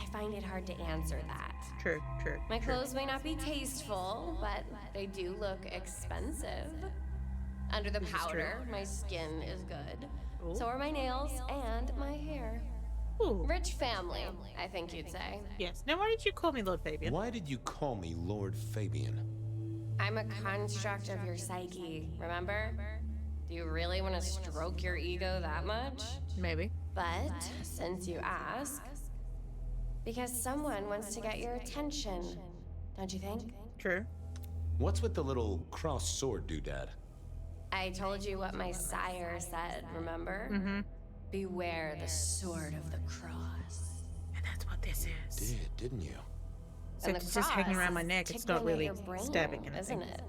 I find it hard to answer that. True, true. My true. clothes may not be tasteful, but they do look expensive. Under the This is true. powder, my skin is good. Ooh. So are my nails and my hair. Ooh. Rich family, I think you'd say. Yes. Now, why did you call me Lord Fabian? Why did you call me Lord Fabian? I'm a construct of your psyche, remember? Do you really want to stroke your ego that much? Maybe. But, since you ask, because someone wants to get your attention, don't you think? True. What's with the little cross sword doodad? I told you what my sire said, remember? Mm-hmm. Beware the sword of the cross. And that's what this is. You didn't you? So it's just hanging around my neck. It's not really stabbing anything. Isn't it?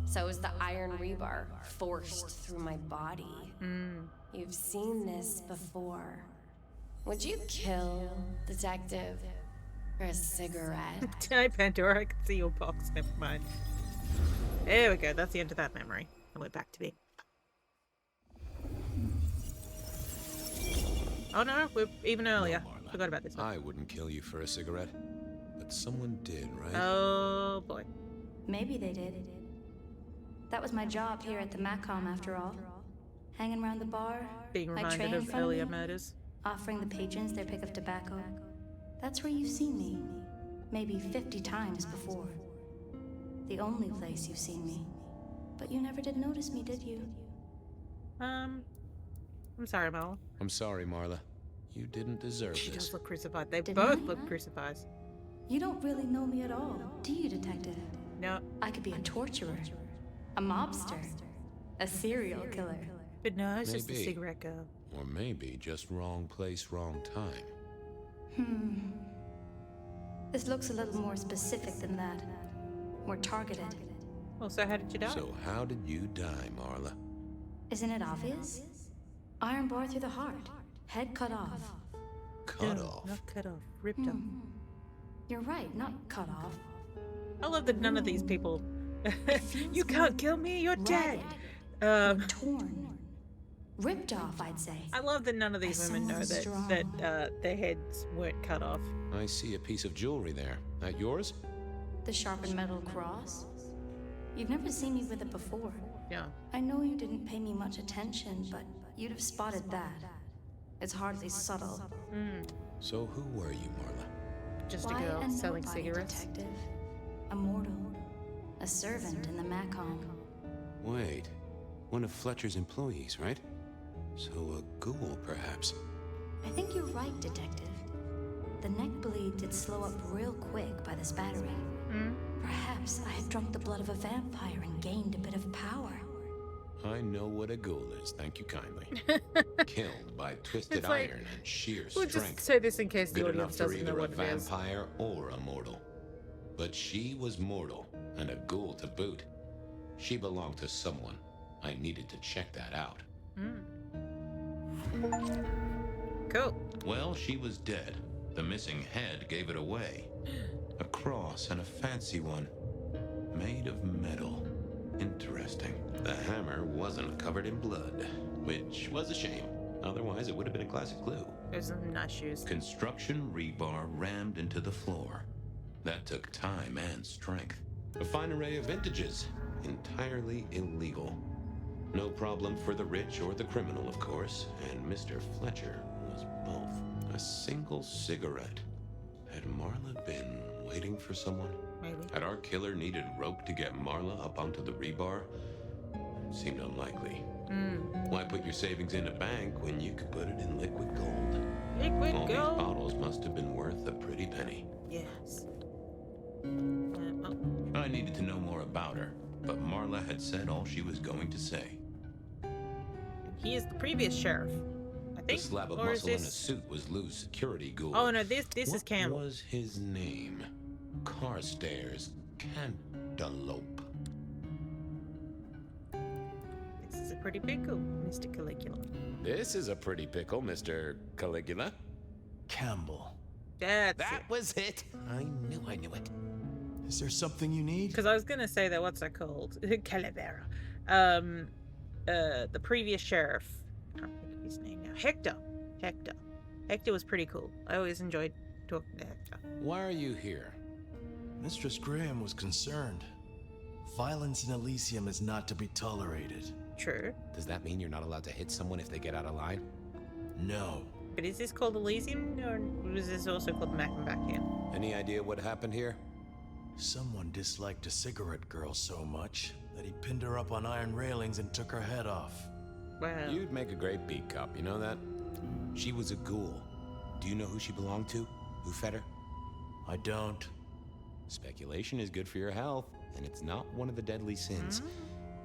So is the iron rebar forced through my body. You've seen this before. Would you kill, detective, for a cigarette? Hi, Pandora. I can see your box. Never mind. There we go. That's the end of that memory. I went back to me. Oh no, we're even earlier. No, Forgot about this one. I wouldn't kill you for a cigarette. But someone did, right? Oh boy. Maybe they did. That was my job here at the Macom, after all. Hanging around the bar, Being my reminded tray in of front earlier me, murders. offering the patrons their pick of tobacco. That's where you've seen me. Maybe 50 times before. The only place you've seen me. But you never did notice me, did you? I'm sorry, Marla. I'm sorry, Marla. You didn't deserve She this. does look crucified. They Didn't both I? look crucified. You don't really know me at all, do you, detective? No. I could be a torturer, a mobster, a serial killer. But no, it's just the Maybe. cigarette girl. Or maybe just wrong place, wrong time. This looks a little more specific than that. More targeted. Well, so how did you die? So how did you die, Marla? Isn't it obvious? Iron bar through the heart. Head cut off. Cut No, off? Not cut off. Ripped off. You're right, not cut off. I love that none of these people. You can't kill me. You're dead. Torn. Ripped off, I'd say. I love that none of these As women know someone that their heads weren't cut off. I see a piece of jewelry there. That yours? The sharpened metal cross? You've never seen me with it before. Yeah. I know you didn't pay me much attention, but you'd have spotted that. It's hardly subtle. So who were you, Marla? Just Why a girl a selling nobody cigarettes. detective? A mortal. A servant in the Macom. Wait. One of Fletcher's employees, right? So a ghoul, perhaps. I think you're right, detective. The neck bleed did slow up real quick by the spattering. Perhaps I had drunk the blood of a vampire and gained a bit of power. I know what a ghoul is, thank you kindly. Killed by twisted It's like- iron and sheer We'll strength. just say this in case the Good audience enough for doesn't know either a what it is. vampire or a mortal. But she was mortal, and a ghoul to boot. She belonged to someone. I needed to check that out. Cool. Well, she was dead. The missing head gave it away. A cross and a fancy one. Made of metal. Interesting. The hammer wasn't covered in blood, which was a shame. Otherwise, it would have been a classic clue. There's some nice shoes. Construction rebar rammed into the floor. That took time and strength. A fine array of vintages. Entirely illegal. No problem for the rich or the criminal, of course, and Mr. Fletcher was both. A single cigarette. Had Marla been waiting for someone? Maybe. Had our killer needed rope to get Marla up onto the rebar? Seemed unlikely. Why put your savings in a bank when you could put it in liquid gold? Liquid All gold. these bottles must have been worth a pretty penny. Yes. I needed to know more about her, but Marla had said all she was going to say. He is the previous sheriff, I The think. slab of Or is muscle in a this- suit was Lou's security ghoul. Oh no, this is What Campbell. was his name? Carstairs Cantaloupe. This is a pretty pickle, Mr. Caligula. This is a pretty pickle, Mr. Caligula. Campbell. That's That was it. I knew it. Is there something you need? Because I was gonna say that. What's that called? Calavera. The previous sheriff. I can't think of his name now. Hector. Hector was pretty cool. I always enjoyed talking to Hector. Why are you here? Mistress Graham was concerned. Violence in Elysium is not to be tolerated. True. Does that mean you're not allowed to hit someone if they get out of line? No. But is this called Elysium, or was this also called Mac and Back in? Any idea what happened here? Someone disliked a cigarette girl so much that he pinned her up on iron railings and took her head off. Wow. You'd make a great beat cop, you know that? She was a ghoul. Do you know who she belonged to? Who fed her? I don't. Speculation is good for your health, and it's not one of the deadly sins.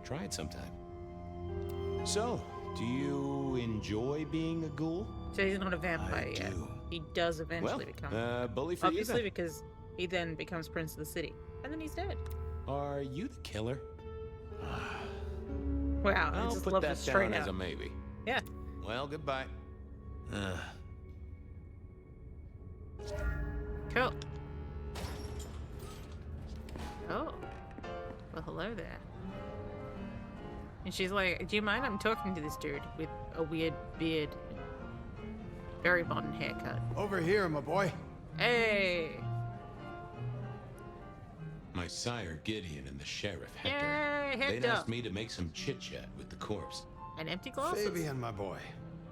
Try it sometime. So, do you enjoy being a ghoul? So he's not a vampire yet. He does eventually become. Bully for Obviously, you then. because he then becomes Prince of the City. And then he's dead. Are you the killer? Wow, I I'll just put love that this straight down out. as a maybe. Yeah. Well, goodbye. Cool. Oh. Well, hello there. And she's like, do you mind? I'm talking to this dude with a weird beard. Very modern haircut. Over here, my boy. Hey! My sire Gideon and the sheriff Hector. Yay, They'd Hector! asked me to make some chit-chat with the corpse. And empty glasses? Fabian, my boy.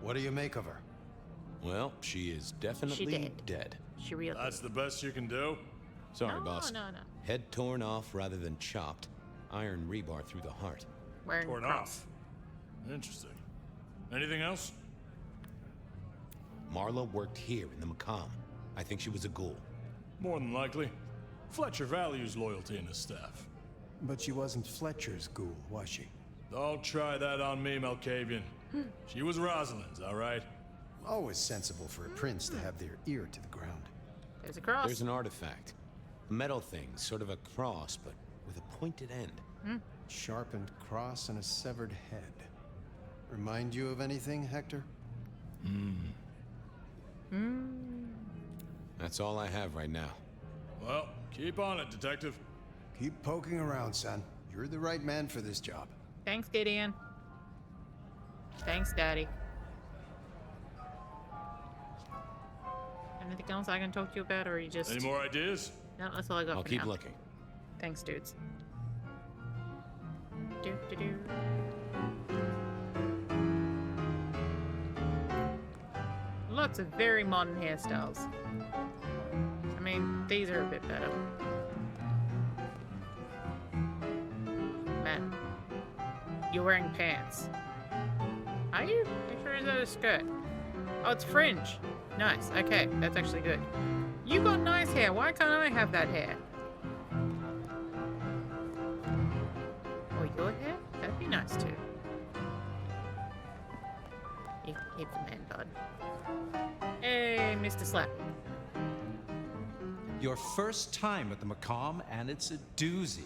What do you make of her? Well, she is definitely dead. She really. That's the best you can do? Sorry, boss. No. Head torn off rather than chopped. Iron rebar through the heart. Wearing Torn off. Interesting. Anything else? Marla worked here in the Macomb. I think she was a ghoul. More than likely. Fletcher values loyalty in his staff. But she wasn't Fletcher's ghoul, was she? Don't try that on me, Malkavian. She was Rosalind's, all right? Always sensible for a prince to have their ear to the ground. There's a cross. There's an artifact. A metal thing, sort of a cross, but with a pointed end. Sharpened cross and a severed head. Remind you of anything, Hector? That's all I have right now. Well, keep on it, Detective. Keep poking around, son. You're the right man for this job. Thanks, Gideon. Thanks, Daddy. Anything else I can talk to you about, or are you just... Any more ideas? No, that's all I got I'll for keep now. looking. Thanks, dudes. Lots of very modern hairstyles. I mean, these are a bit better. Man, you're wearing pants. Are you? Make sure is that a skirt? Oh, it's fringe. Nice. Okay, that's actually good. You got nice hair. Why can't I have that hair? Or your hair? That'd be nice too. You can keep the man bud. Hey, Mr. Slap. Your first time at the Macomb, and it's a doozy.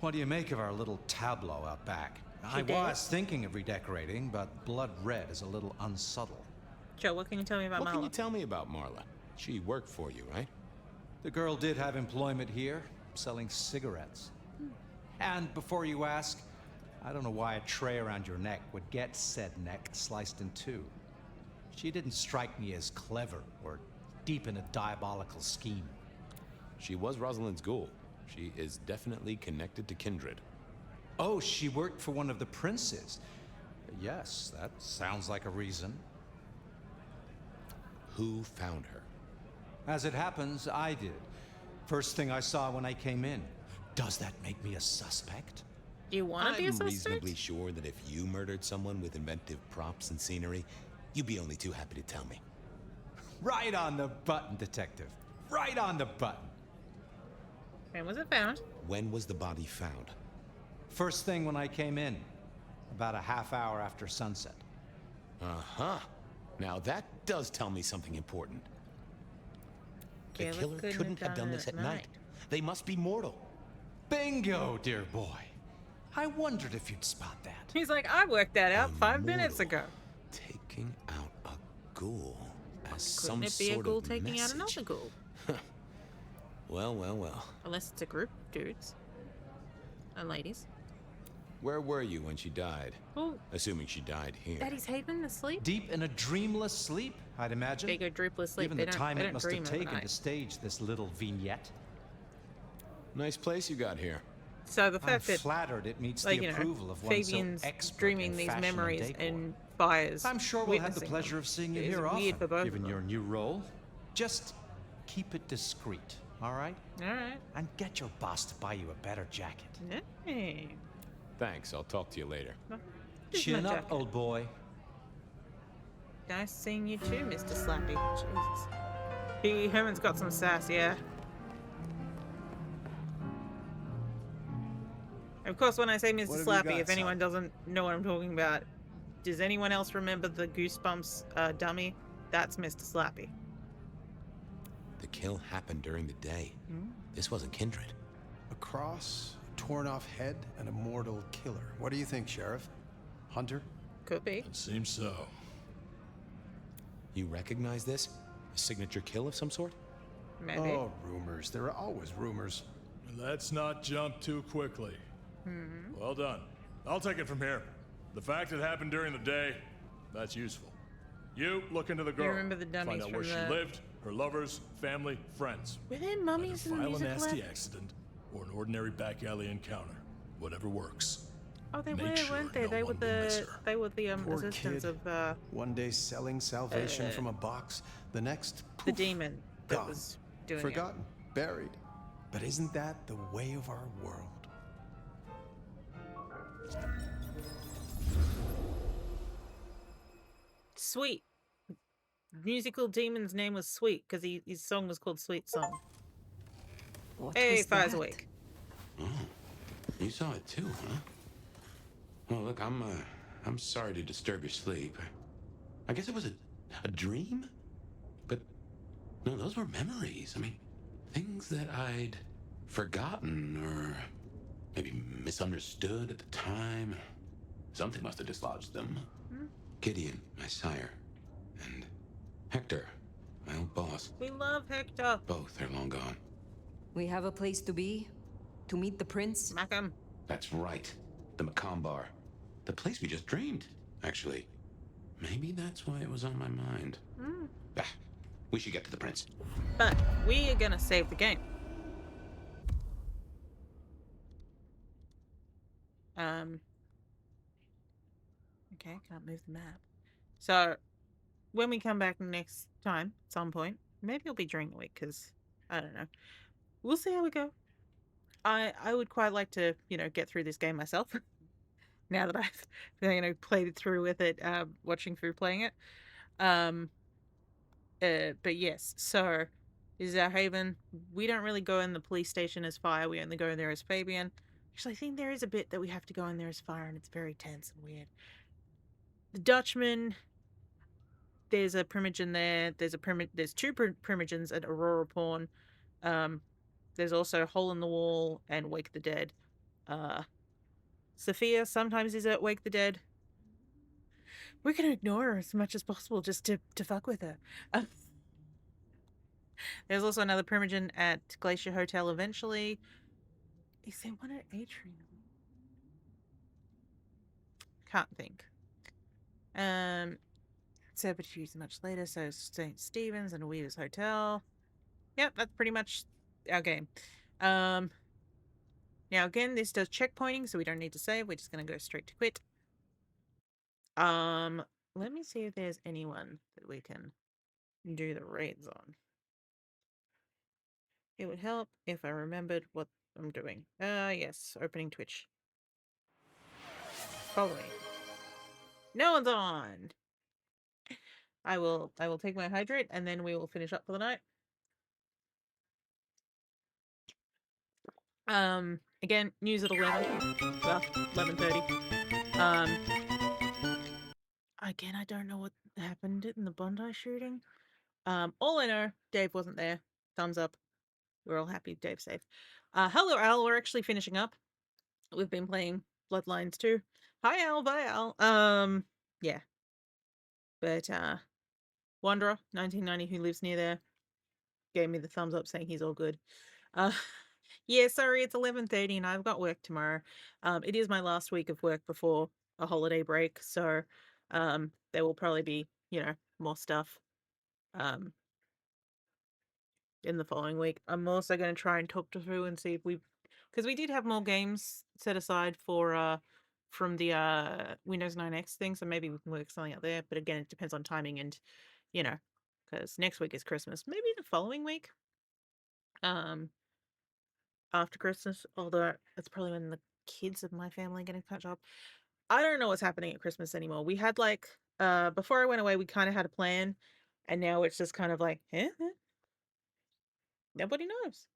What do you make of our little tableau out back? I was thinking of redecorating, but blood red is a little unsubtle. Joe, what can you tell me about What Marla? can you tell me about Marla? She worked for you, right? The girl did have employment here, selling cigarettes. And before you ask, I don't know why a tray around your neck would get said neck sliced in two. She didn't strike me as clever or deep in a diabolical scheme. She was Rosalind's ghoul. She is definitely connected to kindred. Oh, she worked for one of the princes. Yes, that sounds like a reason. Who found her? As it happens, I did. First thing I saw when I came in. Does that make me a suspect? Do you want to be a I'm suspect? reasonably sure that if you murdered someone with inventive props and scenery, you'd be only too happy to tell me. Right on the button, Detective. Right on the button. When was it found? When was the body found? First thing when I came in. About a half hour after sunset. Uh-huh. Now that does tell me something important. The killer couldn't have done this at night. They must be mortal. Bingo, dear boy. I wondered if you'd spot that. He's like, I worked that out 5 minutes ago. Taking out a ghoul as some Couldn't it be a sort ghoul of taking out message. another ghoul? Well. Unless it's a group of dudes. And ladies. Where were you when she died? Oh. Assuming she died here. Daddy's haven asleep? Deep in a dreamless sleep, I'd imagine. They go dreamless sleep. Given They the don't- time they it don't must have dream taken overnight. to stage this little vignette. Nice place you got here. So the I'm fact that, flattered it meets like, the you know, approval of one Fabian's so expert dreaming in these fashion memories decor. and fires. I'm sure we'll have the pleasure of seeing you It's here weird often, for both given of your them. new role. Just keep it discreet, all right? All right. And get your boss to buy you a better jacket. Hey. Thanks, I'll talk to you later. Chin up, old boy. Nice seeing you too, Mr. Slappy. Jesus. Pee Herman's got some sass, yeah. Of course, when I say Mr. Slappy, if anyone doesn't know what I'm talking about, does anyone else remember the Goosebumps dummy? That's Mr. Slappy. The kill happened during the day. This wasn't Kindred. A cross, a torn off head, and a mortal killer. What do you think, Sheriff? Hunter? Could be. It seems so. You recognize this? A signature kill of some sort? Maybe. Oh, rumors. There are always rumors. Let's not jump too quickly. Well done. I'll take it from here. The fact it happened during the day, that's useful. You look into the girl. remember the dummies Find out where from she the- lived, her lovers, family, friends. Were there mummies in the File a music nasty lab? accident or an ordinary back alley encounter. Whatever works. Oh, they Make were, sure weren't they? no They were one will miss the her. Poor assistants kid. of One day selling salvation from a box, the next, the poof, demon that gone. was doing Forgotten, buried. But isn't that the way of our world? it. Sweet. Musical demon's name was Sweet because his song was called Sweet Song. What Hey, was Fire's that? awake. Oh, you saw it too, huh? Well, look, I'm sorry to disturb your sleep. I guess it was a dream? But, no, those were memories. I mean, things that I'd forgotten or maybe misunderstood at the time. Something must have dislodged them. Gideon, my sire, and Hector, my old boss. We love Hector. Both are long gone. We have a place to be? To meet the prince? Macam. That's right. The Macomb Bar. The place we just dreamed, actually. Maybe that's why it was on my mind. Ah, we should get to the prince. But we are gonna save the game. Okay, can't move the map. So when we come back next time, at some point, maybe it'll be during the week, because I don't know. We'll see how we go. I would quite like to, get through this game myself. Now that I've, played it through with it, watching through playing it. But yes, so this is our haven. We don't really go in the police station as Fire. We only go in there as Fabian. Actually, I think there is a bit that we have to go in there as Fire, and it's very tense and weird. The Dutchman. There's a primogen there. There's two primogens at Aurora Pawn. There's also Hole in the Wall and Wake the Dead. Sophia sometimes is at Wake the Dead. We're gonna ignore her as much as possible just to fuck with her. There's also another primogen at Glacier Hotel eventually. Is there one at Atrium? Can't think. Servitude much later, so St. Stephen's and Weaver's Hotel. Yep, that's pretty much our game. Now again, this does checkpointing, so we don't need to save. We're just gonna go straight to quit. Let me see if there's anyone that we can do the raids on. It would help if I remembered what I'm doing. Yes, opening Twitch. Follow me. No one's on. I will take my hydrate and then we will finish up for the night. Again, news at 11. Well, 11:30. Again, I don't know what happened in the Bondi shooting. All I know, Dave wasn't there. Thumbs up. We're all happy Dave's safe. Hello, Al. We're actually finishing up. We've been playing Bloodlines 2. Hi, Al. Bye, Al. Yeah. But, Wanderer, 1990, who lives near there, gave me the thumbs up saying he's all good. Yeah, sorry, it's 11:30 and I've got work tomorrow. It is my last week of work before a holiday break, so, there will probably be, more stuff, in the following week. I'm also going to try and talk to through and see if because we did have more games set aside for from the Windows 9X thing, so maybe we can work something out there. But again, it depends on timing and, you know, because next week is Christmas. Maybe the following week, after Christmas. Although it's probably when the kids of my family are going to catch up. I don't know what's happening at Christmas anymore. We had like before I went away, we kind of had a plan, and now it's just kind of like, nobody knows.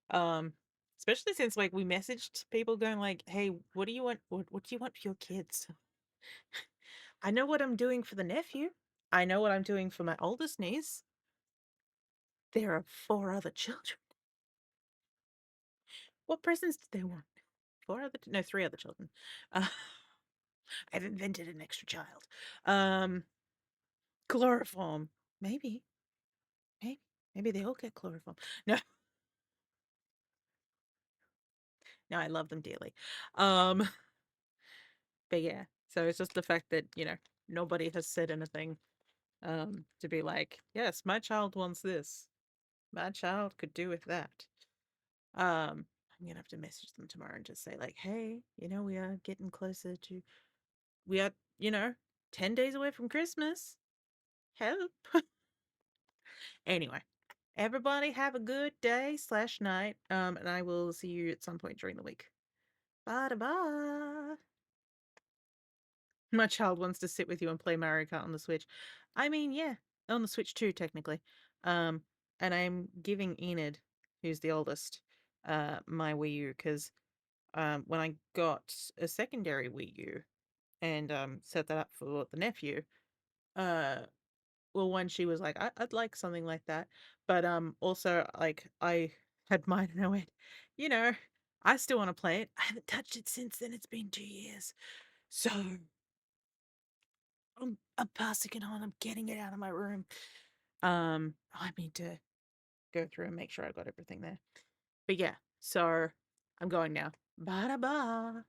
Um, Especially since like we messaged people going like, "Hey, what do you want? What do you want for your kids?" I know what I'm doing for the nephew. I know what I'm doing for my oldest niece. There are 4 other children. What presents do they want? 3 other children. I've invented an extra child. Um, Chloroform. Maybe. Maybe. Maybe they all get chloroform. No. No, I love them dearly. Um, but yeah. So it's just the fact that, nobody has said anything to be like, yes, my child wants this. My child could do with that. I'm gonna have to message them tomorrow and just say, like, hey, we are getting closer to we are, 10 days away from Christmas. Help. Anyway, everybody have a good day/night. And I will see you at some point during the week. Bye bye. My child wants to sit with you and play Mario Kart on the Switch. I mean, yeah, on the Switch too, technically. Um, and I'm giving Enid, who's the oldest, my Wii U because when I got a secondary Wii U and set that up for the nephew, uh, well, one she was like, I'd like something like that, but also like I had mine and I went, you know, I still want to play it. I haven't touched it since then. It's been 2 years, so I'm passing it on. I'm getting it out of my room. I need to go through and make sure I got everything there. But yeah, so I'm going now. Bye bye.